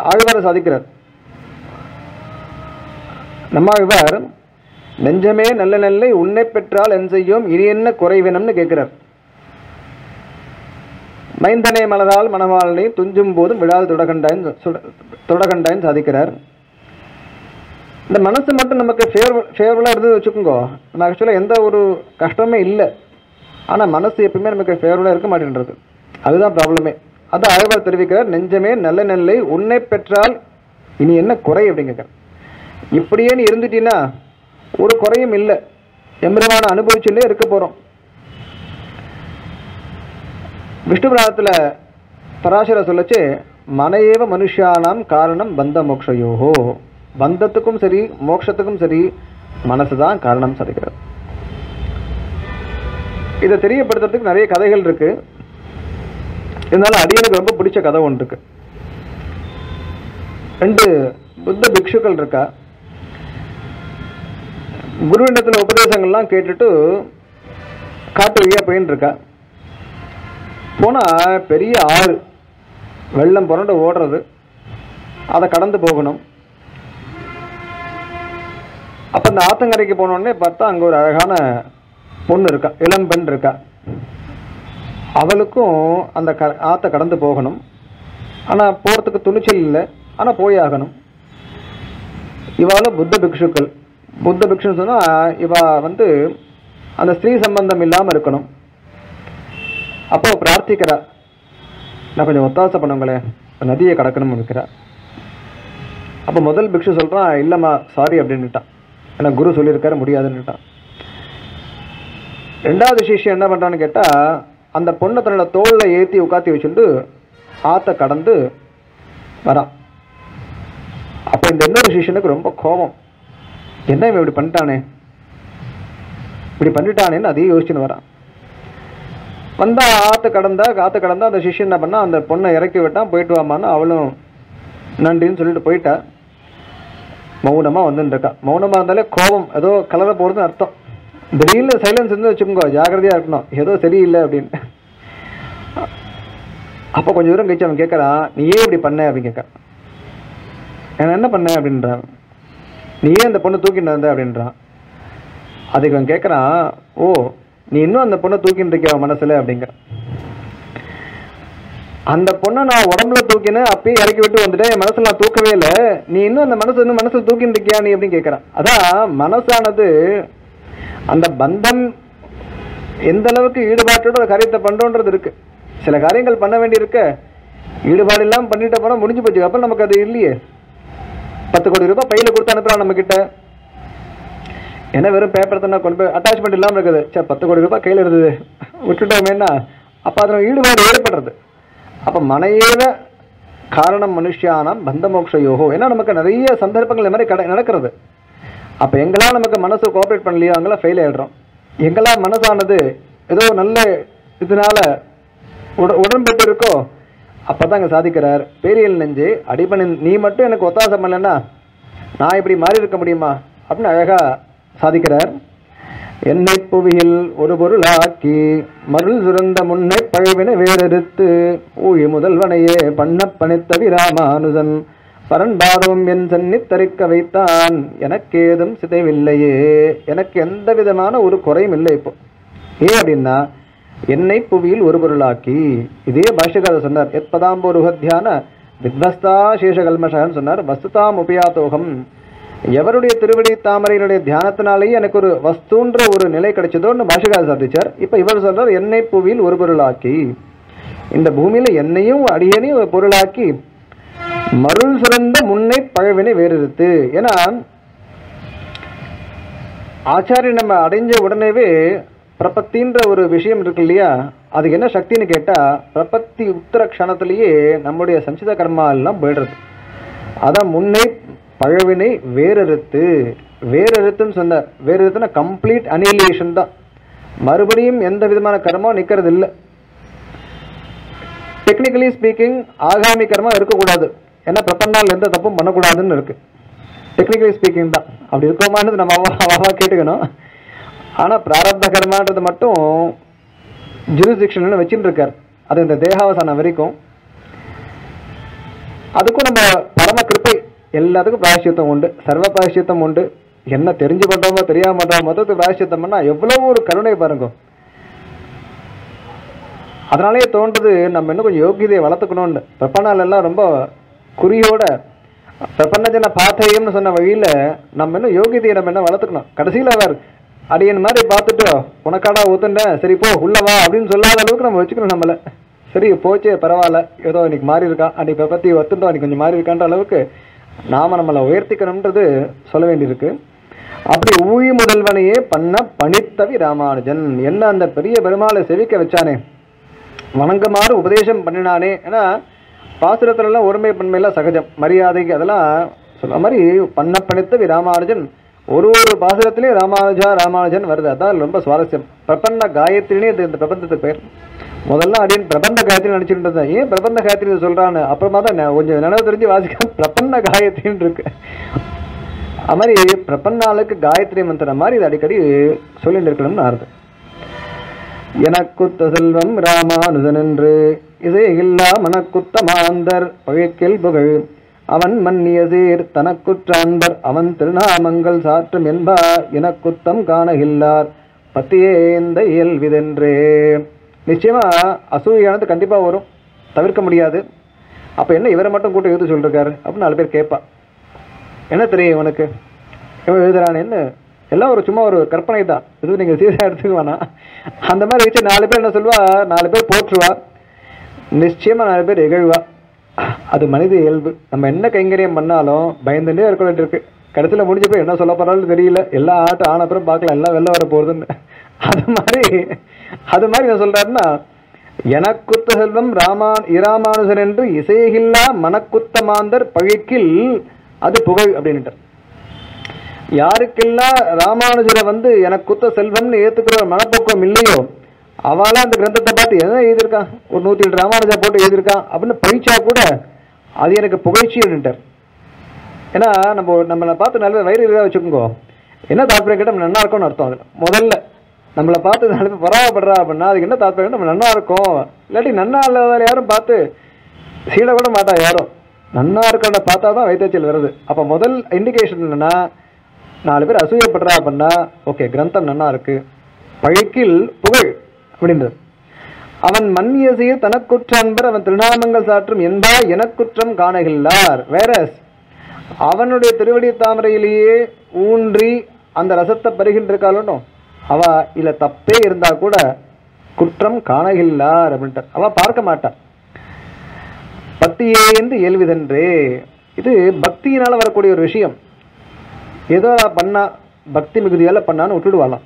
[SPEAKER 1] ஆழ்வாரை சாதிக்கிறார். நம்ம ஆழ்வார் நெஞ்சமே நல்ல நெல்லை உன்னை பெற்றால் என் செய்யும் இனி என்ன குறைவினம்னு கேட்கிறார். மைந்தனை மலரால் மணவாளனை துஞ்சும் போதும் விழால் தொடகண்டாயின் சாதிக்கிறார். இந்த மனசு மட்டும் நமக்கு ஃபேவரபுளாக இருந்தது வச்சுக்கோங்க, நம்ம ஆக்சுவலாக எந்த ஒரு கஷ்டமே இல்லை. ஆனால் மனசு எப்பவுமே நமக்கு ஃபேவரபுளாக இருக்க மாட்டேன்றது, அதுதான் ப்ராப்ளமே. அதை ஆழ்வார் தெரிவிக்கிறார். நெஞ்சமே நல்ல நெல்லை உன்னை பெற்றால் இனி என்ன குறை அப்படிங்கிற. இப்படியே நீ இருந்துட்டீன்னா ஒரு குறையும் இல்லை, எம்பெருமான அனுபவிச்சுட்டே இருக்க போறோம். விஷ்ணு புராணத்தில் பராசர சொல்லச்சு, மனையேவ மனுஷானாம் காரணம் பந்த மோக்ஷயோகோ. பந்தத்துக்கும் சரி மோட்சத்துக்கும் சரி மனசுதான் காரணம் சொல்லிக்கிறார். இதை தெரியப்படுத்துறதுக்கு நிறைய கதைகள் இருக்கு. இருந்தாலும் அடியனுக்கு ரொம்ப பிடிச்ச கதை ஒன்று இருக்கு. 2 புத்த பிக்ஷுக்கள் இருக்கா. குருவிடத்தில் உபதேசங்கள்லாம் கேட்டுட்டு காட்டு வழியா போயின்னு இருக்கா. போனா பெரிய ஆறு, வெள்ளம் புரண்டு ஓடுறது, அதை கடந்து போகணும். அப்ப அந்த ஆத்தங்கரைக்கு போனோடனே பார்த்தா அங்க ஒரு அழகான பொண்ணு இருக்கா, இளம்பெண் இருக்கா. அவளுக்கும் அந்த ஆற்றை கடந்து போகணும். ஆனால் போகிறதுக்கு துணிச்சல் இல்லை, ஆனால் போய் ஆகணும். இவாளும் புத்த பிக்ஷுக்கள். புத்த பிக்ஷுன்னு சொன்னால் இவா அந்த ஸ்திரீ சம்பந்தம் இல்லாமல் இருக்கணும். அப்போ பிரார்த்திக்கிறா, நான் கொஞ்சம் ஒத்தாசை பண்ணுங்களேன், நதியை கடக்கணும்னு இருக்கிறா. அப்போ முதல் பிக்ஷு சொல்கிறான், இல்லைம்மா சாரி அப்படின்னுட்டான், ஏன்னா குரு சொல்லியிருக்காரு முடியாதுன்னுட்டான். 2வது சிஷ்யம் என்ன பண்ணுறான்னு கேட்டால், அந்த பொண்ணை தன்னோட தோளில் ஏற்றி உட்காத்தி வச்சுட்டு ஆற்றை கடந்து வரான். அப்போ இந்த இன்னொரு சிஷ்யனுக்கு ரொம்ப கோபம், என்ன இவன் இப்படி பண்ணிட்டானே, இப்படி பண்ணிட்டானேன்னு அதையும் யோசிச்சுன்னு வரான். வந்தா காத்து கடந்தா அந்த சிஷ்யன் என்ன பண்ணா, அந்த பொண்ணை இறக்கி விட்டான். போயிட்டு வாமான்னு அவளும் நன்றின்னு சொல்லிட்டு போயிட்டா. மௌனமா வந்துட்டு இருக்கா. மௌனமா இருந்தாலே கோபம் ஏதோ கலர போறதுன்னு அர்த்தம். திடீர்னு சைலன்ஸ் இருந்து வச்சுக்கோங்க, ஜாக்கிரதையா இருக்கணும், ஏதோ சரியில்லை அப்படின்னு. அப்போ கொஞ்சம் தூரம் கழிச்சு அவன் கேட்கறான், நீ ஏன் இப்படி பண்ண அப்படின்னு கேட்கறான். நான் என்ன பண்ண அப்படின்றான். நீ ஏன் அந்த பொண்ணை தூக்கிட்டு வந்த அப்படின்றான். அதுக்கு அவன் கேட்கறான், ஓ நீ இன்னும் அந்த பொண்ணை தூக்கிட்டு இருக்கியா மனசுல அப்படிங்கிற. அந்த பொண்ணை நான் உடம்புல தூக்கினேன், அப்பயே இறக்கி விட்டு வந்துட்டேன், என் மனசுல நான் தூக்கவே இல்லை, நீ இன்னும் அந்த மனசுல தூக்கிட்டு இருக்கியா நீ அப்படின்னு கேட்கறான். அதான் மனசானது அந்த பந்தம் எந்த அளவுக்கு ஈடுபாட்டோட ஒரு காரியத்தை பண்றோன்றது இருக்கு. சில காரியங்கள் பண்ண வேண்டி இருக்க, ஈடுபாடு இல்லாமல் பண்ணிட்டு போனா முடிஞ்சு போச்சு. அப்ப நமக்கு அது இல்லையே. 10 கோடி ரூபாய் பையில கொடுத்து அனுப்புறான் நம்ம கிட்ட, என்ன வெறும் பேப்பர் தானே கொண்டு போய் அட்டாச்மெண்ட் இல்லாமல் இருக்குது. சரி 10 கோடி ரூபாய் கையில் இருந்தது விட்டுட்டோமேனா, அப்போ அதில் ஈடுபாடு ஏற்படுறது. அப்போ மனையேவ காரணம் மனுஷியானம் பந்த மோக்ஷயோகோ. ஏன்னா நமக்கு நிறைய சந்தர்ப்பங்கள் இந்த மாதிரி நடக்கிறது. அப்போ எங்கெல்லாம் நமக்கு மனசு கோஆப்ரேட் பண்ணலையோ அங்கெல்லாம் ஃபெயில் ஆகிடுறோம். எங்கெல்லாம் மனசானது ஏதோ நல்ல இதனால உடன்பட்டு இருக்கோ அப்பதான் அங்கே சாதிக்கிறார். பேரியல் நெஞ்சு அடிபணி, நீ மட்டும் எனக்கு ஒத்தாசம் பண்ணலன்னா நான் இப்படி மாறி இருக்க முடியுமா அப்படின்னு அழகா சாதிக்கிறார். என்னை புவியில் ஒரு பொருளாக்கி மருள் சுரந்த முன்னை பழவின வேறெடுத்து ஊழி முதல்வனையே பண்ண பணித்த விராமானுஜன் பரன்பாதம் என் சென்னி தரிக்க வைத்தான், எனக்கு ஏதும் சிதைவில்லையே, எனக்கு எந்த விதமான ஒரு குறையும் இல்லை. இப்போ ஏன் அப்படின்னா, என்னை புவியில் ஒரு பொருளாக்கி, இதே பாஷ்யக்காரர் சொன்னார், எத்பதாம்போருகத்தியான வித்வஸ்தா சேஷகல்மஷன்னு சொன்னார். வஸ்துதாம் உபயாத்தோகம், எவருடைய திருவடி தாமரையினுடைய தியானத்தினாலேயே எனக்கு ஒரு வஸ்துன்ற ஒரு நிலை கிடைச்சதோன்னு பாஷ்யக்காரர் சாதிச்சார். இப்போ இவர் சொல்றார், என்னை புவியில் ஒரு பொருளாக்கி, இந்த பூமியில என்னையும் அடியனையும் ஒரு பொருளாக்கி மருள் சுரந்த முன்னை பழவினை வேறெடுத்து. ஏன்னா ஆச்சாரியன் நம்ம அடைஞ்ச உடனேவே பிரபத்தின்ற ஒரு விஷயம் இருக்கு இல்லையா, அதுக்கு என்ன சக்தின்னு கேட்டா, பிரபத்தி உத்தர க்ஷணத்திலேயே நம்முடைய சஞ்சித கர்மா எல்லாம் போயிடுறது. அதான் முன்னை பழவினை வேறெடுத்துன்னு சொன்னார். வேறெடுத்துனா கம்ப்ளீட் அனிலேஷன் தான். மறுபடியும் எந்த விதமான கர்மம் நிற்கிறது இல்லை. டெக்னிக்கலி ஸ்பீக்கிங் ஆகாமி கர்மா இருக்கக்கூடாது. ஏன்னா பிரபன்னால் எந்த தப்பும் பண்ணக்கூடாதுன்னு இருக்கு. டெக்னிக்கலி ஸ்பீக்கிங் தான். அப்படி இருக்கோமான்னு நம்ம அவ்வளவா கேட்டுக்கணும். ஆனால் பிராரப்த கர்மான்றது மட்டும் ஜூரிஸ்டிக்ஷன் வச்சுட்டு இருக்கார். அது இந்த தேகாவசானம் வரைக்கும். அதுக்கும் நம்ம பரம கிருப்பை, எல்லாத்துக்கும் பிராயஷ்சித்தம் உண்டு, சர்வ பிராயஷ்சித்தம் உண்டு. என்ன தெரிஞ்சு பண்றோமோ தெரியாம பண்றோமோ மொத்தத்துக்கு பிராயஷ்சித்தம் பண்ணா எவ்வளவு ஒரு கருணை பாருங்க. அதனாலேயே தோன்றது நம்ம இன்னும் கொஞ்சம் யோகியதையை வளர்த்துக்கணும்னு. பிரபன்னால் எல்லாம் ரொம்ப குறியோட பிரபன்னஜன பாத்தையம்னு சொன்ன வழியில நம்ம இன்னும் யோகியதையை நம்ம என்ன வளர்த்துக்கணும். கடைசியில் அவர் அடியன் மாதிரி பார்த்துட்டு உனக்காடா ஊத்துண்டேன், சரி போ உள்ளவா அப்படின்னு சொல்லாத அளவுக்கு நம்ம வச்சுக்கணும் நம்மள. சரி போச்சே பரவாயில்ல, ஏதோ இன்னைக்கு மாறி இருக்கான், அன்னைக்கு பற்றி ஒத்துட்டோம், அன்னைக்கு கொஞ்சம் மாறி இருக்கான்ற அளவுக்கு நாம நம்மளை உயர்த்திக்கணும்ன்றது சொல்ல வேண்டியிருக்கு. அப்படி ஊழி முதல்வனையே பண்ண பணித்தவி ராமானுஜன், என்ன அந்த பெரிய பெருமாளை செவிக்க வச்சானே, வணங்குமாறு உபதேசம் பண்ணினானே. ஏன்னா பாசுரத்துலலாம் ஒருமை பன்மையெல்லாம் சகஜம், மரியாதைக்கு அதெல்லாம் சொல்ல மாதிரி பண்ண பணித்தவி ராமானுஜன். ஒரு பாசுரத்திலையும் ராமானுஜன் வருது. அதான் ரொம்ப சுவாரஸ்யம். பிரபன்ன காயத்ரினே இந்த பிரபந்தத்துக்கு பெயர். முதல்ல அப்படின்னு பிரபந்த காயத்ரி நினைச்சுட்டு இருந்தேன். ஏன் பிரபந்த காயத்ரி சொல்றான்னு அப்புறமா தான் கொஞ்சம் நினைவு தெரிஞ்சு வாசிக்க பிரபன்ன காயத்ரின்னு இருக்கு. அது மாதிரி பிரபன்னாளுக்கு காயத்ரி மந்திரம் மாதிரி இது அடிக்கடி சொல்லிட்டு இருக்கணும்னு அர்த்தம். எனக்குத்த செல்வம் ராமானுஜன் என்று இசையில்லா மனக்குத்த மாந்தர் பழிக்கில் புகழ் அவன் மன்னிய சீர் தனக்குற்றான்பர் அவன் திருநாமங்கள் சாற்றும் என்பா எனக்குத்தம் காணகில்லார் பத்தியேந்த இயல்விதென்றே. நிச்சயமா அசூயானது கண்டிப்பா வரும், தவிர்க்க முடியாது. அப்ப என்ன இவரை மட்டும் கூட்ட எழுத சொல்லிருக்காரு அப்படின்னு 4 பேர் கேட்பா. என்ன தெரியும் இவனுக்கு, இவன் எழுதுறானேன்னு. எல்லாம் ஒரு சும்மா ஒரு கற்பனை தான், இது நீங்க சீரியஸா எடுத்துக்க வேணாம். அந்த மாதிரி வச்சு 4 பேர் என்ன சொல்லுவா, 4 பேர் போற்றுவா, நிச்சயமா 4 பேர் இகழ்வா. அது மனித இயல்பு. நம்ம என்ன கைங்கரியம் பண்ணாலும் பயந்துட்டே இருக்க வேண்டியிருக்கு. கடைசியில் முடிஞ்ச போய் என்ன சொல்ல போறாலும் தெரியல, எல்லா ஆட்டம் ஆன அப்புறம் பார்க்கலாம் எல்லாம் வெளில வர போகுதுன்னு. அது மாதிரி என்ன சொல்றாருன்னா, எனக்குத்த செல்வம் இராமானுஜன் என்று இசையில்லா மனக்குத்த மாந்தர் பழிக்கில் அது புகழ் அப்படின்ட்டு. யாருக்கெல்லாம் ராமானுஜரை எனக்கு குத்த செல்வம்னு ஏத்துக்கிற ஒரு மனப்போக்கம் இல்லையோ அவளா அந்த கிரந்தத்தை பார்த்து என்ன எழுதியிருக்கான், ஒரு 107 ராமானுஜா போட்டு எழுதியிருக்கான் அப்படின்னு பழிச்சா கூட அது எனக்கு புகழ்ச்சி அப்படின்ட்டார். ஏன்னா நம்மளை பார்த்து நல்ல வயிறு இதாக வச்சுக்கோங்க, என்ன தாற்பயம் கேட்டால் நம்ம நல்லா இருக்கோம்னு அர்த்தம். அதில் முதல்ல நம்மளை பார்த்து நல்ல பரவாப்படுறா அப்படின்னா அதுக்கு என்ன தாற்பயம், நம்ம நல்லா இருக்கோம். இல்லாட்டி நன்னா இல்லாத யாரும் பார்த்து சீட கூட மாட்டா யாரும், நன்னா இருக்கிறத பார்த்தா தான் வைத்தறிச்சல் வருது. அப்போ முதல் இண்டிகேஷன் என்னன்னா 4 பேர் அசூயப்படுறா அப்படின்னா ஓகே கிரந்தம் நன்னா இருக்கு, பழிக்கில் புகழ் அப்படின்றது. அவன் மன்னிய சீர் தனக்குற்ற அன்பர் அவன் திருநாமங்கள் சாற்றும் என்பா எனக்குற்றம் காணகில்லார். வேற அவனுடைய திருவடி தாமரையிலேயே ஊன்றி அந்த ரசத்தை பருகின்றிருக்காளோ அவ இல்ல தப்பே இருந்தா கூட குற்றம் காணகில்லார் அப்படின்ட்டு அவ பார்க்க மாட்டான். பக்தியே என்று இயல்விதென்றே, இது பக்தியினால வரக்கூடிய ஒரு விஷயம். ஏதோ பண்ணா பக்தி மிகுதியால பண்ணான்னு விட்டுடுவாளாம்.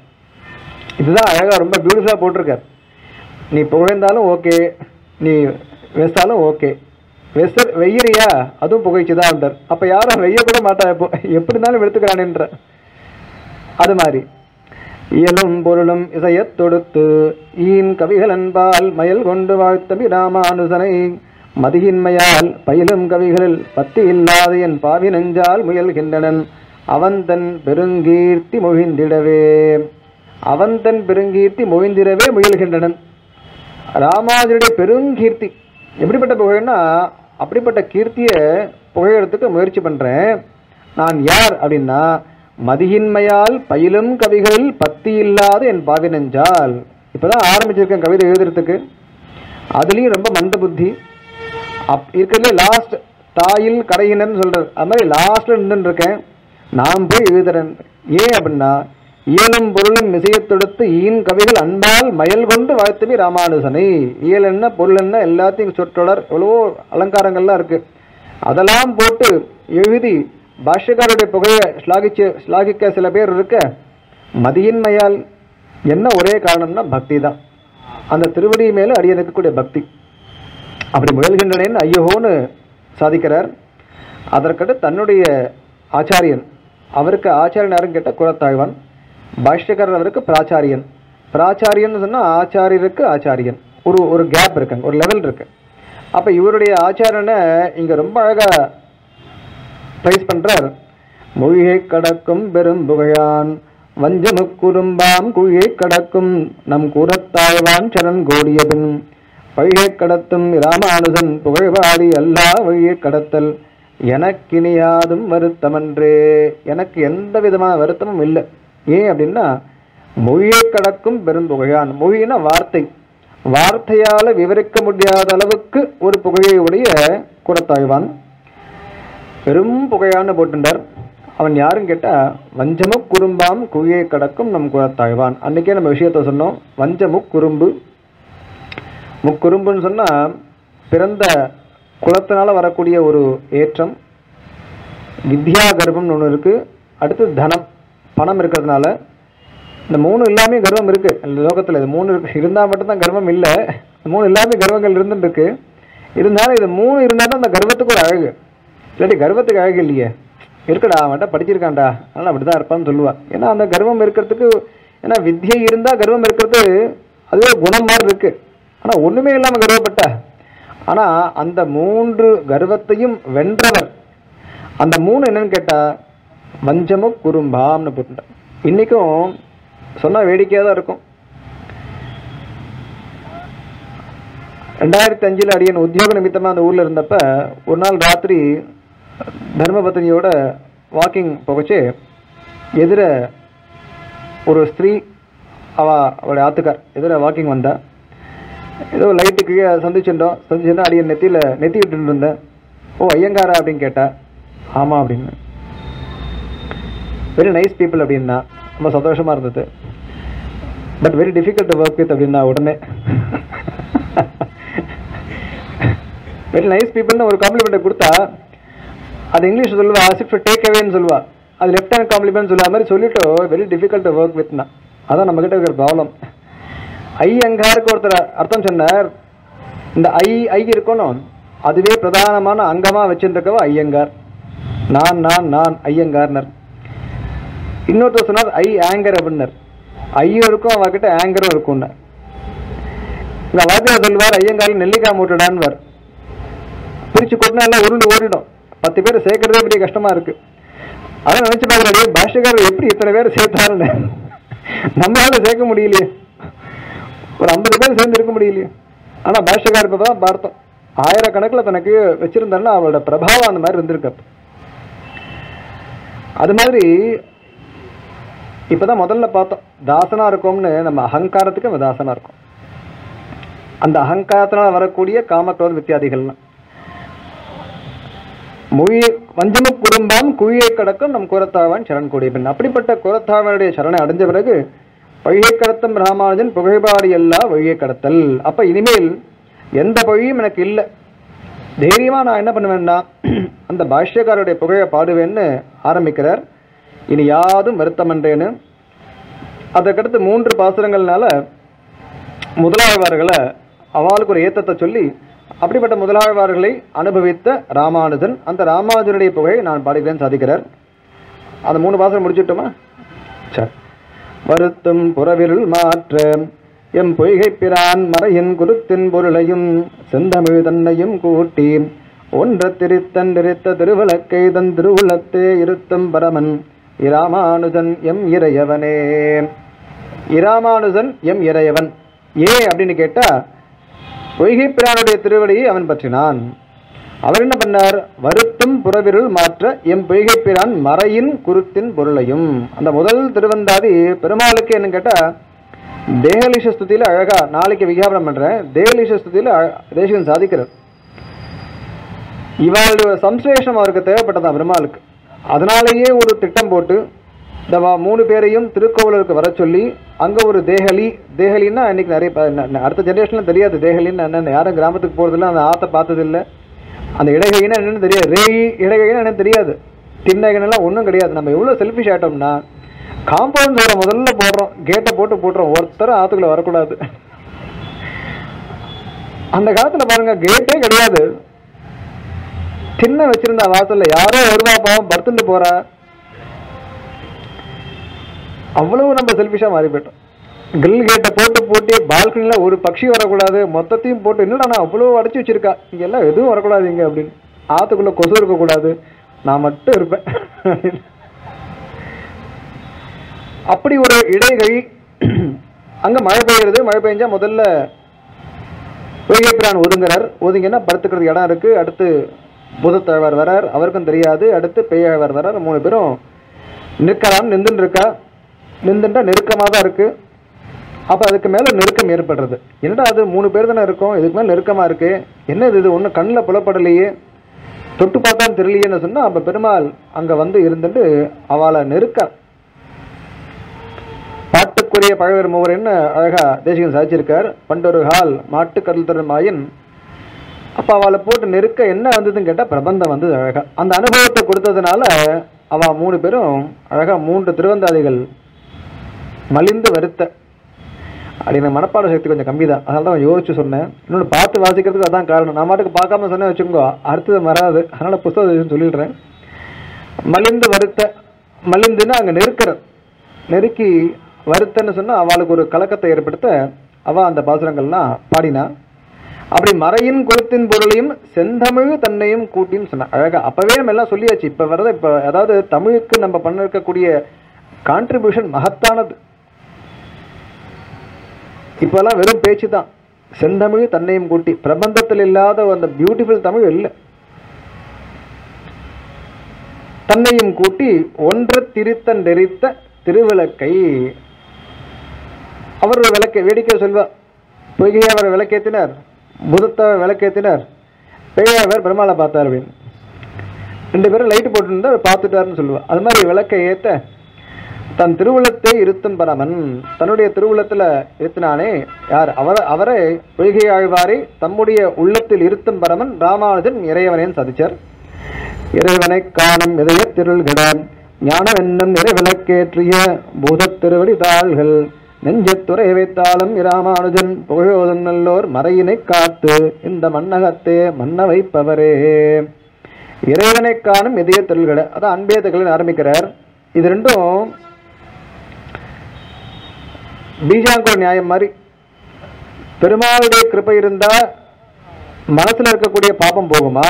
[SPEAKER 1] இதுதான் அழகா ரொம்ப பியூட்டிஃபுல்லா போட்டிருக்கார். நீ புகழ்ந்தாலும் ஓகே, நீ வெசாலும் ஓகே, வெய்யறியா அதுவும் புகைச்சுதான் இருந்தார். அப்ப யாரும் வெய்ய கூட மாட்டா, எப்படி இருந்தாலும் எடுத்துக்கிறான்ன்ற. அது மாதிரி இயலும் பொருளும் இசையத் தொடுத்து ஈன் கவிகள் அன்பால் மயல் கொண்டு வாழ்த்தபி ராமானுசனை மதியின்மையால் பயிலும் கவிகளில் பத்தி இல்லாத என் பாவி நெஞ்சால் முயல்கின்றனன் அவன் தன் பெருங்கீர்த்தி மொழிந்திடவே. அவன் தன் பெருங்கீர்த்தி மொழிந்திடவே முயல்கின்றனன். ராமானுஜருடைய பெருங்கீர்த்தி எப்படிப்பட்ட புகழ்னா அப்படிப்பட்ட கீர்த்தியை புகழறதுக்கு முயற்சி பண்றேன். நான் யார் அப்படின்னா மதியின்மையால் பயிலும் கவிகளில் பத்தி இல்லாத என் பாவி நெஞ்சால். இப்பதான் ஆரம்பிச்சிருக்கேன் கவிதை எழுதுறதுக்கு, அதுலயும் ரொம்ப மந்த புத்தி இருக்கிறதுல லாஸ்ட் தாயில் கரையினர்னு சொல்றாரு. அது மாதிரி லாஸ்ட்ல நின்று இருக்கேன், நான் போய் எழுதுறேன். ஏன் அப்படின்னா இயலும் பொருளும் இசையத்தொடுத்து ஈன் கவிகள் அன்பால் மயல் கொண்டு வாழ்த்துவி ராமானுசனை. இயல் என்ன பொருள் என்ன எல்லாத்தையும் சொற்றொடர் எவ்வளவோ அலங்காரங்கள்லாம் இருக்கு, அதெல்லாம் போட்டு எழுதி பாஷ்யக்காரருடைய புகழை ஸ்லாகிக்க சில பேர் இருக்க. மதியின்மையால் என்ன ஒரே காரணம்னா பக்தி தான், அந்த திருவடி மேல அடியனுக்கக்கூடிய பக்தி. அப்படி முயல்கின்றனேன்னு ஐயோன்னு சாதிக்கிறார். அதற்கடுத்து தன்னுடைய ஆச்சாரியன், அவருக்கு ஆச்சாரியன் யாரும் கேட்ட குலத்தாழ்வான், பாஷ்யக்காரர் அவருக்கு பிராச்சாரியன். பிராச்சாரியன் சொன்னா ஆச்சாரியருக்கு ஆச்சாரியன், ஒரு கேப் இருக்குங்க, ஒரு லெவல் இருக்கு. அப்ப இவருடைய ஆச்சாரியனை இங்க ரொம்ப அழகா பிரைஸ் பண்றார். மொழியை கடக்கும் பெரும் புகையான் வஞ்சமுக்குறும்பாம் குழியை கடக்கும் நம் கூறத்தாழ்வான் சரண் கோடிய பின் பழியை கடத்தும் ராமானுஜன் புகழ்வாடி அல்லா வழியை கடத்தல் எனக்கினியாதும் வருத்தமன்றே. எனக்கு எந்த விதமான வருத்தமும் இல்லை. ஏன் அப்படின்னா மொழியை கடக்கும் பெரும் புகையான். மொழினா வார்த்தை, வார்த்தையால விவரிக்க முடியாத அளவுக்கு ஒரு புகழை உடைய கூறத்தாழ்வான் பெரும் புகையான்னு போட்டுட்டார். அவன் யாரும் கேட்டா வஞ்சமுக் குறும்பாம் குழியை கடக்கும் நம் கூறத்தாழ்வான். அன்னைக்கே நம்ம விஷயத்த சொன்னோம். வஞ்சமுக் குறும்பு, முக்குறும்புன்னு சொன்னா பிறந்த குலத்தினால வரக்கூடிய ஒரு ஏற்றம். வித்யா கர்வம்னு ஒன்று இருக்கு. அடுத்து தனம், பணம் இருக்கிறதுனால இந்த 3 எல்லாமே கர்வம் இருக்கு லோகத்துல. இது 3 இருக்கு, இருந்தா மட்டும்தான் கர்வம் இல்லை. 3 எல்லாமே கர்வங்கள் இருந்துட்டு இருக்கு. இருந்தாலும் இது 3 இருந்தாலும் அந்த கர்வத்துக்கு ஒரு அழகு, இல்லாட்டி கர்வத்துக்கு அழகு இல்லையே. இருக்கடா அவன்கிட்ட படிச்சிருக்கான்டா அதனால அப்படிதான் இருப்பான்னு சொல்லுவா. ஏன்னா அந்த கர்வம் இருக்கிறதுக்கு, ஏன்னா வித்யை இருந்தா கர்வம் இருக்கிறது அதுவே குணம் மாதிரி இருக்கு. ஆனா ஒண்ணுமே இல்லாம கர்வப்பட்ட, ஆனா அந்த 3 கர்வத்தையும் வென்றவர். அந்த 3 என்னன்னு கேட்டா வஞ்சமும் குறும்பாம்னு போட்டுட்டான். இன்னைக்கும் சொன்னா வேடிக்கையா தான் இருக்கும். 2005 அடியன் உத்தியோக நிமித்தமா அந்த ஊர்ல இருந்தப்ப ஒரு நாள் ராத்திரி தர்மபத்தினியோட வாக்கிங் போகச்சு. எதிர ஒரு ஸ்திரீ, அவளுடைய ஆத்துக்கார் எதிர வாக்கிங் வந்தா. ஏதோ லைட்டுக்கு சந்திச்சுட்டோம். அடியன் நெத்தி விட்டு இருந்தேன். ஓ ஐயங்காரா அப்படின்னு கேட்டா. ஆமா அப்படின்னு. வெரி நைஸ் பீப்புள் அப்படின்னா ரொம்ப சந்தோஷமா இருந்தது. But very difficult to work with அப்படின்னா உடனே வெரி நைஸ் பீப்புள்னு ஒரு காம்ப்ளிமெண்ட் கொடுத்தா அது இங்கிலீஷ் சொல்லுவா ஆஸ் டேக் அவேன்னு சொல்லுவா. அது லெஃப்ட் ஹேண்ட் காம்ப்ளிமெண்ட் சொல்லுவா மாதிரி சொல்லிட்டு வெரி டிஃபிகல்ட் டு ஒர்க் வித்னா. அதான் நம்ம கிட்ட இருக்கிற ப்ராப்ளம். ஐயங்காருக்கு ஒருத்தர் அர்த்தம் சொன்னார். இந்த ஐ இருக்கணும், அதுவே பிரதானமான அங்கமா வச்சுருக்கவா ஐயங்கார். நான் நான் நான் ஐயங்கார்னர். இன்னொருத்தர் சொன்னார் ஐ ஆங்கர் அப்படின்னர். ஐயும் இருக்கும் அவகிட்ட ஆங்கரும் இருக்கும்னர். இந்த வாத்தியார் சொல்லுவார் ஐயங்காரில் நெல்லிக்காய் மூட்டடான்வார். பிரிச்சு கொட்டினா எல்லாம் உருண்டு ஓடிடும். 10 பேர் சேர்க்கறதே பெரிய கஷ்டமா இருக்கு. அதான் நினைச்சு பார்க்கறாரு, பாஷ்யக்காரர் எப்படி இத்தனை பேர் சேர்த்தாருன்னு. நம்மளால சேர்க்க முடியலையே, ஒரு 50 பேர் சேர்ந்து இருக்க முடியலையே. ஆனா பாஷ்யக்காரர் தான் பார்த்தோம், ஆயிரக்கணக்கில் தனக்கு வச்சிருந்தாருன்னா அவரோட பிரபாவம் அந்த மாதிரி இருந்திருக்கு. அது மாதிரி இப்பதான் முதல்ல பார்த்தோம், தாசனா இருக்கோம்னு நம்ம அகங்காரத்துக்கு நம்ம தாசனா இருக்கும். அந்த அகங்காரத்தினால் வரக்கூடிய காமக்ரோத வித்தியாதிகள்லாம் மொழி வஞ்சமு குறும்பாம் குழியை கடக்கும் நம் குரத்தாவான் சரண் கூடிய பெண். அப்படிப்பட்ட குரத்தாவனுடைய சரணை அடைஞ்ச பிறகு பழியை கடத்தும் ராமானுஜன் புகைபாடி எல்லா வழியை கடத்தல். அப்ப இனிமேல் எந்த பழியும் எனக்கு இல்லை, தைரியமா நான் என்ன பண்ணுவேன்னா அந்த பாஷ்யக்காரருடைய புகையை பாடுவேன்னு ஆரம்பிக்கிறார். இனி யாதும் வருத்தமன்றேன்னு. அதற்கடுத்து 3 பாசுரங்கள்னால முதலாழ்வார்களை அவளுக்கு ஒரு ஏத்தத்தை சொல்லி, அப்படிப்பட்ட முதலாழ்வார்களை அனுபவித்த ராமானுஜன், அந்த ராமானுஜனுடைய புகழை நான் பாடுகிறேன் சாதிக்கிறார். அந்த 3 பாசுரம் முடிச்சுட்டோமா? சரி. வருத்தும் புறவிருள் மாற்ற எம் பொய்கை பிரான் மறையின் குருத்தின் பொருளையும் செந்தமிழ் தன்னையும் கூட்டி ஒன்ற திரித்தன் நிறுத்த திருவிளக்கை தன் திருவுளத்தே இருத்தும் பரமன் இராமானுஜன் எம் இறையவனே. இராமானுஜன் எம் இறையவன் ஏன் அப்படின்னு கேட்டா, பொய்கை பிரானுடைய திருவடியை அவன் பற்றினான். அவர் என்ன பண்ணார்? வருத்தும் புறவிருள் மாற்ற எம் பொய்கை பிரான் மறையின் குருத்தின் பொருளையும். அந்த முதல் திருவந்தாதி பெருமாளுக்கு என்ன கேட்டா, தேகலீஷ ஸ்துதியில அழகா, நாளைக்கு விஞ்ஞாபனம் பண்றேன், தேகலீஷ ஸ்துதியில தேசிகன் சாதிக்கிறார். இவளுடைய சம்ஸ்லேஷம் அவருக்கு தேவைப்பட்டதா பெருமாளுக்கு. அதனாலேயே ஒரு திட்டம் போட்டு இந்த 3 பேரையும் திருக்கோவிலூருக்கு வர சொல்லி அங்கே ஒரு தேகலின்னா இன்னைக்கு நிறைய அடுத்த ஜென்ரேஷன்லாம் தெரியாது தேகலின்னு என்னென்ன, யாரும் கிராமத்துக்கு போகிறதில்ல, அந்த ஆற்றை பார்த்ததில்லை, அந்த இடைகைன்னா என்னென்னு தெரியாது, ரேகி இடைகைன்னா என்னென்னு தெரியாது, திண்ணகைன்னெல்லாம் ஒன்றும் கிடையாது. நம்ம எவ்வளோ செல்ஃபிஷ் ஆகிட்டோம்னா காம்பவுண்ட் சோரை முதல்ல போடுறோம், கேட்டை போட்டுறோம், ஒருத்தரும் ஆற்றுக்குள்ளே வரக்கூடாது. அந்த காலத்தில் பாருங்க கேட்டே கிடையாது, சின்ன வச்சிருந்தா வாசல்ல யாரோ வருவா பாவம் படுத்துட்டு போறா. அவ்வளவு நம்ம செல்ஃபிஷா மாறி போயிட்டோம். கிரில் கேட்டை போட்டு பால்கனில ஒரு பட்சி வரக்கூடாது, மொத்தத்தையும் போட்டு என்னடா நான் அவ்வளவு அடைச்சி வச்சிருக்கா, இங்க எல்லாம் எதுவும் வரக்கூடாது இங்க அப்படின்னு, ஆத்துக்குள்ள கொசு இருக்கக்கூடாது, நான் மட்டும் இருப்பேன். அப்படி ஒரு இடைகை. அங்க மழை பெய்யுறது, மழை பெஞ்சா முதல்ல பொய்கை பிரான் ஒதுங்குறார், ஒதுங்கன்னா படுத்துக்கிறது இடம் இருக்கு. அடுத்து பூதத்தழவர் வரார், அவருக்கும் தெரியாது. அடுத்து பேயவர் வரார். 3 பேரும் நிற்கலாம், நின்றுன்னு இருக்கா, நின்றுட்டா நெருக்கமாக தான் இருக்கு. அப்போ அதுக்கு மேலே நெருக்கம் ஏற்படுறது. என்னடா அது 3 பேர் தானே இருக்கும், இதுக்கு மேலே நெருக்கமாக இருக்கு, என்னது இது ஒன்றும் கண்ணில் புலப்படலையே, தொட்டு பார்த்தாலும் தெரியலையேன்னு சொன்னால் அப்போ பெருமாள் அங்கே வந்து இருந்துட்டு அவளை நெருக்க. பாட்டுக்குரிய பழவர் மூவர் என்ன அழகா தேசிகன் சாதிச்சிருக்கார். பண்டொரு ஹால் மாட்டு கடல் தரும் மாயின். அப்போ அவளை போட்டு நெருக்க என்ன வந்ததுன்னு கேட்டால் பிரபந்தம் வந்து அழகா அந்த அனுபவத்தை கொடுத்ததுனால அவள் 3 பேரும் அழகா 3 திருவந்தாதிகள் மலிந்து வருத்த. அப்படின்னு மனப்பாட சக்தி கொஞ்சம் கம்மி தான், அதனால தான் யோசிச்சு சொன்னேன். இன்னொன்று பார்த்து வாசிக்கிறதுக்கு அதான் காரணம். நான் மாட்டுக்கு பார்க்காம சொன்னேன் வச்சுக்கோ, அடுத்தது வராது. அதனால புத்தகம் சொல்லிடுறேன். மலிந்து வருத்த, மலிந்துன்னா அங்கே நெருக்கிற, நெருக்கி வருத்தன்னு சொன்னால் அவளுக்கு ஒரு கலக்கத்தை ஏற்படுத்த அவள் அந்த பாசுரங்கள்லாம் பாடினா. அப்படி மறையின் குலத்தின் பொருளையும் செந்தமிழ் தன்னையும் கூட்டின்னு சொன்ன அழகா. அப்பவே நம்ம எல்லாம் சொல்லியாச்சு. இப்போ வரத இப்போ அதாவது தமிழுக்கு நம்ம பண்ண இருக்கக்கூடிய கான்ட்ரிபியூஷன் மகத்தானது. இப்பெல்லாம் வெறும் பேச்சு தான். செந்தமிழ் தன்னையும் கூட்டி, பிரபந்தத்தில் இல்லாத அந்த பியூட்டிஃபுல் தமிழ் இல்லை. தன்னையும் கூட்டி ஒன்ற திரித்தன் நெறித்த திருவிளக்கை. அவர் ஒரு விளக்கை வேடிக்கை சொல்வார். பொய்கையை அவர் விளக்கேற்றினார், புதத்தவர் விளக்கேற்றினார், பேயவர் பெருமாளை பார்த்தார் அப்படின்னு. 2 பேரும் லைட்டு போட்டுருந்தா பார்த்துட்டாருன்னு சொல்லுவார். அது மாதிரி விளக்கை ஏற்ற தன் திருவுளத்தை இருத்தும் பரமன், தன்னுடைய திருவுளத்தில் இருத்தினானே யார்? அவரை பொய்கை ஆழ்வாரை தம்முடைய உள்ளத்தில் இருத்தும் பரமன் ராமானுஜன் இறைவனேன்னு சாதிச்சார். இறைவனை காணும் இதய திருள்கிட ஞானம் என்னும் நிறைவிளக்கேற்றிய பூதத் திருவடி தாள்கள் நெஞ்சத்துறை வைத்தாலும் இராமானுஜன் புகழோதும் நல்லோர் மறையினை காத்து இந்த மன்னகத்தே மன்ன வைப்பவரே. இறைவனை காணும் இதய தொழில்களை, அதான் அன்பே தகவல் ஆரம்பிக்கிறார். இது ரெண்டும் பீஜாங்கோ நியாயம் மாதிரி. பெருமாளுடைய கிருபை இருந்தா மனசுல இருக்கக்கூடிய பாபம் போகுமா,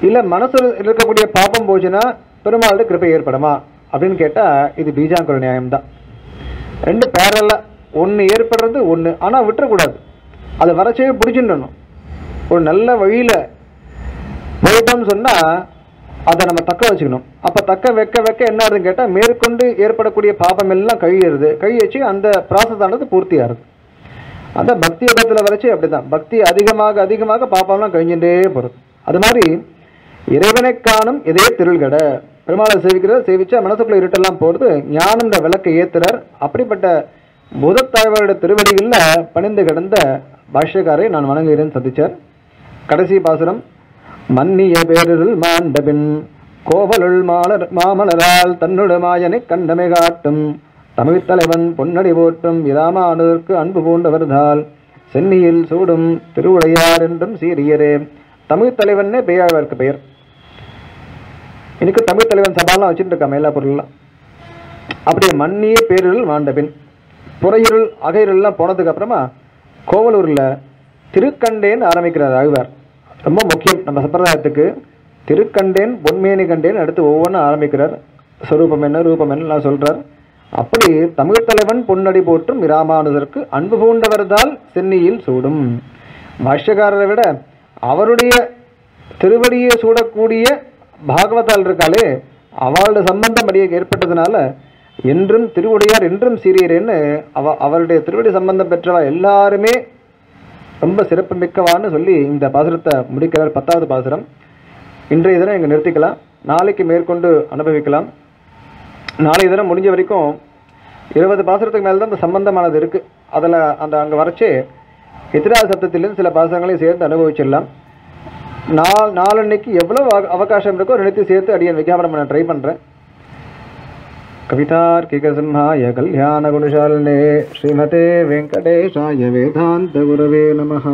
[SPEAKER 1] இல்ல மனசுல இருக்கக்கூடிய பாபம் போச்சுன்னா பெருமாளுடைய கிருபை ஏற்படுமா அப்படின்னு கேட்டா இது பீஜாங்கோ நியாயம்தான். ரெண்டு பேரலா, ஒன்று ஏற்படுறது ஒன்று, ஆனால் விட்டுறக்கூடாது, அதை வரைச்சவே பிடிச்சிடணும். ஒரு நல்ல வழியில் போயிட்டோம்னு சொன்னால் அதை நம்ம தக்க வச்சுக்கணும். அப்போ தக்க வைக்க வைக்க என்ன ஆகுதுன்னு கேட்டால் மேற்கொண்டு ஏற்படக்கூடிய பாபம் எல்லாம் கழியிறது, கழிச்சு அந்த ப்ராசஸ் ஆனது பூர்த்தி ஆகுது. அந்த பக்தி யோகத்தில் வரைச்சி அப்படி தான், பக்தி அதிகமாக அதிகமாக பாப்பம்லாம் கழிஞ்சுட்டே போகிறது. அது மாதிரி இறைவனை காணும் இதே திருள்கடை, பெருமாளை சேவிச்சா மனசுக்குள்ள இருட்டெல்லாம் போகிறது, ஞானந்த விளக்கை ஏத்துறார். அப்படிப்பட்ட பூதத்தாழ்வாருடைய திருவடிகளில் பணிந்து கிடந்த பாஷ்யக்காரை நான் வணங்குகிறேன் சந்திச்சார். கடைசி பாசுரம், மன்னிய பேரில் மாண்டபின் கோவலுள் மாமலரால் தன்னுடைய மாயனை கண்டமை காட்டும் தமிழ் தலைவன் பொன்னடி போற்றும் இராமானுதற்கு அன்பு பூண்டவர்தால் சென்னியில் சூடும் திருவுடையார் என்றும் சீரியரே. தமிழ் தலைவன்னே பெய்யாழ்வாருக்கு பெயர். இன்னைக்கு தமிழ் தலைவன் சபாலாம் வச்சுட்டு இருக்காம எல்லா பொருள்லாம். அப்படியே மன்னிய பேரில் மாண்டபின், புறையிருள் அகையிருள்லாம் போனதுக்கு அப்புறமா கோவலூரில் திருக்கண்டேன் ஆரம்பிக்கிறார் ஆழ்வார். ரொம்ப முக்கியம் நம்ம சம்பிரதாயத்துக்கு. திருக்கண்டேன் பொன்மேனி கண்டேன் அடுத்து ஒவ்வொன்றும் ஆரம்பிக்கிறார். ஸ்வரூபம் என்ன ரூபம் என்னலாம் சொல்றார். அப்படி தமிழ் தலைவன் பொன்னடி போற்றும் இராமானுதற்கு அன்பு பூண்டவர்தால் சென்னியில் சூடும். பாஷ்யக்காரரை விட அவருடைய திருவடியை சூடக்கூடிய பாகவதால் இருக்காளே அவளோட சம்பந்தம் அடியே ஏற்பட்டதுனால என்றும் திருவுடையார் என்றும் சீரியரேன்னு அவருடைய திருவடி சம்பந்தம் பெற்றவா எல்லாருமே ரொம்ப சிறப்பு மிக்கவான்னு சொல்லி இந்த பாசுரத்தை முடிக்கிறார். 10வது பாசுரம். இன்றைய தினம் இங்கே நிறுத்திக்கலாம், நாளைக்கு மேற்கொண்டு அனுபவிக்கலாம். நாளைய தினம் முடிஞ்ச வரைக்கும் 20 பாசுரத்துக்கு மேலே தான் இந்த சம்பந்தமானது இருக்குது. அதில் அந்த அங்கே வரைச்சி எதிராக சப்தத்திலேருந்து சில பாசுரங்களையும் சேர்த்து அனுபவிச்சிடலாம். நாளன்னைக்கு எவ்வளோ அவகாசம் இருக்கோ ரெண்டுத்தையும் சேர்த்து அடியன் விஞ்ஞாபனம் பண்ண ட்ரை பண்ணுறேன். கவிதார்க்கிக சிம்ஹாய கல்யாண குணசாலினே ஸ்ரீமதே வெங்கடேஷாய வேதாந்த குரவே நமஹ.